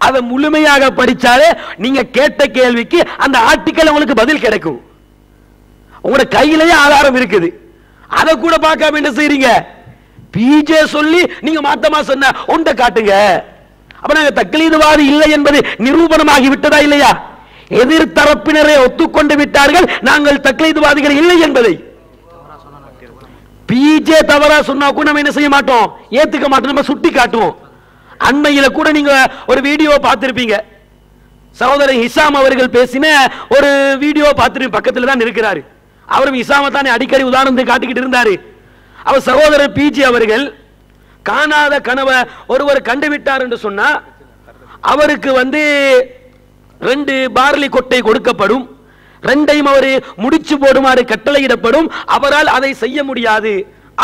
அதை முழுமையாக படிச்சாலே நீங்க கேட்ட கேள்விக்கு அந்த ஆர்டிக்கல் உங்களுக்கு பதில் கிடைக்கும். உங்களோட கையிலேயே ஆதாரம் இருக்குது, அதை கூட பார்க்காம என்ன செய்றீங்க? பிஜே சொல்லி நீங்க மாத்தமா சொன்ன ஒன்றை காட்டுங்க. அப்ப நாங்க தக்லீதுவாதி இல்லை என்பது நிரூபணமாகி விட்டதா இல்லையா? எதிர்த்தரப்பினரை ஒத்துக்கொண்டு விட்டார்கள் நாங்கள் தக்லீதுவாதிகள் இல்லை என்பதை. பிஜே தவறா சொன்னா கூட நம்ம என்ன செய்ய மாட்டோம்? ஏத்துக்க மாட்டோம், நம்ம சுட்டி காட்டுவோம். அண்மையில கூட நீங்க ஒரு வீடியோ பார்த்திருப்பீங்க, சகோதரர் ஹிசாம் அவர்கள் பேசின ஒரு வீடியோ பார்த்திருப்பீங்க, பக்கத்துல தான் இருக்கிறாரு. அவரும் ஹிசாம தானே அடிக்கடி உதாரணத்தை காட்டிக்கிட்டு இருந்தாரு. அவர் சகோதரர் பிஜே அவர்கள் காணாத கனவை ஒருவர் கண்டுவிட்டார் என்று சொன்னா அவருக்கு 2 பார்லி கொட்டை கொடுக்கப்படும், 2ஐயும் அவர் முடிச்சு போடுமாறு கட்டளையிடப்படும், அவரால் அதை செய்ய முடியாது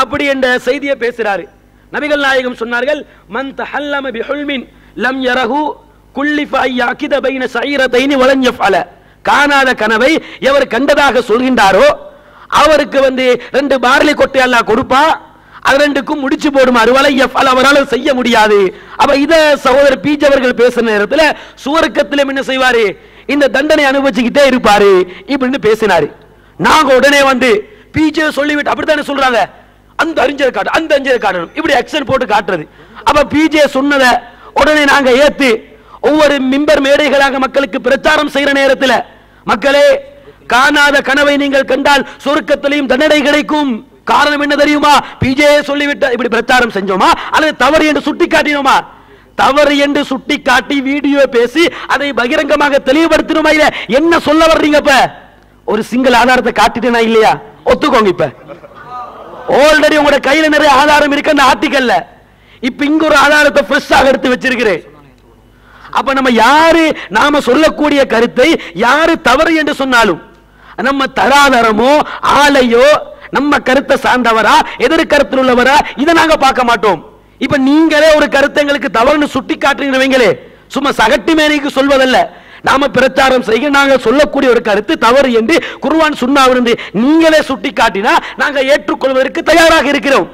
அப்படி என்ற செய்தியை பேசுறாரு. நபிகள் நாயகம் சொன்னார்கள், மன் தஹல்லம பிஹுல்மின் லம் யரஹு குல்லிஃப அய்யாகித பைன ஸஈரத்தைனி வலன் யஃஅல. காணாத கனவை எவர் கண்டதாக சொல்கின்றாரோ அவருக்கு 2 பார்லி கொட்டை அல்லாஹ் கொடுப்பா, அது 2க்கும் முடிச்சு போடுமாறு வலை யஃஅல, அவரால் செய்ய முடியாது. அப்ப இத சகோதரர் பீஜ் அவர்கள் பேசுற நேரத்தில் சுவர்க்கத்தில் என்ன செய்வாரு, இந்த தண்டனை அனுபவிச்சுக்கிட்டே இருப்பாரு இப்படின்னு பேசினாரு. நாங்க உடனே பீஜே சொல்லிவிட்டு அப்படித்தானே சொல்றாங்க, அந்த அறிஞர் காட்டு, அந்த அறிஞர் காட்டணும், இப்படி ஆக்ஷன் போட்டு காட்டுறது. அப்ப பிஜே சொன்னதை உடனே நாங்க ஏத்து ஒவ்வொரு மிம்பர் மேடைகளாக மக்களுக்கு பிரச்சாரம் செய்யற நேரத்தில், மக்களே காணாத கனவை நீங்கள் கண்டால் சொர்க்கத்திலையும் தண்டனை கிடைக்கும். காரணம் என்ன தெரியுமா, பிஜே சொல்லிவிட்ட இப்படி பிரச்சாரம் செஞ்சோமா அல்லது தவறு என்று சுட்டி காட்டினோமா? தவறு என்று சுட்டி காட்டி வீடியோ பேசி அதை பகிரங்கமாக தெளிவுபடுத்தணுமா? இல்ல என்ன சொல்ல வர்றீங்க? இப்ப ஒரு சிங்கிள் ஆதாரத்தை காட்டிட்டேனா இல்லையா? ஒத்துக்கோங்க. இப்ப ஆல்ரெடி உங்களோட கையில நிறைய ஆதாரம் இருக்கு அந்த ஆர்டிக்கல்ல. இப்ப இங்க ஒரு ஆதாரத்தை ஃப்ரெஷ்ஷாக எடுத்து வச்சிருக்கிறேன். அப்ப நம்ம யாரு நாம சொல்லக்கூடிய கருத்தை யாரு தவறு என்று சொன்னாலும் நம்ம தராதரமோ ஆலையோ நம்ம கருத்தை சார்ந்தவரா எதிர் கருத்தில் உள்ளவரா இதை நாங்க பார்க்க மாட்டோம். இப்ப நீங்களே ஒரு கருத்தை எங்களுக்கு தவறுன்னு சுட்டி காட்டுறீங்களே, சும்மா சகட்டி மேனிக்கு சொல்வதல்ல, நாம பிரச்சாரம் செய்ய நாங்க சொல்லக்கூடிய ஒரு கருத்து தவறு என்று குர்ஆன் சுன்னாவிலிருந்து நீங்களே சுட்டி காட்டினா நாங்க ஏற்றுக்கொள்வதற்கு தயாராக இருக்கிறோம்.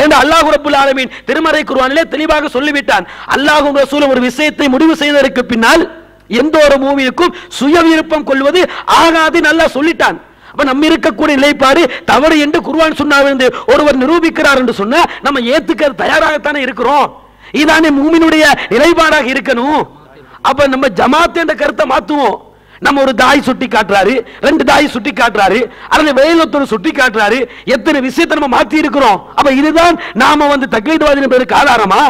ஏன்னா அல்லாஹ் ரப்பல் ஆலமீன் திருமறை குர்ஆனிலே தெளிவாக சொல்லிவிட்டான், அல்லாஹ்வும் ரசூலும் ஒரு விஷயத்தை முடிவு செய்ததற்கு பின்னால் எந்த ஒரு மூவிக்கும் சுய விருப்பம் கொள்வது ஆகாது நல்லா சொல்லிட்டான். அப்ப நம்ம இருக்கக்கூடிய நிலைப்பாடு தவறு என்று குர்ஆன் சுன்னாவிலிருந்து ஒருவர் நிரூபிக்கிறார் என்று சொன்னா நம்ம ஏத்துக்க தயாராகத்தானே இருக்கிறோம். இதானே மூமினுடைய நிலைப்பாடாக இருக்கணும். அப்ப நம்ம ஜமாத் என்ற கருத்தை மாத்துவோம். நம்ம ஒரு தாய் சுட்டி காட்டுறாரு, 2 தாய் சுட்டி காட்டுறாரு, அல்லது வேலத்தோடு சுட்டி காட்டுறாரு, எத்தனை விஷயத்தை நம்ம மாத்தி இருக்கிறோம். அப்ப இதுதான் நாம தக்லீத்வாதி என்பதற்கு ஆதாரமா?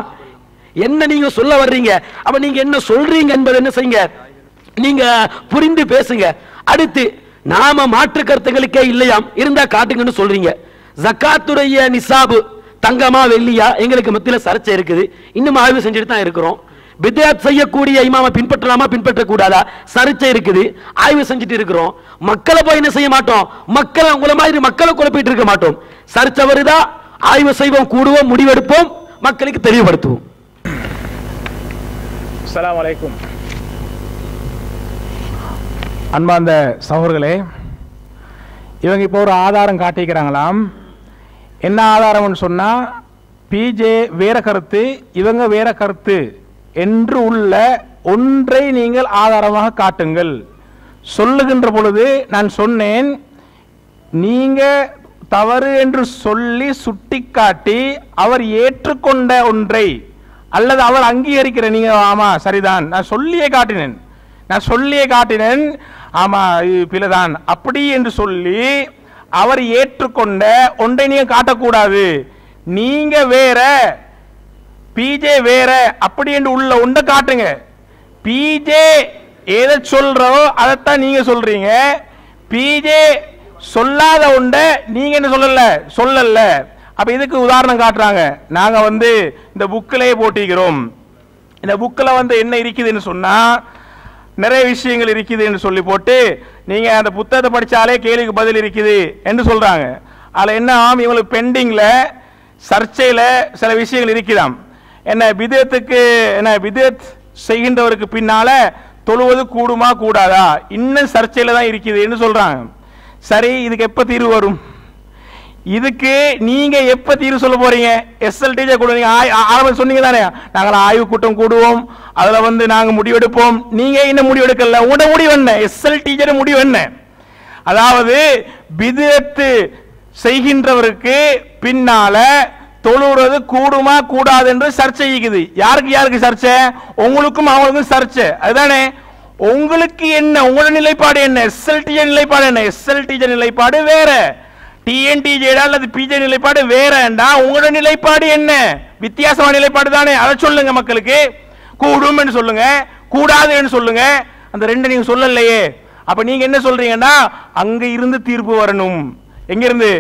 என்ன நீங்க சொல்ல வர்றீங்க? அப்ப நீங்க என்ன சொல்றீங்க என்பது என்ன செய்யுங்க, நீங்க புரிந்து பேசுங்க. அடுத்து நாம மாற்று கருத்துக்களுக்கே இல்லையாம், இருந்தா காட்டுங்கன்னு சொல்றீங்க. ஜக்காத்துடைய நிசாபு தங்கமா வெள்ளியா எங்களுக்கு மத்தியில சர்ச்சை இருக்குது, இன்னும் ஆய்வு செஞ்சுட்டு தான் இருக்கிறோம். பித்அத் செய்யக்கூடிய இமாமை பின்பற்றலாமா பின்பற்ற கூடாதா சர்ச்சை இருக்குது, ஆய்வு செஞ்சுட்டு இருக்கிறோம். மக்களை போய் என்ன செய்ய மாட்டோம், மக்களை உங்களை மாதிரி மக்களை குழப்பிட்டு இருக்க மாட்டோம். சர்ச்சை வருதா ஆய்வு செய்வோம், கூடுவோம், முடிவெடுப்போம், மக்களுக்கு தெளிவுபடுத்துவோம். அஸ்ஸலாமு அலைக்கும். அன்பார்ந்த சகோதரர்களே, இவங்க இப்போ ஒரு ஆதாரம் காட்டிக்கிறாங்களாம். என்ன ஆதாரம்னு சொன்னா, பிஜே வேற கருத்து இவங்க வேற கருத்து என்று உள்ள ஒன்றை நீங்கள் ஆதாரமாக காட்டுங்கள். சொல்லுகின்ற பொழுது நான் சொன்னேன், நீங்க தவறு என்று சொல்லி சுட்டிக்காட்டி அவர் ஏற்றுக்கொண்ட ஒன்றை அல்லது அவர் அங்கீகரிக்கிற, நீங்க ஆமா சரிதான் நான் சொல்லியே காட்டினேன் ஆமா இது பிழைதான் அப்படி என்று சொல்லி அவர் ஏற்றுக்கொண்ட ஒன்றை நீங்க காட்டக்கூடாது. நீங்க வேற பிஜே வேற அப்படி என்று உள்ள ஒன்றை காட்டுங்க. பிஜே எதை சொல்றோ அதைத்தான் நீங்க சொல்றீங்க. பிஜே சொல்லாத ஒன்றை நீங்க என்ன சொல்லல. அப்ப இதுக்கு உதாரணம் காட்டுறாங்க. நாங்க இந்த புக்கிலே போட்டிக்கிறோம். இந்த புக்கில் என்ன இருக்குதுன்னு சொன்னா நிறைய விஷயங்கள் இருக்குது என்று சொல்லி போட்டு நீங்க அந்த புத்தகத்தை படிச்சாலே கேள்விக்கு பதில் இருக்குது என்று சொல்றாங்க. அதுல என்ன இவங்களுக்கு பெண்டிங்ல சர்ச்சையில சில விஷயங்கள் இருக்குதாம். என்ன பிதத்துக்கு என்ன பிதத் செய்கின்றவருக்கு பின்னால தொழுவது கூடுமா கூடாதா இன்னும் சர்ச்சையில தான் இருக்குது என்று சொல்றாங்க. சரி, இதுக்கு எப்ப தீர்வு வரும்? இதுக்கு நீங்க எப்ப தீர்வு சொல்ல போறீங்க? எஸ்எல்டிஜே கூட நீங்க ஆரம்பம் சொன்னீங்க தானே, நாங்கள் ஆய்வு கூட்டம் கூடுவோம், அதுல நாங்க முடிவெடுப்போம். நீங்க இன்னும் முடிவெடுக்கல. உங்களோட முடிவு என்ன? எஸ்எல்டிஜே முடிவு என்ன? அதாவது பிதத்து செய்கின்றவருக்கு பின்னால தொழுறது கூடுமா கூடாது என்று சர்ச்சை இருக்குது. யாருக்கு சர்ச்சை? உங்களுக்கும் அவங்களுக்கும் சர்ச்சை. அதுதானே. உங்களுக்கு என்ன, உங்களோட நிலைப்பாடு என்ன? எஸ்எல்டிஜே நிலைப்பாடு என்ன? எஸ்எல்டிஜே நிலைப்பாடு வேற, டிஎன்டிஜே அல்லது பிஜே நிலைப்பாடு வேறண்டா. உங்களோட நிலைப்பாடு என்ன? வித்தியாசமான நிலைப்பாடு தானே. அதை சொல்லுங்க மக்களுக்கு. கூடும் என்று சொல்லுங்க, கூடாது என்று சொல்லுங்க. அந்த ரெண்டு நீங்க சொல்லலையே. அப்ப நீங்க என்ன சொல்றீங்கன்னா அங்க இருந்து தீர்ப்பு வரணும். எங்க இருந்து?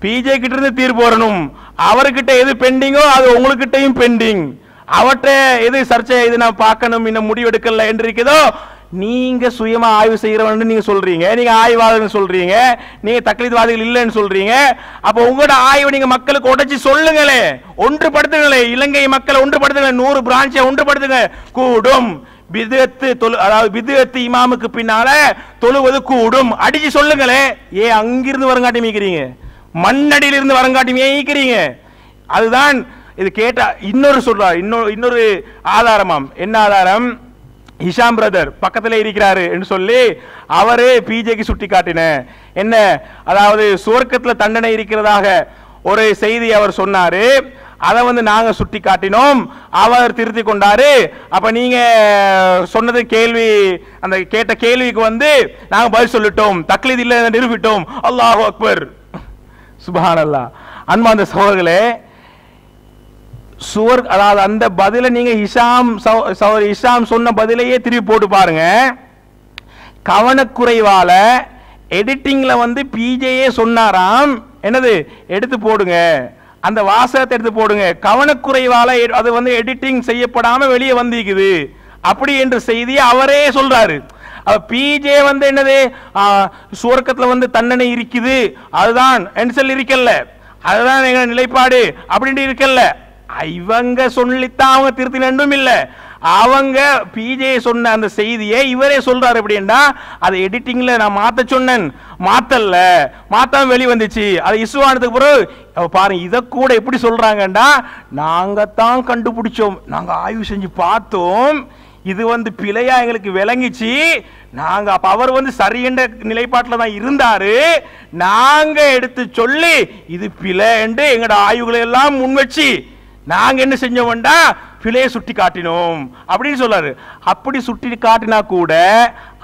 பிஜே கிட்ட இருந்து தீர்ப்பு வரணும். அவர்கிட்ட எது பெண்டிங்கோ அது உங்களுக்கிட்டையும் பெண்டிங். அவற்றை எது சர்ச்சை இது நான் பார்க்கணும் இன்னும் முடிவெடுக்கல என்று இருக்குதோ நீங்க சுயமா ஆய்வு செய்யறவன்னு நீங்க சொல்றீங்க, நீங்க ஆய்வாளர்னு சொல்றீங்க, நீங்க தக்லீத்வாதிகள் இல்லைன்னு சொல்றீங்க. அப்ப உங்களோட ஆய்வு நீங்க மக்களுக்கு உடைச்சு சொல்லுங்களே, ஒன்றுபடுத்துங்களே, இலங்கை மக்களை ஒன்றுபடுத்துங்க, 100 பிரான்ச்சை ஒன்றுபடுத்துங்க. கூடும் பிதுஅத்து அதாவது பிதுஅத்து இமாமுக்கு பின்னால தொழுவது கூடும் அடிச்சு சொல்லுங்களே. ஏன் அங்கிருந்து வரங்காட்டி மீக்கிறீங்க, மண்ணடியில இருந்து வரங்காட்டி மீக்கிறீங்க? அதுதான் இது கேட்டா இன்னொரு சொல்றார், இன்னொரு ஆதாரமாம். என்ன ஆதாரம்? ஹிஷாம் பிரதர் பக்கத்தில் இருக்கிறாரு என்று சொல்லி அவரே பிஜேக்கு சுட்டி காட்டின என்ன, அதாவது சுவர்க்கத்தில் தண்டனை இருக்கிறதாக ஒரு செய்தி அவர் சொன்னாரு. அதை நாங்க சுட்டி காட்டினோம், அவர் திருத்தி கொண்டாரு. அப்ப நீங்க சொன்னது கேள்வி, அந்த கேட்ட கேள்விக்கு நாங்க பதில் சொல்லிட்டோம், தக்லீத் இல்லை நிரூபிட்டோம். அல்லாஹு அக்பர், சுப்ஹானல்லாஹ். அன்பார்ந்த சகோதரர்களே, அதாவது அந்த பதில நீங்க ஹிஷாம் சொன்ன பதிலையே திருப்பி போட்டு பாருங்க. கவனக்குறைவால எடிட்டிங்ல பிஜேயே சொன்னாராம், என்னது எடுத்து போடுங்க, அந்த வாசகத்தை எடுத்து போடுங்க. கவனக்குறைவால அது எடிட்டிங் செய்யப்படாம வெளியே வந்திருக்குது அப்படி என்ற செய்தியை அவரே சொல்றாரு. பிஜே என்னது சுவர்க்கத்துல தண்டனை இருக்குது அதுதான் இருக்கல்ல, அதுதான் எங்க நிலைப்பாடு அப்படின்ட்டு இருக்கல்ல. இவங்க சொல்லித்தான் அவங்க திருத்தினும் இல்ல, அவங்க பிஜே சொன்ன அந்த செய்தியை இவரே சொல்றாரு. எப்படின்னா அது எடிட்டிங்ல நான் மாத்த சொன்னேன், மாத்தாம வெளி வந்துச்சு, அது இசுவானதுக்கு பிறகு பாருங்க. இத கூட எப்படி சொல்றாங்கடா, நாங்க தான் கண்டுபிடிச்சோம், நாங்க ஆய்வு செஞ்சு பார்த்தோம், இது பிழையா எங்களுக்கு விளங்கிச்சு, நாங்க அப்ப அவர் சரியென்ற நிலைப்பாட்டில் தான் இருந்தாரு, நாங்க எடுத்து சொல்லி இது பிழை என்று எங்களோட ஆய்வுகளை எல்லாம் முன்வச்சு நாங்க என்ன செஞ்சோம்டா பிழையை சுட்டி காட்டினோம் அப்படின்னு சொல்றாரு. அப்படி சுட்டி காட்டினா கூட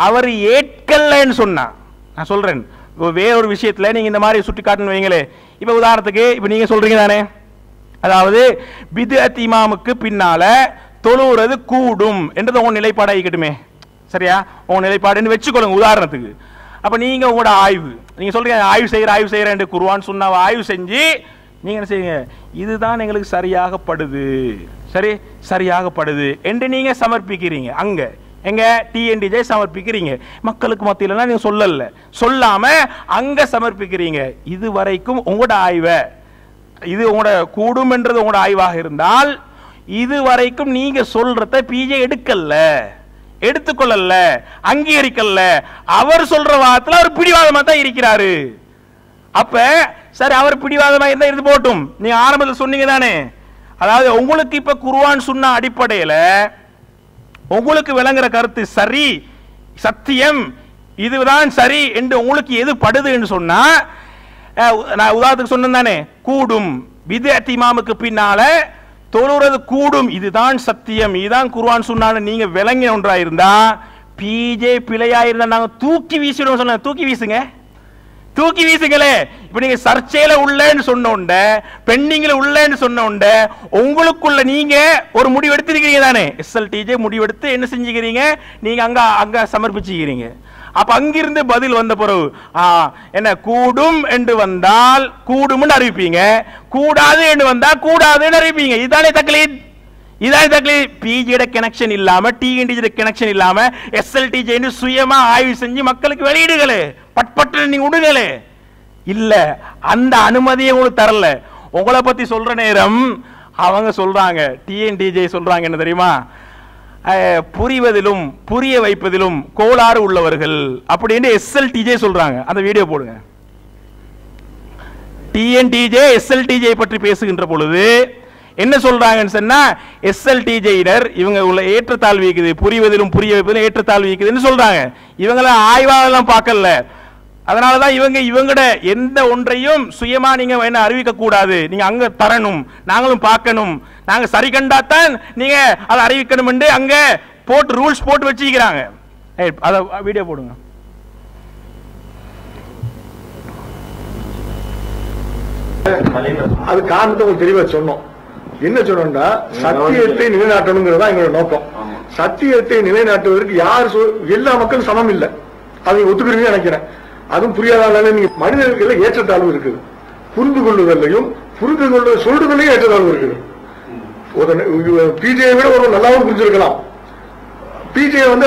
அவர் ஏற்கலன்னு சொன்னா, நான் சொல்றேன் வேறொரு விஷயத்துல நீங்க இந்த மாதிரி சுட்டி காட்டணும் வைங்களே. இப்ப உதாரணத்துக்கு இப்ப நீங்க சொல்றீங்க தானே, அதாவது பிதுஅத் இமாமுக்கு பின்னால தொழுகிறது கூடும் என்றது உங்க நிலைப்பாடு ஆகிக்கட்டுமே, சரியா? உங்க நிலைப்பாடுன்னு வச்சுக்கொள்ளுங்க உதாரணத்துக்கு. அப்ப நீங்க உங்களோட ஆய்வு, நீங்க சொல்றீங்க ஆய்வு செய்யறேன் என்று குர்ஆன் சுன்னாவை ஆய்வு செஞ்சு நீங்க என்ன செய்யுங்க, இதுதான் எங்களுக்கு சரியாகப்படுது, சரியாகப்படுது என்று நீங்க சமர்ப்பிக்கிறீங்க. அங்க எங்க டிஎன்டிஜே சமர்ப்பிக்கிறீங்க, மக்களுக்கு மத்தியில நீங்க சொல்லாம அங்க சமர்ப்பிக்கிறீங்க. இது வரைக்கும் உங்களோட ஆய்வை, இது உங்களோட கூடும் என்றது உங்களோட ஆய்வாக இருந்தால் இது வரைக்கும் நீங்க சொல்றத பிஜே எடுத்துக்கொள்ளல, அங்கீகரிக்கல. அவர் சொல்ற வாதத்துல அவர் பிடிவாதமா தான் இருக்கிறாரு. அப்ப சரி, அவர் பிடிவாதமா இருந்தா இருந்து போட்டும். நீங்க ஆரம்பத்தில் சொன்னீங்க தானே, அதாவது உங்களுக்கு இப்ப குர்ஆன் சுன்னா அடிப்படையில உங்களுக்கு விளங்குற கருத்து சரி, சத்தியம், இதுதான் சரி என்று உங்களுக்கு எது படுது என்று சொன்னா, நான் உதாரணத்துக்கு சொன்னேன் தானே, கூடும் பிதுஅத் இமாமுக்கு பின்னால தொழுறது கூடும், இதுதான் சத்தியம், இதுதான் குர்ஆன் சுன்னான்னு நீங்க விளங்கின ஒன்றா இருந்தா, பிஜே பிழையா இருந்தா நாங்க தூக்கி வீசிடுவோம் சொன்ன, தூக்கி வீசுங்களே. இப்ப நீங்க சர்ச்சையில உள்ளன்னு சொன்னோண்ட, பெண்டிங்ல உள்ளன்னு சொன்னோண்ட, உங்களுக்குள்ள நீங்க ஒரு முடிவு எடுத்திருக்கீங்க தானே, எஸ்எல்டிஜே முடிவெடுத்து என்ன செஞ்சுக்கிறீங்க, நீங்க அங்க சமர்ப்பிச்சுக்கிறீங்க. அப்ப அங்கிருந்து பதில் வந்த பிறகு என்ன கூடும் என்று வந்தால் கூடும் அறிவிப்பீங்க, கூடாது என்று வந்தா கூடாதுன்னு அறிவிப்பீங்க. இதுதானே தக்லீத், இதான் தக்லீத். பிஜியோட கனெக்ஷன் இல்லாம, டிஎன்டிஜி கனெக்ஷன் இல்லாம எஸ்எல்டிஜே சுயமா ஆய்வு செஞ்சு மக்களுக்கு வெளியிடுகளே, பட்பட்டு நீங்க விடுங்களே. இல்ல, அந்த அனுமதியை உங்களுக்கு தரல. உங்களை பத்தி சொல்ற நேரம் அவங்க சொல்றாங்க, டிஎன்டிஜே சொல்றாங்க என்ன தெரியுமா, புரிவதிலும் புரிய வைப்பதிலும் கோளாறு உள்ளவர்கள் அப்படின்னு எஸ்எல்டிஜே சொல்றாங்க. அந்த வீடியோ போடுங்க. டிஎன்டிஜே எஸ்எல்டிஜே பற்றி பேசுகின்ற பொழுது என்ன சொல்றாங்கன்னு சொன்னா, எஸ்எல்டிஜேயினர் இவங்க உள்ள ஏற்றத்தாழ்வு இருக்குது, புரிவதிலும் புரிய வைப்பதிலும் ஏற்றத்தாழ்வு இருக்குதுன்னு சொல்றாங்க. இவங்கள ஆய்வாளெல்லாம் பார்க்கல. அதனாலதான் இவங்கட எந்த ஒன்றையும் சுயமா நீங்க என்ன அறிவிக்க கூடாது, நீங்க அங்க தரணும், நாங்களும் பார்க்கணும், நாங்க சரி கண்டாத்தான் நீங்க அதை அறிவிக்கணும் என்று அங்க போட்டு ரூல்ஸ் போட்டு வச்சுக்கிறாங்க. அத வீடியோ போடுங்க. அது காரணத்தை உங்களுக்கு தெளிவா சொன்னோம். என்ன சொன்னோம்னா, சத்தியத்தை நிலைநாட்டணுங்கிறதா எங்களோட நோக்கம். சத்தியத்தை நிலைநாட்டுவதற்கு யார் எல்லா மக்களும் சமம் இல்லை, அதை ஒத்துக்கிறீங்கன்னு நினைக்கிறேன். அதுவும் புரியாதால நீங்க மனிதர்களுக்கு ஏற்றத்தாழ்வு இருக்குது, புரிந்து கொள்ளுதலையும் புரிந்து கொள்ள சொல்றதுலயும் ஏற்றதாழ்வு இருக்குது. பிஜே விட ஒரு நல்லாவும் புரிஞ்சிருக்கலாம். பிஜே வந்து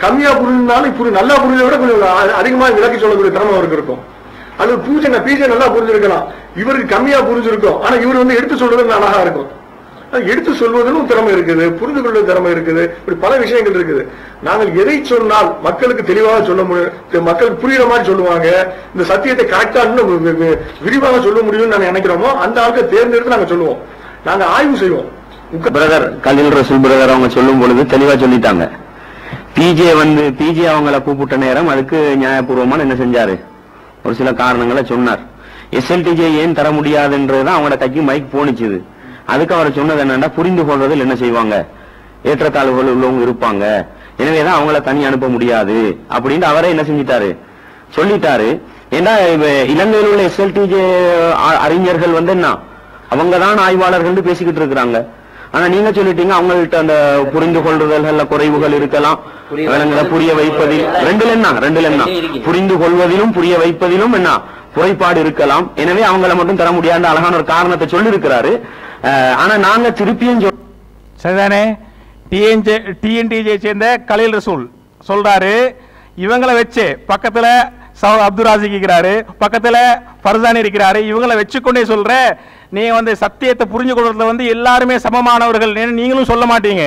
கம்மியா புரிஞ்சிருந்தாலும் நல்லா புரிஞ்சதை விட கொஞ்சம் அதிகமா விளக்கி சொல்லக்கூடிய திறமை அவருக்கு இருக்கும். அது பிஜே நல்லா புரிஞ்சிருக்கலாம், இவருக்கு கம்மியா புரிஞ்சிருக்கும். ஆனா இவர் வந்து எடுத்து சொல்றது அழகா இருக்கும். எடுத்து சொல்வதிலும் திறமை இருக்குது, புரிந்து கொள்ள திறமை இருக்குது. இப்படி பல விஷயங்கள் இருக்குது. நாங்கள் எதை சொன்னால் மக்களுக்கு தெளிவாக சொல்ல முடியும், மக்களுக்கு புரியுற மாதிரி சொல்லுவாங்க, இந்த சத்தியத்தை கரெக்டா இன்னும் விரிவாக சொல்ல முடியும்னு நாங்க நினைக்கிறோமோ அந்த ஆட்களை தேர்ந்தெடுத்து நாங்க சொல்லுவோம். நாங்க ஆய்வு செய்வோம். பிரதர் கலீல் ரசூல் பிரதர் அவங்க சொல்லும் பொழுது தெளிவா சொல்லிட்டாங்க. பிஜே அவங்களை கூப்பிட்ட நேரம் அதுக்கு நியாயபூர்வமான என்ன செஞ்சாரு, ஒரு சில காரணங்களை சொன்னார். எஸ்எல்டிஜே ஏன் தர முடியாதுன்றதுதான் அவங்களோட கைக்கு மைக் போனிச்சுது. அதுக்கு அவர் சொன்னது என்னன்னா, புரிந்து கொள்றதில் என்ன செய்வாங்க, ஏற்றத்தாழ்வுகள் உள்ளவங்க இருப்பாங்க, எனவேதான் அவங்கள தனி அனுப்ப முடியாது அப்படின்னு அவரே என்ன செஞ்சிட்டாரு, சொல்லிட்டாரு. ஏன்னா இலங்கையில் உள்ள எஸ்எல்டிஜே அறிஞர்கள் வந்து என்ன அவங்கதான் ஆய்வாளர்கள் பேசிக்கிட்டு இருக்கிறாங்க. ஆனா நீங்க சொல்லிட்டீங்க அவங்கள்ட்ட அந்த புரிந்து கொள்றதல்ல குறைவுகள் இருக்கலாம், புரிய வைப்பதில் ரெண்டுல என்ன புரிந்து கொள்வதிலும் புரிய வைப்பதிலும் என்ன குறைபாடு இருக்கலாம், எனவே அவங்கள மட்டும் தர முடியாத அழகான ஒரு காரணத்தை சொல்லி இருக்கிறாரு. ஆனா நாங்க திருப்பியும் சரிதானே, டிஎன்டிஜே சேர்ந்த கலீல் ரசூல் சொல்றாரு, இவங்களை வச்சு பக்கத்துல அப்துல் ராசிக் இருக்கிறாரு, பக்கத்துல ஃபர்சானி இருக்கிறாரு, இவங்களை வச்சுக்கொண்டே சொல்ற நீங்க வந்து சத்தியத்தை புரிஞ்சு கொள்றதுல வந்து எல்லாருமே சமமானவர்கள் நீங்களும் சொல்ல மாட்டீங்க.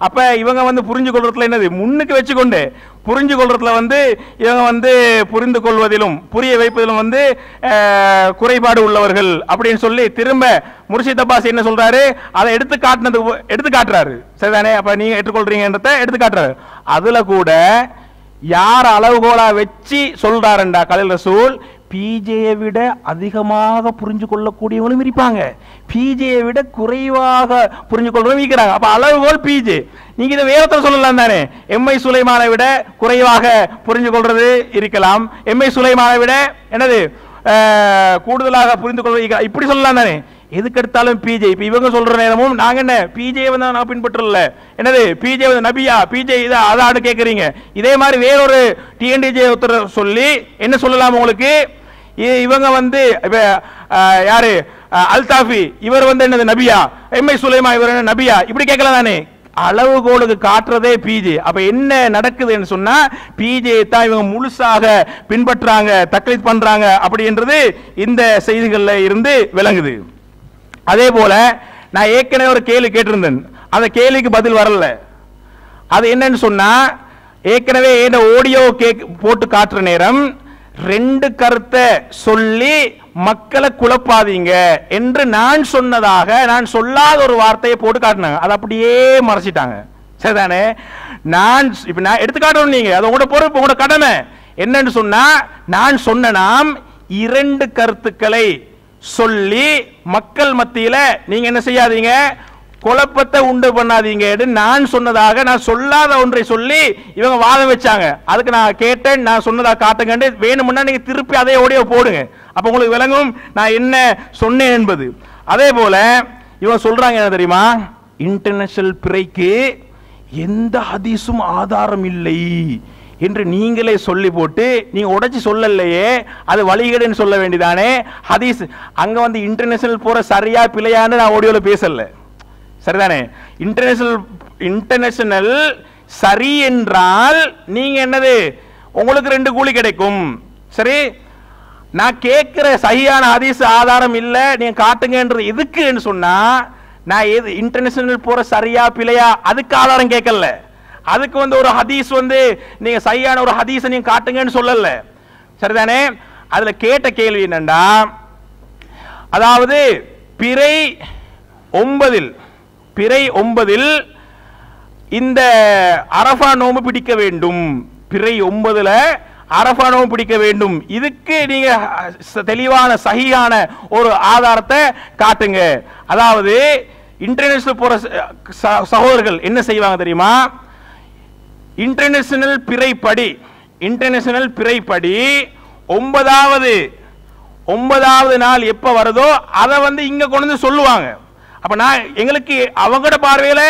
அப்ப இவங்க வந்து புரிஞ்சு கொள்றதுல என்னது முன்னுக்கு வச்சுக்கொண்டு புரிஞ்சு கொள்றதுல வந்து இவங்க வந்து புரிந்து கொள்வதிலும் புரிய வைப்பதிலும் வந்து குறைபாடு உள்ளவர்கள் அப்படின்னு சொல்லி திரும்ப முர்ஷித் அப்பாஸ் என்ன சொல்றாரு, அதை எடுத்து காட்டுறாரு. சரிதானே, அப்ப நீங்க ஏற்றுக்கொள்றீங்கன்றத எடுத்து காட்டுறாரு. அதுல கூட யார் அளவுகோலா வச்சு சொல்றாருண்டா கலீல் ரசூல், பிஜேயை விட அதிகமாக புரிஞ்சு கொள்ளக்கூடியவங்களும் இருப்பாங்க, பிஜேயை விட குறைவாக புரிஞ்சு கொள்றவங்க இருக்கிறாங்க. அப்ப அளவுகோல் பிஜே. நீங்க இதை வேறத்தை சொல்லலாம் தானே, எம்ஐ சுலைமானை விட குறைவாக புரிஞ்சு கொள்றது இருக்கலாம், எம்ஐ சுலைமானை விட என்னது கூடுதலாக புரிந்து கொள்வது இப்படி சொல்லலாம் தானே. எதுக்கு எடுத்தாலும் பிஜே. இப்ப இவங்க சொல்ற நேரமும் நாங்க என்ன பிஜே வந்து நான் பின்பற்றல, என்னது பிஜே வந்து நபியா, பிஜே இதை அதான்னு கேட்கறீங்க. இதே மாதிரி வேறொரு டிஎன்டிஜே ஒருத்தர் சொல்லி என்ன சொல்லலாம் உங்களுக்கு, இவங்க வந்து இப்ப யாரு அல்தாஃபி இவர் வந்து என்னது நபியா, எம்ஐ சுலைமா இவர் என்ன நபியா, இப்படி கேட்கலாம் தானே. அளவுகோலுக்கு காட்டுறதே பிஜே. அப்ப என்ன நடக்குதுன்னு சொன்னா பிஜே தான் இவங்க முழுசாக பின்பற்றாங்க, தக்லீத் பண்றாங்க அப்படின்றது இந்த செய்திகள்ல இருந்து விளங்குது. அதே போல நான் ஏற்கனவே ஒரு கேள்வி கேட்டிருந்தேன், அந்த கேள்விக்கு பதில் வரல. அது என்னன்னு சொன்னா, ஏற்கனவே என்ன ஆடியோ போட்டு காட்டுற நேரம் ரெண்டு கருத்தை சொல்லி மக்களை குழப்பாதீங்க என்று நான் சொன்னதாக நான் சொல்லாத ஒரு வார்த்தையை போட்டு காட்டினாங்க, அதை அப்படியே மறைச்சிட்டாங்க. சரிதானே, நான் இப்ப நான் எடுத்து காட்டணும், நீங்க அது உங்களோட பொறுப்பு, உங்களோட கடமை. என்னன்னு சொன்னா நான் சொன்ன நாம் இரண்டு கருத்துக்களை சொல்லி மக்கள் மத்தியில நீங்க என்ன செய்யாதீங்க, குழப்பத்தை உண்டு பண்ணாதீங்க. நான் சொன்னதாக நான் சொல்லாத ஒன்றை சொல்லி இவங்க வாதம் வச்சாங்க. அதுக்கு நான் கேட்டேன், நான் சொன்னதாக காட்டுங்க, வேணும்னா நீங்க திருப்பி அதே ஆடியோ போடுங்க, அப்ப உங்களுக்கு விளங்கும் நான் என்ன சொன்னேன் என்பது. அதே போல இவங்க சொல்றாங்க என்ன தெரியுமா, இன்டர்நேஷனல் பிறைக்கு எந்த ஹதீஸும் ஆதாரம் இல்லை என்று நீங்களே சொல்லி போட்டு நீங்க உடைச்சு சொல்லலையே, அது வழிகேடுன்னு சொல்ல வேண்டியதானே. ஹதீஸ் அங்க வந்து இன்டர்நேஷனல் போற சரியா பிழையான்னு நான் ஆடியோல பேசல. சரிதானே, இன்டர்நேஷனல் சரி என்றால் நீங்க என்னது உங்களுக்கு ரெண்டு கூலி கிடைக்கும். சரி, நான் கேட்கிற சரியான ஹதீஸ் ஆதாரம் இல்ல நீங்க காட்டுங்கன்றது எதுக்குன்னு சொன்னா, நான் எது இன்டர்நேஷனல் போற சரியா பிழையா அதுக்கு ஆதாரம் கேட்கல, அதுக்கு வந்து ஒரு ஹதீஸ் வந்து நீங்க சரியான ஒரு ஹதீஸை நீங்க காட்டுங்கன்னு சொல்லல. சரிதானே, அதுல கேட்ட கேள்வி என்னண்டா, அதாவது பிறை 9 இந்த அரஃபா நோம்பு பிடிக்க வேண்டும், பிறை 9 அரஃபா நோம்பு பிடிக்க வேண்டும், இதுக்கு நீங்க தெளிவான சஹீஹான ஒரு ஆதாரத்தை காட்டுங்க. அதாவது இன்டர்நேஷனல் போற சகோதரர்கள் என்ன செய்வாங்க தெரியுமா, இன்டர்நேஷனல் பிறைப்படி 9வது நாள் எப்ப வருதோ அதை வந்து இங்க கொண்டு வந்து சொல்லுவாங்க. அப்ப நான் எங்களுக்கு அவங்களோட பார்வையில